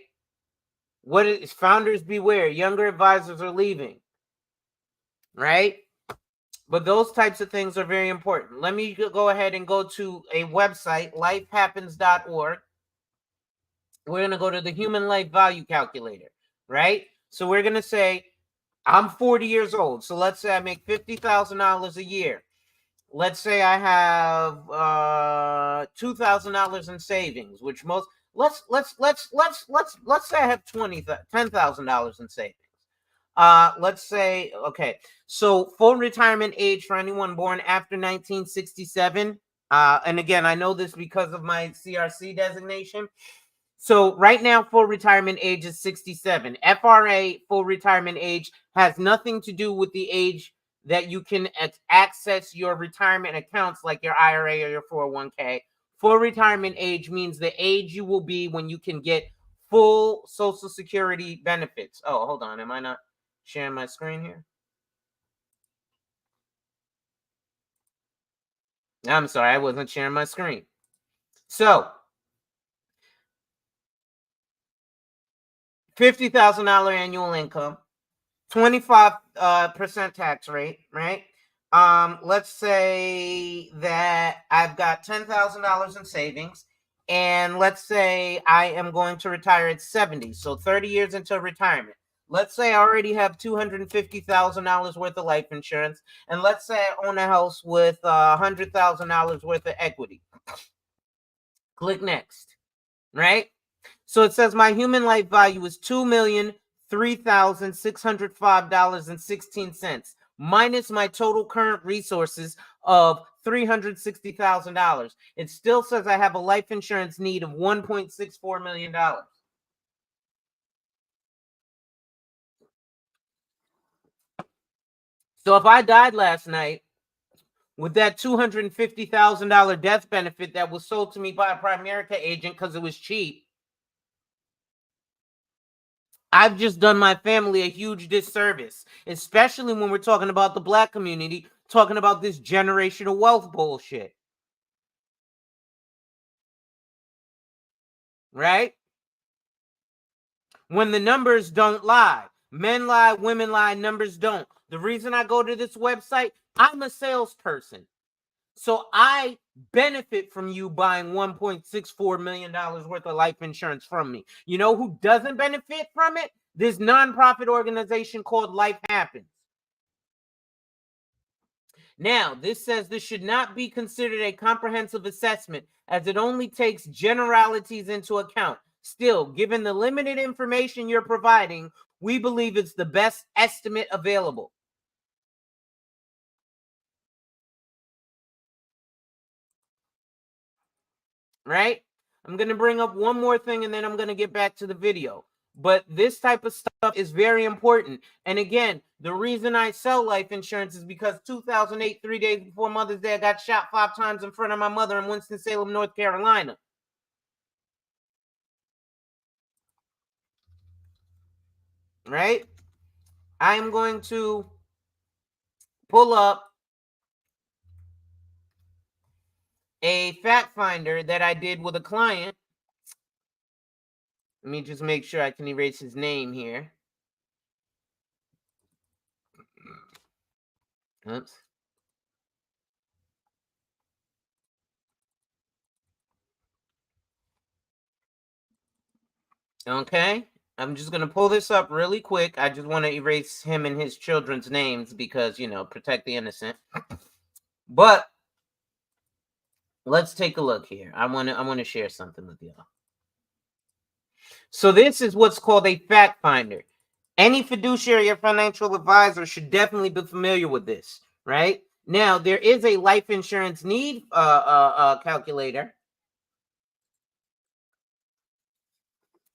What is founders beware? Younger advisors are leaving. Right? But those types of things are very important. Let me go ahead and go to a website, lifehappens.org. We're going to go to the human life value calculator, right? So we're going to say, I'm 40 years old. So let's say I make $50,000 a year. Let's say I have $2,000 in savings, which most let's say I have $10,000 in savings. Let's say, okay, so full retirement age for anyone born after 1967. And again, I know this because of my CRC designation. So right now, full retirement age is 67. FRA, full retirement age, has nothing to do with the age that you can access your retirement accounts like your IRA or your 401k. Full retirement age means the age you will be when you can get full Social Security benefits. Oh, hold on. Am I not sharing my screen here? I'm sorry. I wasn't sharing my screen. So, $50,000 annual income, 25% tax rate, right? Let's say that I've got $10,000 in savings, and let's say I am going to retire at 70, so 30 years into retirement. Let's say I already have $250,000 worth of life insurance, and let's say I own a house with $100,000 worth of equity. Click next, right? So it says my human life value is $2,003,605.16 minus my total current resources of $360,000. It still says I have a life insurance need of $1.64 million. So if I died last night with that $250,000 death benefit that was sold to me by a Primerica agent because it was cheap, I've just done my family a huge disservice, especially when we're talking about the Black community, talking about this generational wealth bullshit. Right? When the numbers don't lie. Men lie, women lie, numbers don't. The reason I go to this website, I'm a salesperson. So I benefit from you buying $1.64 million worth of life insurance from me. You know who doesn't benefit from it? This nonprofit organization called Life Happens. Now, this says this should not be considered a comprehensive assessment as it only takes generalities into account. Still, given the limited information you're providing, we believe it's the best estimate available. Right? I'm going to bring up one more thing and then I'm going to get back to the video. But this type of stuff is very important. And again, the reason I sell life insurance is because 2008, 3 days before Mother's Day, I got shot 5 times in front of my mother in Winston-Salem, North Carolina. Right? I am going to pull up a fact finder that I did with a client. Let me just make sure I can erase his name here. Oops. Okay. I'm just going to pull this up really quick. I just want to erase him and his children's names because, you know, protect the innocent. But let's take a look here. I want to share something with y'all. So this is what's called a fact finder. Any fiduciary or financial advisor should definitely be familiar with this, right? Now, there is a life insurance need calculator.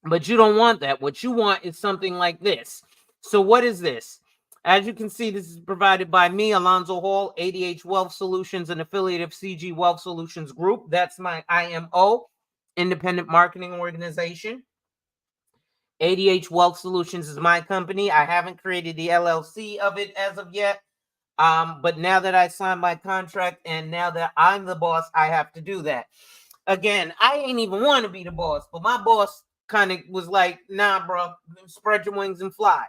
But you don't want that. What you want is something like this. So what is this? As you can see, this is provided by me, Alonzo Hall, ADH Wealth Solutions, an affiliate of CG Wealth Solutions Group. That's my IMO, independent marketing organization. ADH Wealth Solutions is my company. I haven't created the LLC of it as of yet. But now that I signed my contract and now that I'm the boss, I have to do that. Again, I ain't even want to be the boss, but my boss kind of was like, nah, bro, spread your wings and fly.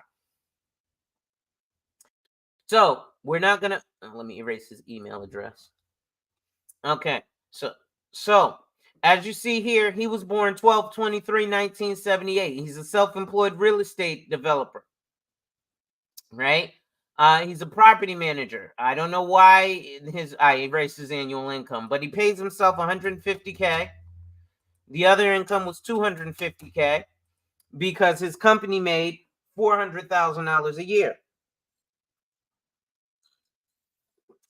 So we're not going to, let me erase his email address. Okay. So as you see here, he was born 12/23/1978. He's a self-employed real estate developer, right? He's a property manager. I don't know why I erased his annual income, but he pays himself $150K. The other income was $250K because his company made $400,000 a year.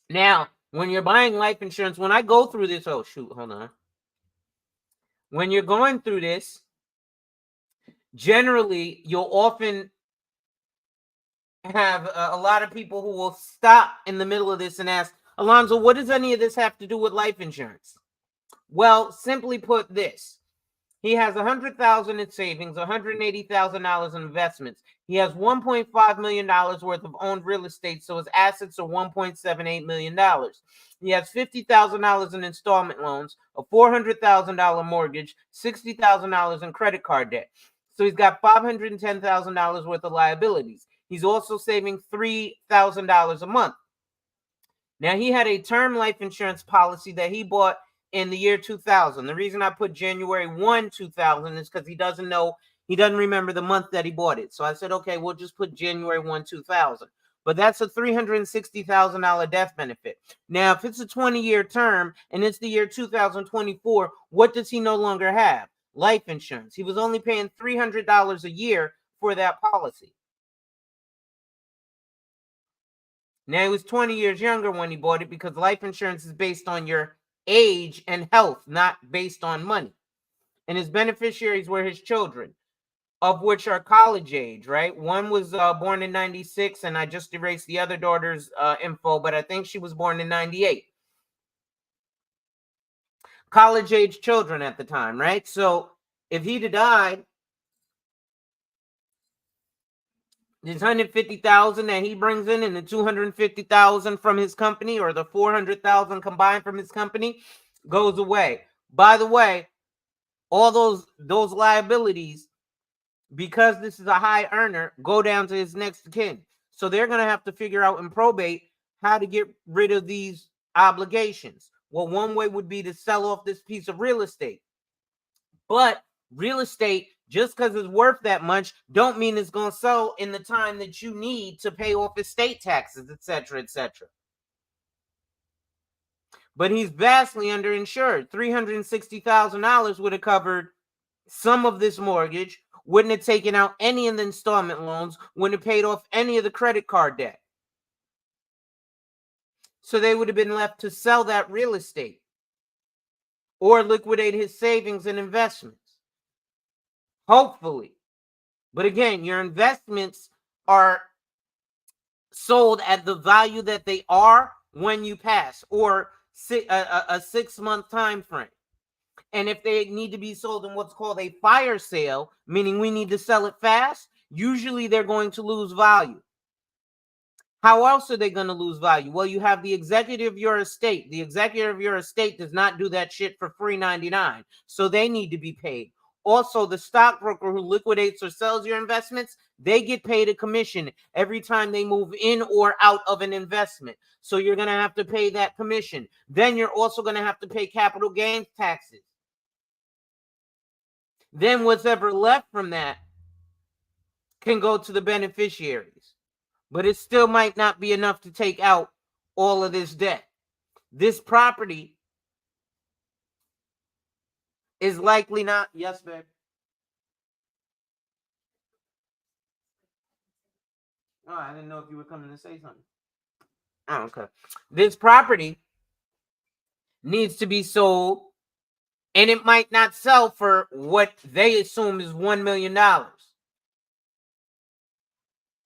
Now, when you're buying life insurance, when I go through this, oh shoot, hold on. When you're going through this, generally, you'll often have a lot of people who will stop in the middle of this and ask, Alonzo, what does any of this have to do with life insurance? Well, simply put this. He has $100,000 in savings, $180,000 in investments. He has $1.5 million worth of owned real estate, so his assets are $1.78 million. He has $50,000 in installment loans, a $400,000 mortgage, $60,000 in credit card debt. So he's got $510,000 worth of liabilities. He's also saving $3,000 a month. Now, he had a term life insurance policy that he bought in the year 2000. The reason I put January 1, 2000 is because he doesn't remember the month that he bought it. So I said, okay, we'll just put January 1, 2000. But that's a $360,000 death benefit. Now, if it's a 20-year term and it's the year 2024, what does he no longer have? Life insurance. He was only paying $300 a year for that policy. Now, he was 20 years younger when he bought it because life insurance is based on your age and health, not based on money. And his beneficiaries were his children, of which are college age, right? One was born in 96, and I just erased the other daughter's info, but I think she was born in 98. college-age children at the time, right? So if he'd have died, this 150,000 that he brings in and the 250,000 from his company, or the 400,000 combined from his company, goes away. By the way, all those liabilities, because this is a high earner, go down to his next of kin. So they're going to have to figure out in probate how to get rid of these obligations. Well, one way would be to sell off this piece of real estate. But real estate, just because it's worth that much, don't mean it's going to sell in the time that you need to pay off estate taxes, etc., etc. But he's vastly underinsured. $360,000 would have covered some of this mortgage, wouldn't have taken out any of the installment loans, wouldn't have paid off any of the credit card debt. So they would have been left to sell that real estate or liquidate his savings and investments. Hopefully. But again, your investments are sold at the value that they are when you pass, or a 6-month time frame. And if they need to be sold in what's called a fire sale, meaning we need to sell it fast, usually they're going to lose value. How else are they going to lose value? Well, you have the executive of your estate. The executive of your estate does not do that shit for free 99. So they need to be paid. Also, the stockbroker who liquidates or sells your investments, they get paid a commission every time they move in or out of an investment. So you're going to have to pay that commission. Then you're also going to have to pay capital gains taxes. Then what's ever left from that can go to the beneficiaries. But it still might not be enough to take out all of this debt. This property is likely not. Yes, babe. Oh, I didn't know if you were coming to say something. Oh, okay. This property needs to be sold, and it might not sell for what they assume is $1 million.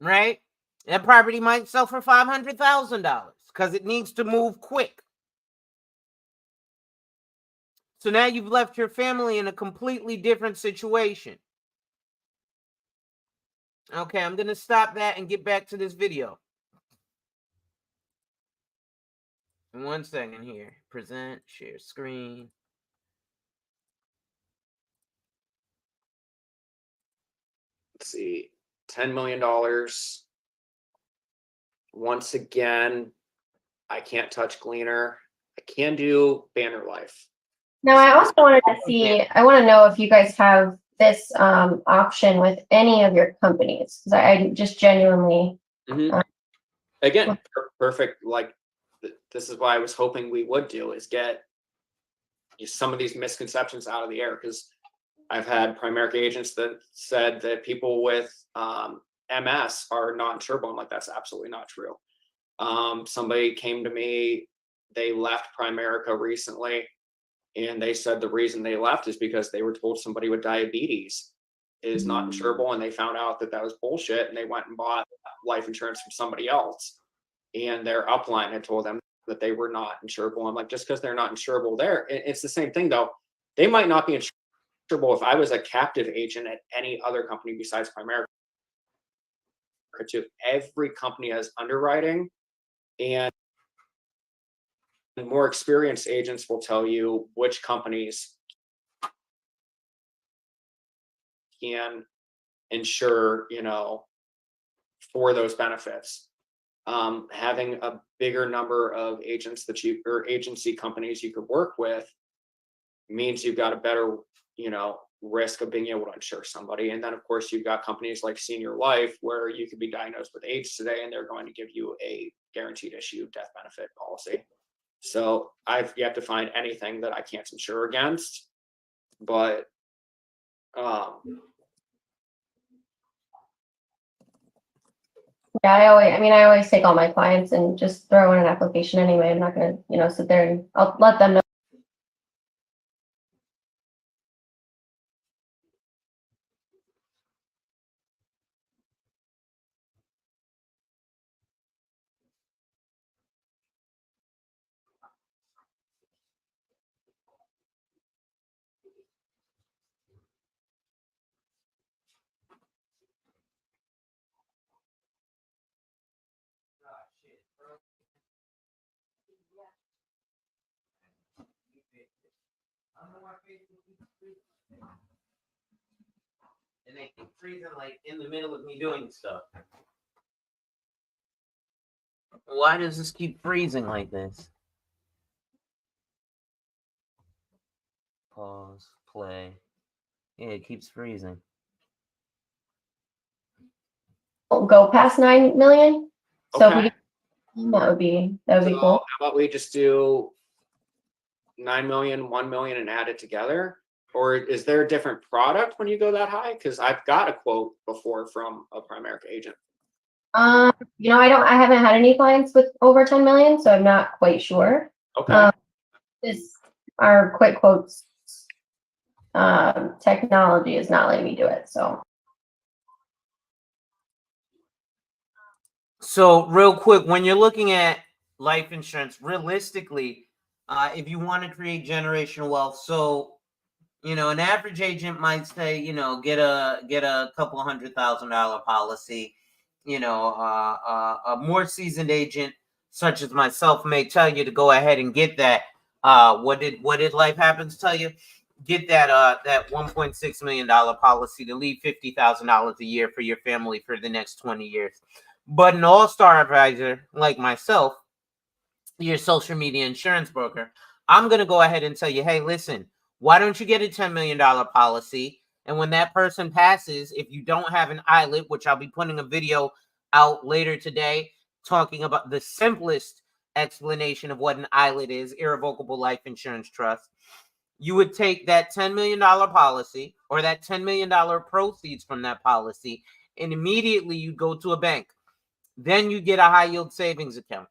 Right? That property might sell for $500,000 because it needs to move quick. So now you've left your family in a completely different situation. Okay, I'm going to stop that and get back to this video. 1 second here. Present, share screen. Let's see, $10 million. Once again, I can't touch Gleaner. I can do Banner Life. Now, I also wanted to see, I want to know if you guys have this option with any of your companies, because I just genuinely. Again, perfect. Like, this is why I was hoping we would do, is get some of these misconceptions out of the air, because I've had Primerica agents that said that people with MS are not insurable. I'm like, that's absolutely not true. Somebody came to me, they left Primerica recently, and they said the reason they left is because they were told somebody with diabetes is not insurable, and they found out that that was bullshit, and they went and bought life insurance from somebody else, and their upline had told them that they were not insurable. I'm like, just because they're not insurable there, it's the same thing though. They might not be insurable if I was a captive agent at any other company besides Primerica too. Every company has underwriting, and more experienced agents will tell you which companies can insure, for those benefits. Having a bigger number of agents that or agency companies you could work with means you've got a better, risk of being able to insure somebody. And then of course you've got companies like Senior Life, where you could be diagnosed with AIDS today and they're going to give you a guaranteed issue death benefit policy. So I've yet to find anything that I can't insure against, but Yeah, I always take all my clients and just throw in an application anyway. I'm not going to, sit there, and I'll let them know. And they keep freezing like in the middle of me doing stuff. Why does this keep freezing like this? Pause, play. Yeah, it keeps freezing. Go past 9 million. So Okay. if we, that would be So cool. how about we just do 9 million, 1 million and add it together? Or is there a different product when you go that high? Because I've got a quote before from a Primerica agent. You know, I haven't had any clients with over 10 million, so I'm not quite sure. Okay. This our quick quotes technology is not letting me do it. So real quick, when you're looking at life insurance, realistically, if you want to create generational wealth, so an average agent might say, get a couple $100,000 policy. A more seasoned agent, such as myself, may tell you to go ahead and get that. What did Life Happens tell you? Get that $1.6 million policy to leave $50,000 a year for your family for the next 20 years. But an all-star advisor like myself, your social media insurance broker, I'm going to go ahead and tell you, hey, listen, why don't you get a $10 million policy? And when that person passes, if you don't have an ILET, which I'll be putting a video out later today, talking about the simplest explanation of what an ILET is, irrevocable life insurance trust, you would take that $10 million policy or that $10 million proceeds from that policy, and immediately you go to a bank. Then you get a high yield savings account.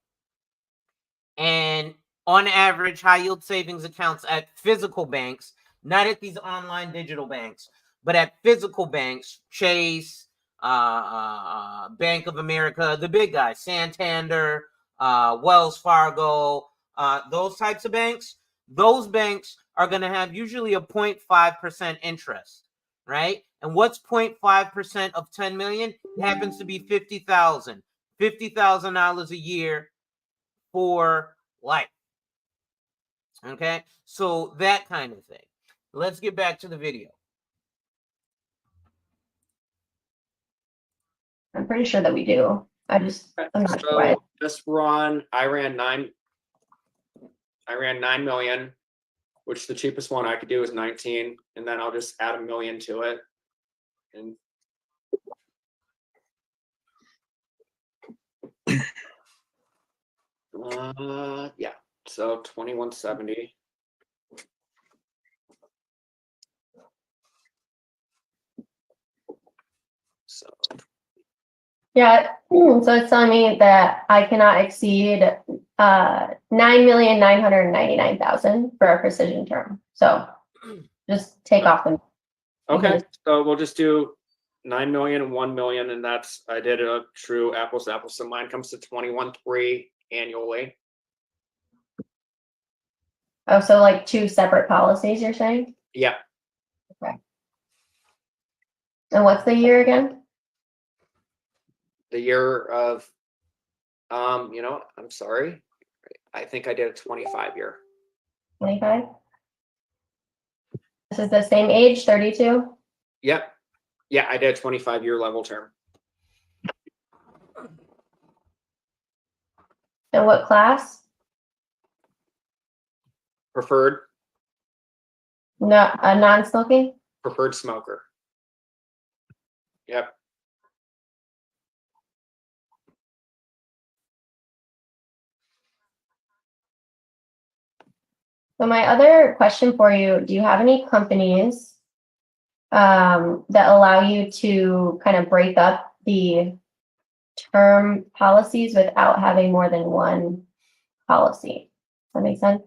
And on average, high yield savings accounts at physical banks, not at these online digital banks, but at physical banks, Chase, Bank of America, the big guys, Santander, Wells Fargo, those types of banks, those banks are going to have usually a 0.5% interest, right? And what's 0.5% of 10 million? It happens to be $50,000 a year for life. Okay, so that kind of thing. Let's get back to the video. I'm pretty sure that we do. I'm not sure why. So this run, I ran 9 million, which the cheapest one I could do is 19, and then I'll just add $1 million to it. And yeah, so 2170. So Yeah, so it's telling me that I cannot exceed 9,999,000 for a precision term. So just take off the. okay, so we'll just do 9 million and 1 million, and that's, I did a true apples to apples. So mine comes to 21.3 annually. Oh, so like two separate policies, you're saying? Yeah. Okay. And what's the year again? The year of, I'm sorry. I think I did a 25 year. 25? This is the same age, 32? Yep. Yeah, I did a 25-year level term. And what class? Preferred No, non-smoking? preferred smoker. Yep. So my other question for you, do you have any companies that allow you to kind of break up the term policies without having more than one policy? Does that make sense?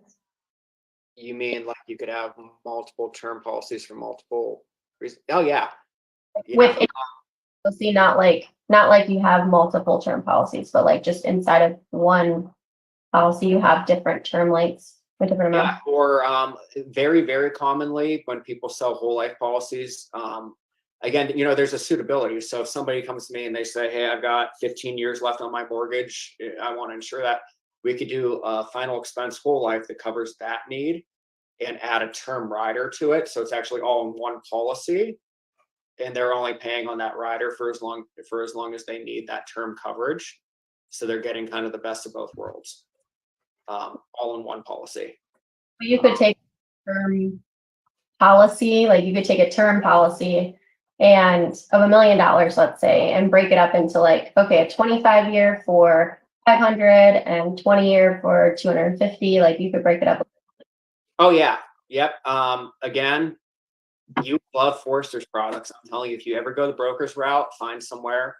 You mean like you could have multiple term policies for multiple reasons? Oh yeah. With policy, not like you have multiple term policies, but like just inside of one policy, you have different term lengths with different amounts. Yeah, or very, very commonly when people sell whole life policies, again, there's a suitability. So if somebody comes to me and they say, hey, I've got 15 years left on my mortgage, I want to ensure that, we could do a final expense whole life that covers that need. and add a term rider to it. So it's actually all in one policy. And they're only paying on that rider for as long as they need that term coverage. So they're getting kind of the best of both worlds, all in one policy. You could take term policy, like you could take a term policy and of $1 million, let's say, and break it up into like, okay, a 25-year for 500 and 20-year for 250. Like you could break it up. Oh yeah, yep. Again, you love Forrester's products. I'm telling you, if you ever go the broker's route, find somewhere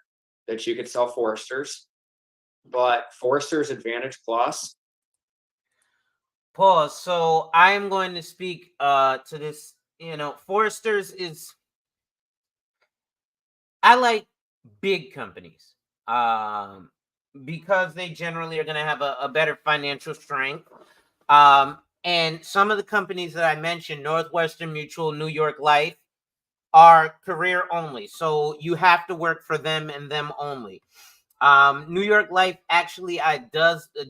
that you could sell Forrester's. But Forrester's Advantage Plus. Pause. So I am going to speak to this. Forrester's is. I like big companies because they generally are going to have a better financial strength. And some of the companies that I mentioned, Northwestern Mutual, New York Life, are career only. So you have to work for them and them only. New York Life actually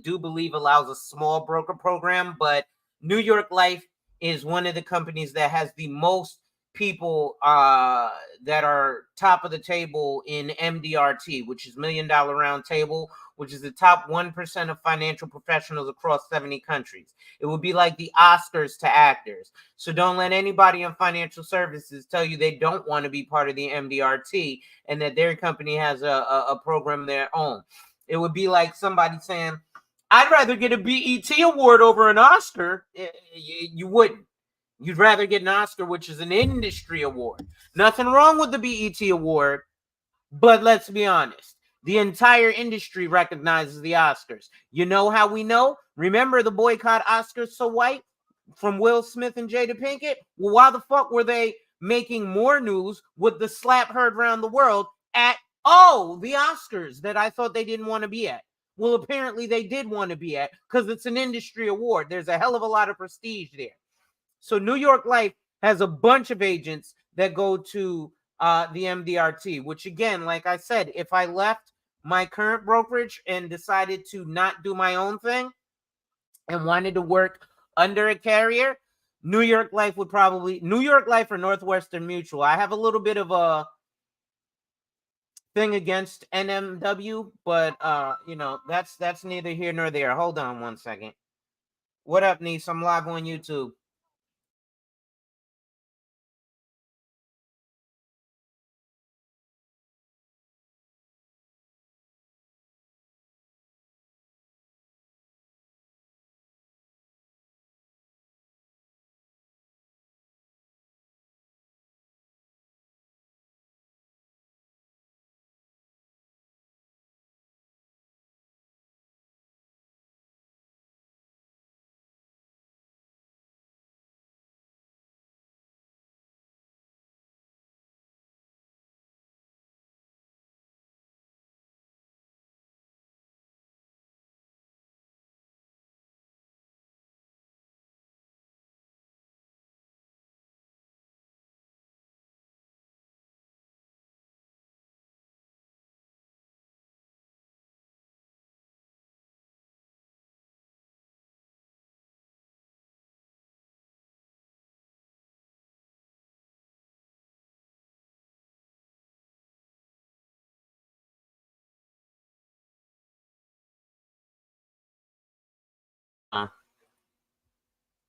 do believe allows a small broker program, but New York Life is one of the companies that has the most people that are top of the table in MDRT, which is $1 Million Round Table, which is the top 1% of financial professionals across 70 countries. It would be like the Oscars to actors. So don't let anybody in financial services tell you they don't want to be part of the MDRT and that their company has a program of their own. It would be like somebody saying, I'd rather get a BET award over an Oscar. You wouldn't. You'd rather get an Oscar, which is an industry award. Nothing wrong with the BET award, but let's be honest. The entire industry recognizes the Oscars. You know how we know? Remember the boycott Oscars So White from Will Smith and Jada Pinkett? Well, why the fuck were they making more news with the slap heard around the world at, the Oscars that I thought they didn't want to be at? Well, apparently they did want to be at because it's an industry award. There's a hell of a lot of prestige there. So New York Life has a bunch of agents that go to the MDRT, which again, like I said, if I left my current brokerage and decided to not do my own thing and wanted to work under a carrier, New York Life or Northwestern Mutual. I have a little bit of a thing against NMW, but that's neither here nor there. Hold on one second. What up, niece? I'm live on YouTube.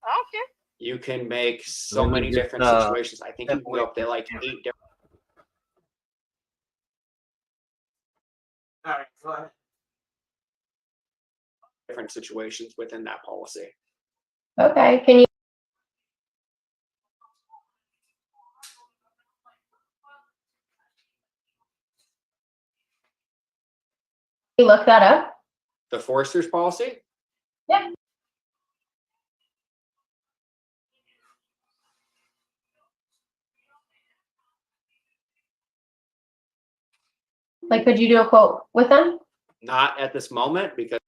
Okay. You can make so Let me many just, different situations. I think you step can away go up to from like the 8 different All right, go ahead. situations within that policy. Okay. Can you look that up? The Forrester's policy? Yeah. Like, could you do a quote with them? Not at this moment because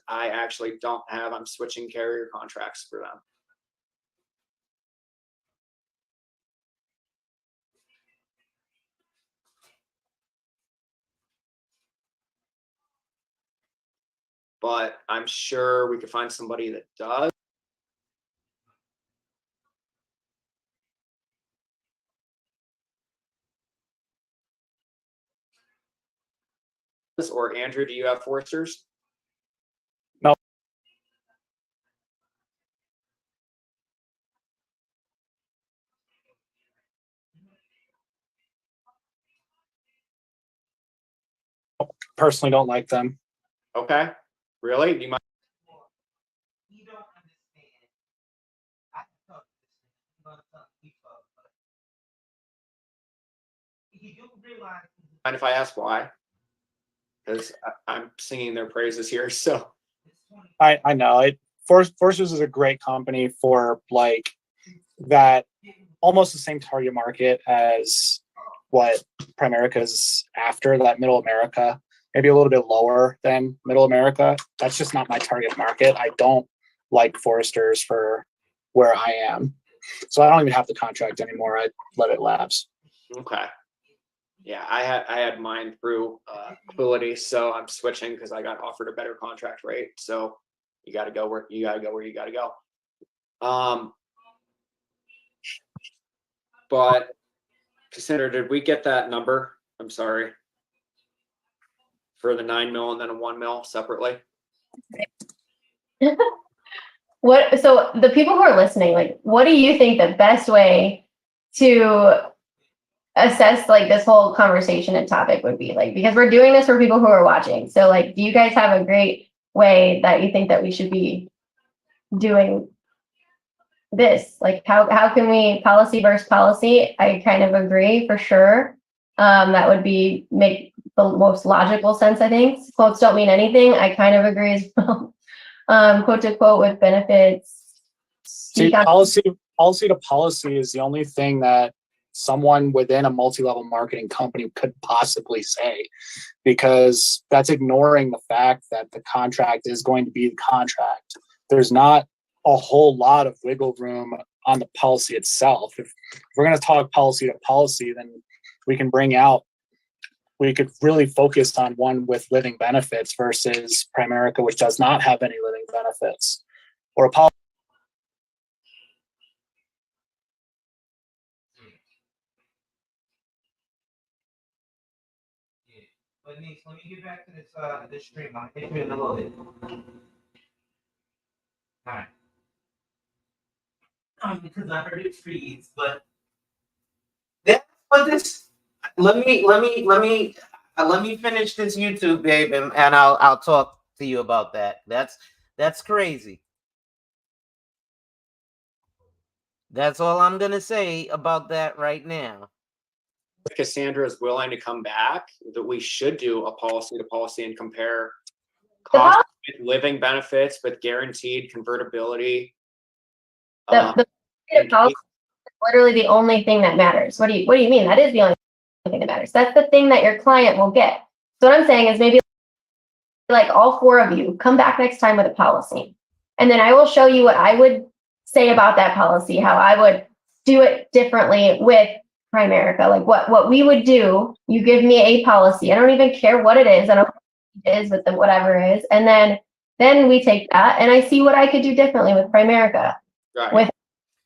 I actually don't have, I'm switching carrier contracts for them. but I'm sure we could find somebody that does. Or Andrew, do you have Foresters? No. Personally don't like them. Okay. Really? Do you mind? You don't understand. I thought you do realize. Mind if I ask why? Because I'm singing their praises here. So I know it. Forsters is a great company for like that, almost the same target market as what Primerica is after, that middle America, maybe a little bit lower than middle America. That's just not my target market. I don't like Foresters for where I am. So I don't even have the contract anymore. I let it lapse. okay. Yeah, I had mine through Quility, so I'm switching because I got offered a better contract rate. So you got to go where you got to go. But Cassandra, did we get that number? I'm sorry. For the 9 mil and then a 1 mil separately. What, so the people who are listening, like, what do you think the best way to assess like this whole conversation and topic would be? Like, because we're doing this for people who are watching. So like, do you guys have a great way that you think that we should be doing this? Like, how can we policy versus policy? I kind of agree for sure. That would be make the most logical sense, I think. Quotes don't mean anything. I kind of agree as well. Quote to quote with benefits. See, policy to policy is the only thing that someone within a multi-level marketing company could possibly say, because that's ignoring the fact that the contract is going to be the contract. There's not a whole lot of wiggle room on the policy itself. If we're going to talk policy to policy, then we could really focus on one with living benefits versus Primerica, which does not have any living benefits, or a policy. Let me get back to this stream. I'll hit you in a little bit. All right. Because I heard it freeze, but that's what this. Let me finish this YouTube, babe, and I'll talk to you about that. That's crazy. That's all I'm gonna say about that right now. If Cassandra is willing to come back, that we should do a policy to policy and compare cost with living benefits with guaranteed convertibility. The policy is literally the only thing that matters. What do you mean? That is the only thing that matters. That's the thing that your client will get. So what I'm saying is maybe like all 4 of you come back next time with a policy, and then I will show you what I would say about that policy, how I would do it differently with Primerica, like what we would do. You give me a policy. I don't even care what it is. I don't know what it is with the whatever it is. And then we take that and I see what I could do differently with Primerica. Right. With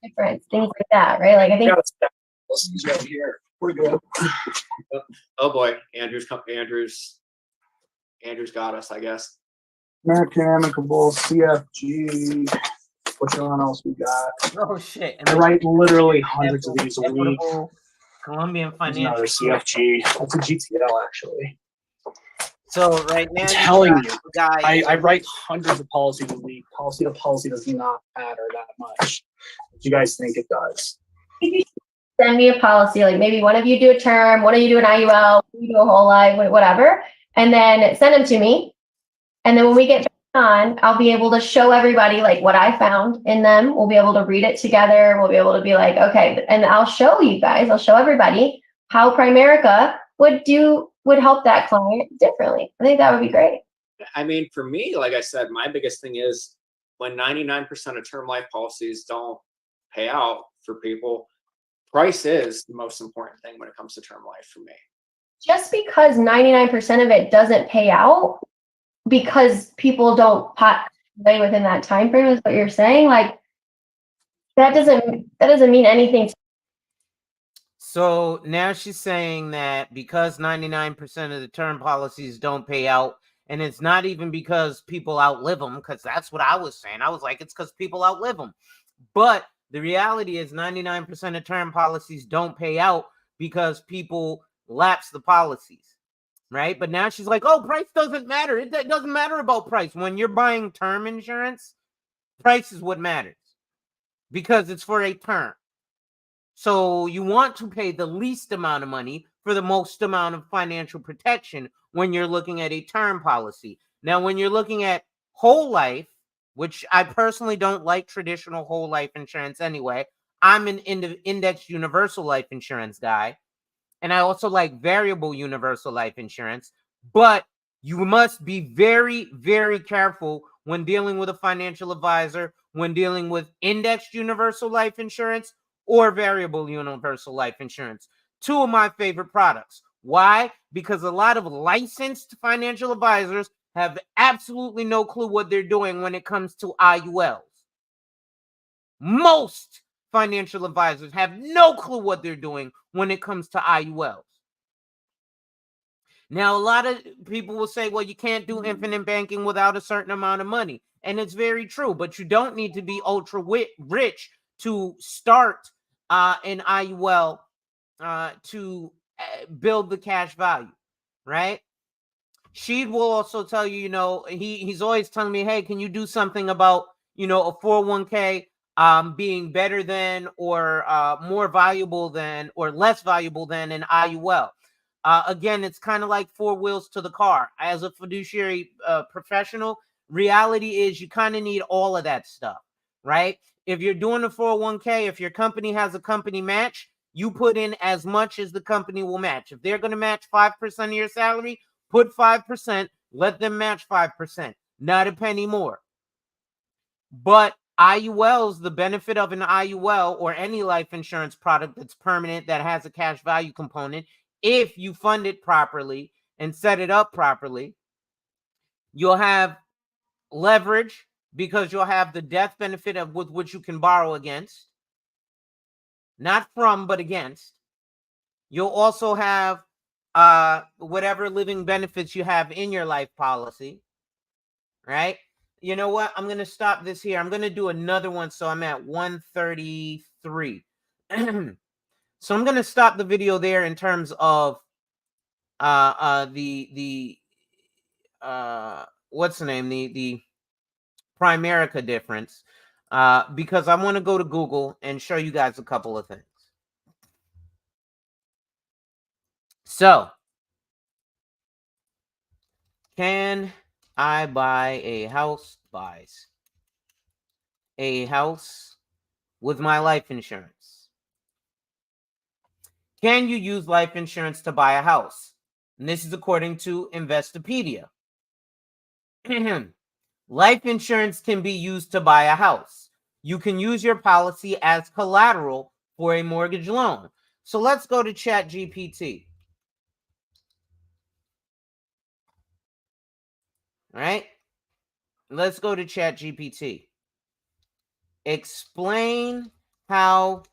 difference, things like that, right? Like I think Right here. We're good. Oh boy, Andrew's got us, I guess. American Amicable, CFG. What else we got? Oh shit! I write literally hundreds of these a week. Colombian There's Financial. another CFG. That's a GTL actually. So right now, I'm telling you, guys, I write hundreds of policies a week. Policy to policy does not matter that much. You guys think it does? send me a policy, like maybe one of you do a term, one of you do an IUL, you do a whole life, whatever, and then send them to me. And then when we get on, I'll be able to show everybody like what I found in them. We'll be able to read it together. We'll be able to be like, okay, and I'll show you guys, I'll show everybody how Primerica would help that client differently. I think that would be great. I mean, for me, like I said, my biggest thing is when 99% of term life policies don't pay out for people, price is the most important thing when it comes to term life for me. Just because 99% of it doesn't pay out because people don't play within that time frame is what you're saying. Like that doesn't mean anything. So now she's saying that because 99% of the term policies don't pay out, and it's not even because people outlive them, because that's what I was saying. I was like, it's because people outlive them. But the reality is 99% of term policies don't pay out because people lapse the policies, right? But now she's like, oh, price doesn't matter. It doesn't matter about price. When you're buying term insurance, price is what matters because it's for a term. So you want to pay the least amount of money for the most amount of financial protection when you're looking at a term policy. Now, when you're looking at whole life, which I personally don't like traditional whole life insurance anyway, I'm an indexed universal life insurance guy. And I also like variable universal life insurance. But you must be very, very careful when dealing with a financial advisor, when dealing with indexed universal life insurance or variable universal life insurance. Two of my favorite products. Why? Because a lot of licensed financial advisors have absolutely no clue what they're doing when it comes to IULs. Most financial advisors have no clue what they're doing when it comes to IULs. Now, a lot of people will say, well, you can't do infinite banking without a certain amount of money. And it's very true, but you don't need to be ultra rich to start an IUL to build the cash value, right? She will also tell you, he's always telling me, hey, can you do something about, a 401k being better than or more valuable than or less valuable than an IUL? Again, it's kind of like four wheels to the car. As a fiduciary professional, reality is you kind of need all of that stuff, right? If you're doing a 401k, if your company has a company match, you put in as much as the company will match. If they're going to match 5% of your salary, put 5%, let them match 5%, not a penny more. But IULs, the benefit of an IUL or any life insurance product that's permanent, that has a cash value component, if you fund it properly and set it up properly, you'll have leverage because you'll have the death benefit of with which you can borrow against, not from, but against. You'll also have whatever living benefits you have in your life policy, right? You know what? I'm going to stop this here. I'm going to do another one. So I'm at 133. So I'm going to stop the video there in terms of the what's the name? The Primerica difference, because I want to go to Google and show you guys a couple of things. So, can I buy a house? Buys a house with my life insurance. Can you use life insurance to buy a house? And this is according to Investopedia. Life insurance can be used to buy a house. You can use your policy as collateral for a mortgage loan. So let's go to ChatGPT. All right? Let's go to ChatGPT. Explain how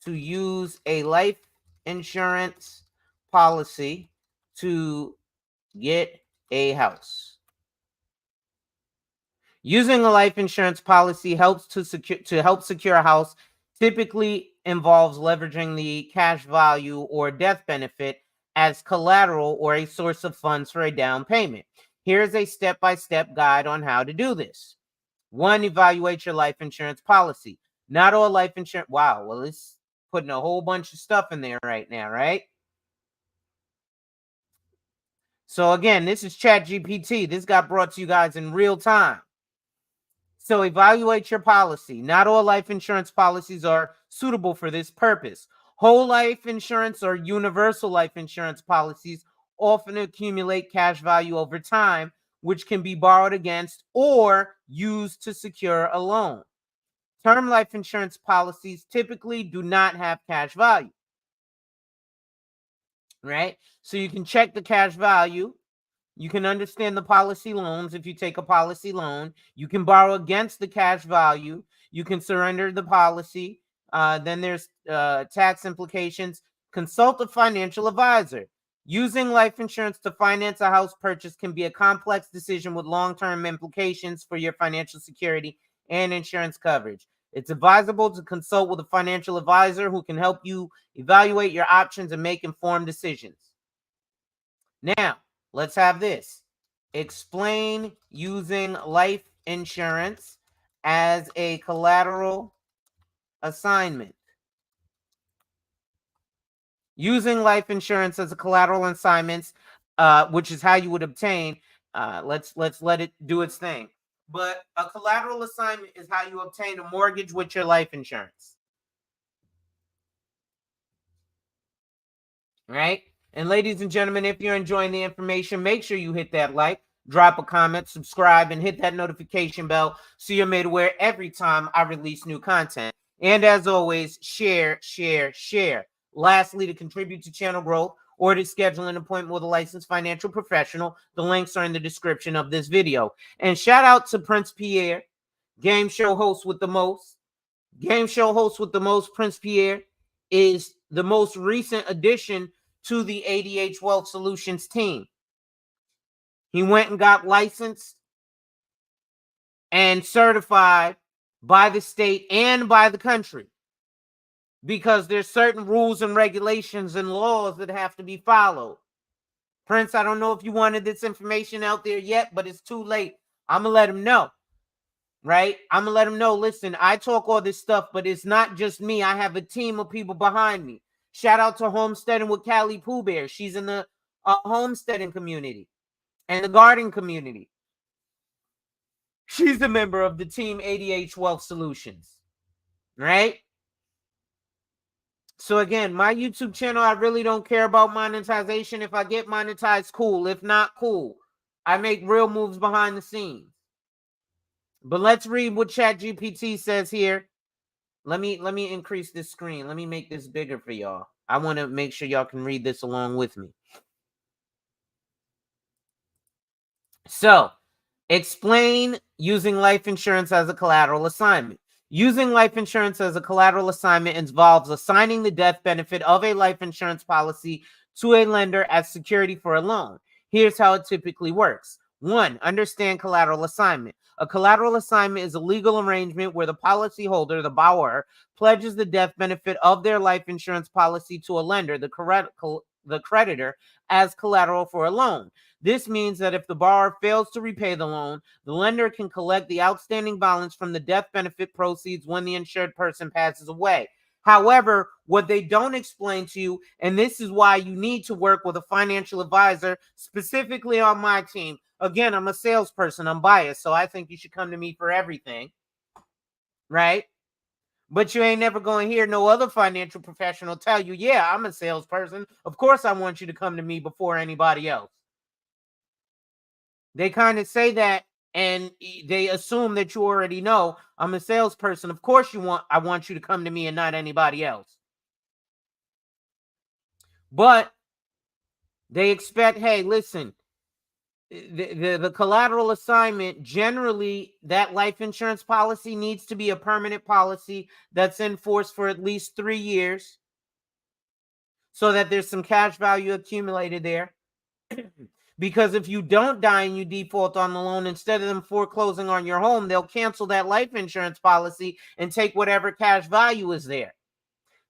to use a life insurance policy to get a house. Using a life insurance policy helps to help secure a house typically involves leveraging the cash value or death benefit as collateral or a source of funds for a down payment. Here's a step-by-step guide on how to do this. 1, evaluate your life insurance policy. Not all life insurance. Wow, well, it's putting a whole bunch of stuff in there right now, right? So again, this is ChatGPT. This got brought to you guys in real time. So evaluate your policy. Not all life insurance policies are suitable for this purpose. Whole life insurance or universal life insurance policies often accumulate cash value over time, which can be borrowed against or used to secure a loan. Term life insurance policies typically do not have cash value, right? So you can check the cash value You can understand the policy loans if you take a policy loan. You can borrow against the cash value. You can surrender the policy. Then there's tax implications. Consult a financial advisor. Using life insurance to finance a house purchase can be a complex decision with long-term implications for your financial security and insurance coverage. It's advisable to consult with a financial advisor who can help you evaluate your options and make informed decisions. Now, let's have this. Explain using life insurance as a collateral assignment. Using life insurance as a collateral assignment, which is how you would obtain. Let's let it do its thing. But a collateral assignment is how you obtain a mortgage with your life insurance. Right? And ladies and gentlemen, if you're enjoying the information, make sure you hit that like, drop a comment, subscribe, and hit that notification bell so you're made aware every time I release new content. And as always, share, share, share. Lastly, to contribute to channel growth or to schedule an appointment with a licensed financial professional, the links are in the description of this video. And shout out to Prince Pierre, game show host with the most. Game show host with the most. Prince Pierre is the most recent addition to the ADH Wealth Solutions team. He went and got licensed and certified by the state and by the country, because there's certain rules and regulations and laws that have to be followed. Prince, I don't know if you wanted this information out there yet, but it's too late. I'm going to let him know, right? I'm going to let him know, listen, I talk all this stuff, but it's not just me. I have a team of people behind me. Shout out to Homesteading with Callie Pooh Bear. She's in the homesteading community and the garden community. She's a member of the team ADH Wealth Solutions, right? So again, my YouTube channel, I really don't care about monetization. If I get monetized, cool. If not, cool. I make real moves behind the scenes. But let's read what ChatGPT says here. Let me increase this screen. Let me make this bigger for y'all. I want to make sure y'all can read this along with me. So, explain using life insurance as a collateral assignment. Using life insurance as a collateral assignment involves assigning the death benefit of a life insurance policy to a lender as security for a loan. Here's how it typically works. 1. Understand collateral assignment. A collateral assignment is a legal arrangement where the policyholder, the borrower, pledges the death benefit of their life insurance policy to a lender, the creditor, as collateral for a loan. This means that if the borrower fails to repay the loan, the lender can collect the outstanding balance from the death benefit proceeds when the insured person passes away. However, what they don't explain to you, and this is why you need to work with a financial advisor, specifically on my team. Again, I'm a salesperson. I'm biased, so I think you should come to me for everything, right? But you ain't never going to hear no other financial professional tell you, yeah, I'm a salesperson. Of course, I want you to come to me before anybody else. They kind of say that, and they assume that you already know I'm a salesperson. Of course, I want you to come to me and not anybody else. But they expect, hey, listen, the collateral assignment, generally, that life insurance policy needs to be a permanent policy that's in force for at least 3 years so that there's some cash value accumulated there. Because if you don't die and you default on the loan, instead of them foreclosing on your home, they'll cancel that life insurance policy and take whatever cash value is there.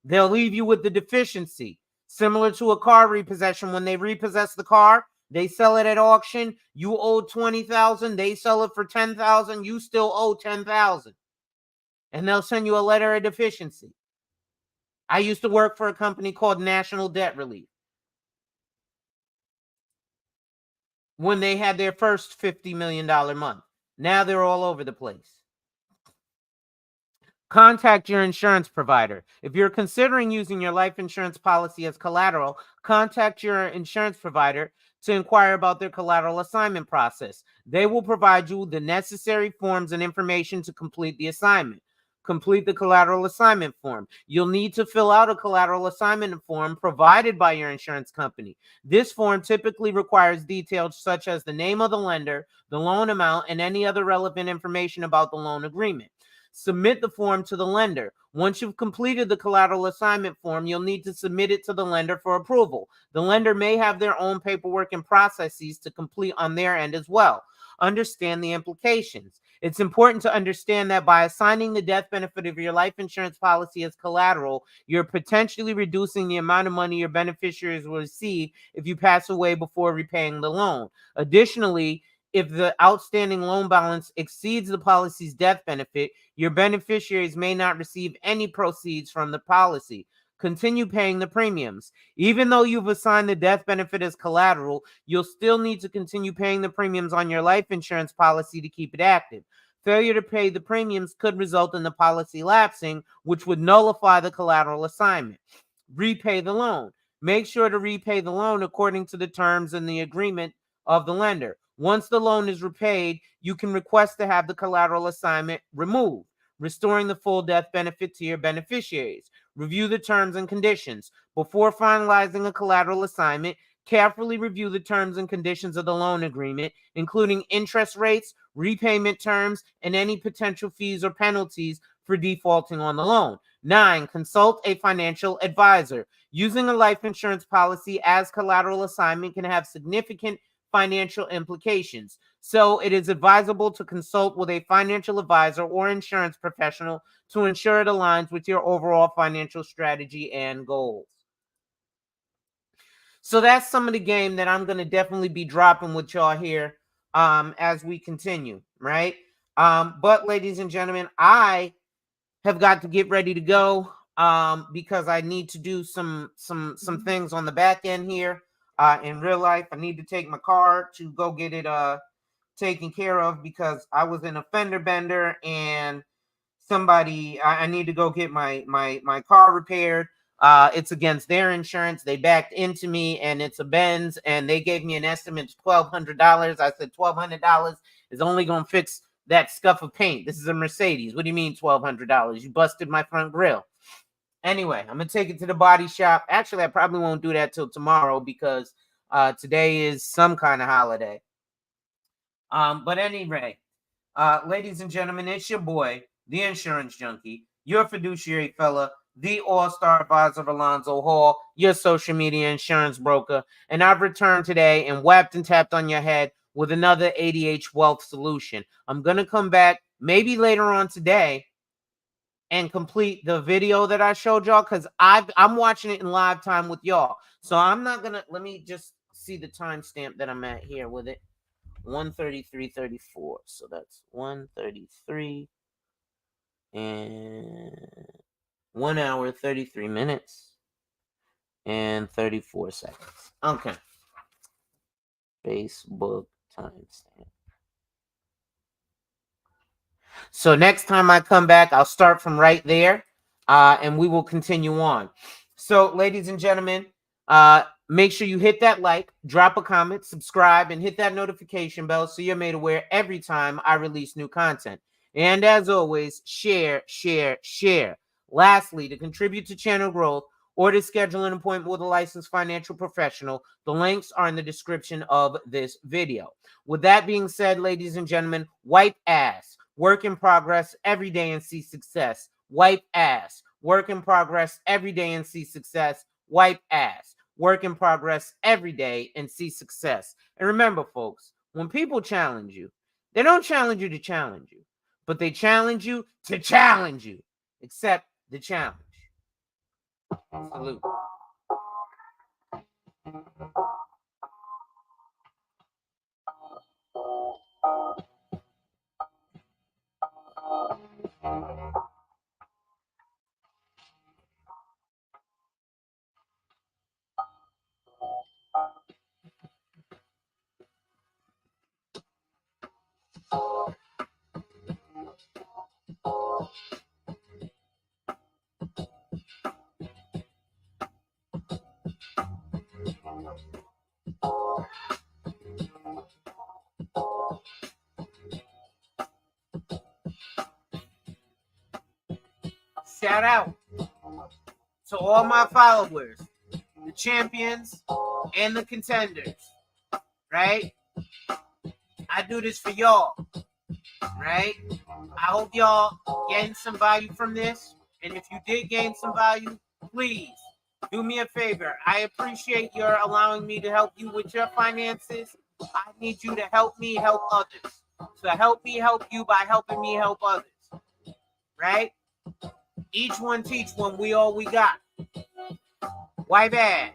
They'll leave you with the deficiency. Similar to a car repossession. When they repossess the car, they sell it at auction. You owe $20,000. They sell it for $10,000. You still owe $10,000. And they'll send you a letter of deficiency. I used to work for a company called National Debt Relief. When they had their first $50 million month. Now they're all over the place. Contact your insurance provider. If you're considering using your life insurance policy as collateral, contact your insurance provider to inquire about their collateral assignment process. They will provide you the necessary forms and information to complete the assignment. complete the collateral assignment form. You'll need to fill out a collateral assignment form provided by your insurance company. This form typically requires details such as the name of the lender, the loan amount, and any other relevant information about the loan agreement. Submit the form to the lender. Once you've completed the collateral assignment form, you'll need to submit it to the lender for approval. The lender may have their own paperwork and processes to complete on their end as well. Understand the implications. It's important to understand that by assigning the death benefit of your life insurance policy as collateral, you're potentially reducing the amount of money your beneficiaries will receive if you pass away before repaying the loan. Additionally, if the outstanding loan balance exceeds the policy's death benefit, your beneficiaries may not receive any proceeds from the policy. Continue paying the premiums. Even though you've assigned the death benefit as collateral, you'll still need to continue paying the premiums on your life insurance policy to keep it active. Failure to pay the premiums could result in the policy lapsing, which would nullify the collateral assignment. Repay the loan. Make sure to repay the loan according to the terms in the agreement of the lender. Once the loan is repaid, you can request to have the collateral assignment removed, restoring the full death benefit to your beneficiaries. Review the terms and conditions. Before finalizing a collateral assignment, carefully review the terms and conditions of the loan agreement, including interest rates, repayment terms, and any potential fees or penalties for defaulting on the loan. 9. Consult a financial advisor. Using a life insurance policy as collateral assignment can have significant financial implications. So it is advisable to consult with a financial advisor or insurance professional to ensure it aligns with your overall financial strategy and goals. So that's some of the game that I'm going to definitely be dropping with y'all here as we continue, right? But ladies and gentlemen, I have got to get ready to go because I need to do some things on the back end here. In real life, I need to take my car to go get it taken care of because I was in a fender bender and I need to go get my car repaired. It's against their insurance. They backed into me and it's a Benz and they gave me an estimate of $1,200. I said $1,200 is only going to fix that scuff of paint. This is a Mercedes. What do you mean $1,200? You busted my front grill. Anyway, I'm going to take it to the body shop. Actually, I probably won't do that till tomorrow because today is some kind of holiday. But anyway, ladies and gentlemen, it's your boy, the insurance junkie, your fiduciary fella, the all-star advisor Alonzo Hall, your social media insurance broker. And I've returned today and whapped and tapped on your head with another ADH wealth solution. I'm going to come back maybe later on today and complete the video that I showed y'all because I'm watching it in live time with y'all. So I'm not going to, let me just see the timestamp that I'm at here with it. 1:33:34. So that's 1:33 and 1 hour 33 minutes and 34 seconds. Okay. Facebook timestamp. So next time I come back, I'll start from right there, and we will continue on. So, ladies and gentlemen, make sure you hit that like, drop a comment, subscribe, and hit that notification bell so you're made aware every time I release new content. And as always, share, share, share. Lastly, to contribute to channel growth or to schedule an appointment with a licensed financial professional, the links are in the description of this video. With that being said, ladies and gentlemen, wipe ass. Work in progress every day and see success. Wipe ass. Work in progress every day and see success. Wipe ass. Work in progress every day and see success. And remember, folks, when people challenge you, they don't challenge you to challenge you, but they challenge you to challenge you. Accept the challenge. Salute. shout out to all my followers, the champions and the contenders, right? I do this for y'all, right? I hope y'all gain some value from this. And if you did gain some value, please do me a favor. I appreciate your allowing me to help you with your finances. I need you to help me help others. So help me help you by helping me help others, right? Each one teach one. We all we got. Wipe ass.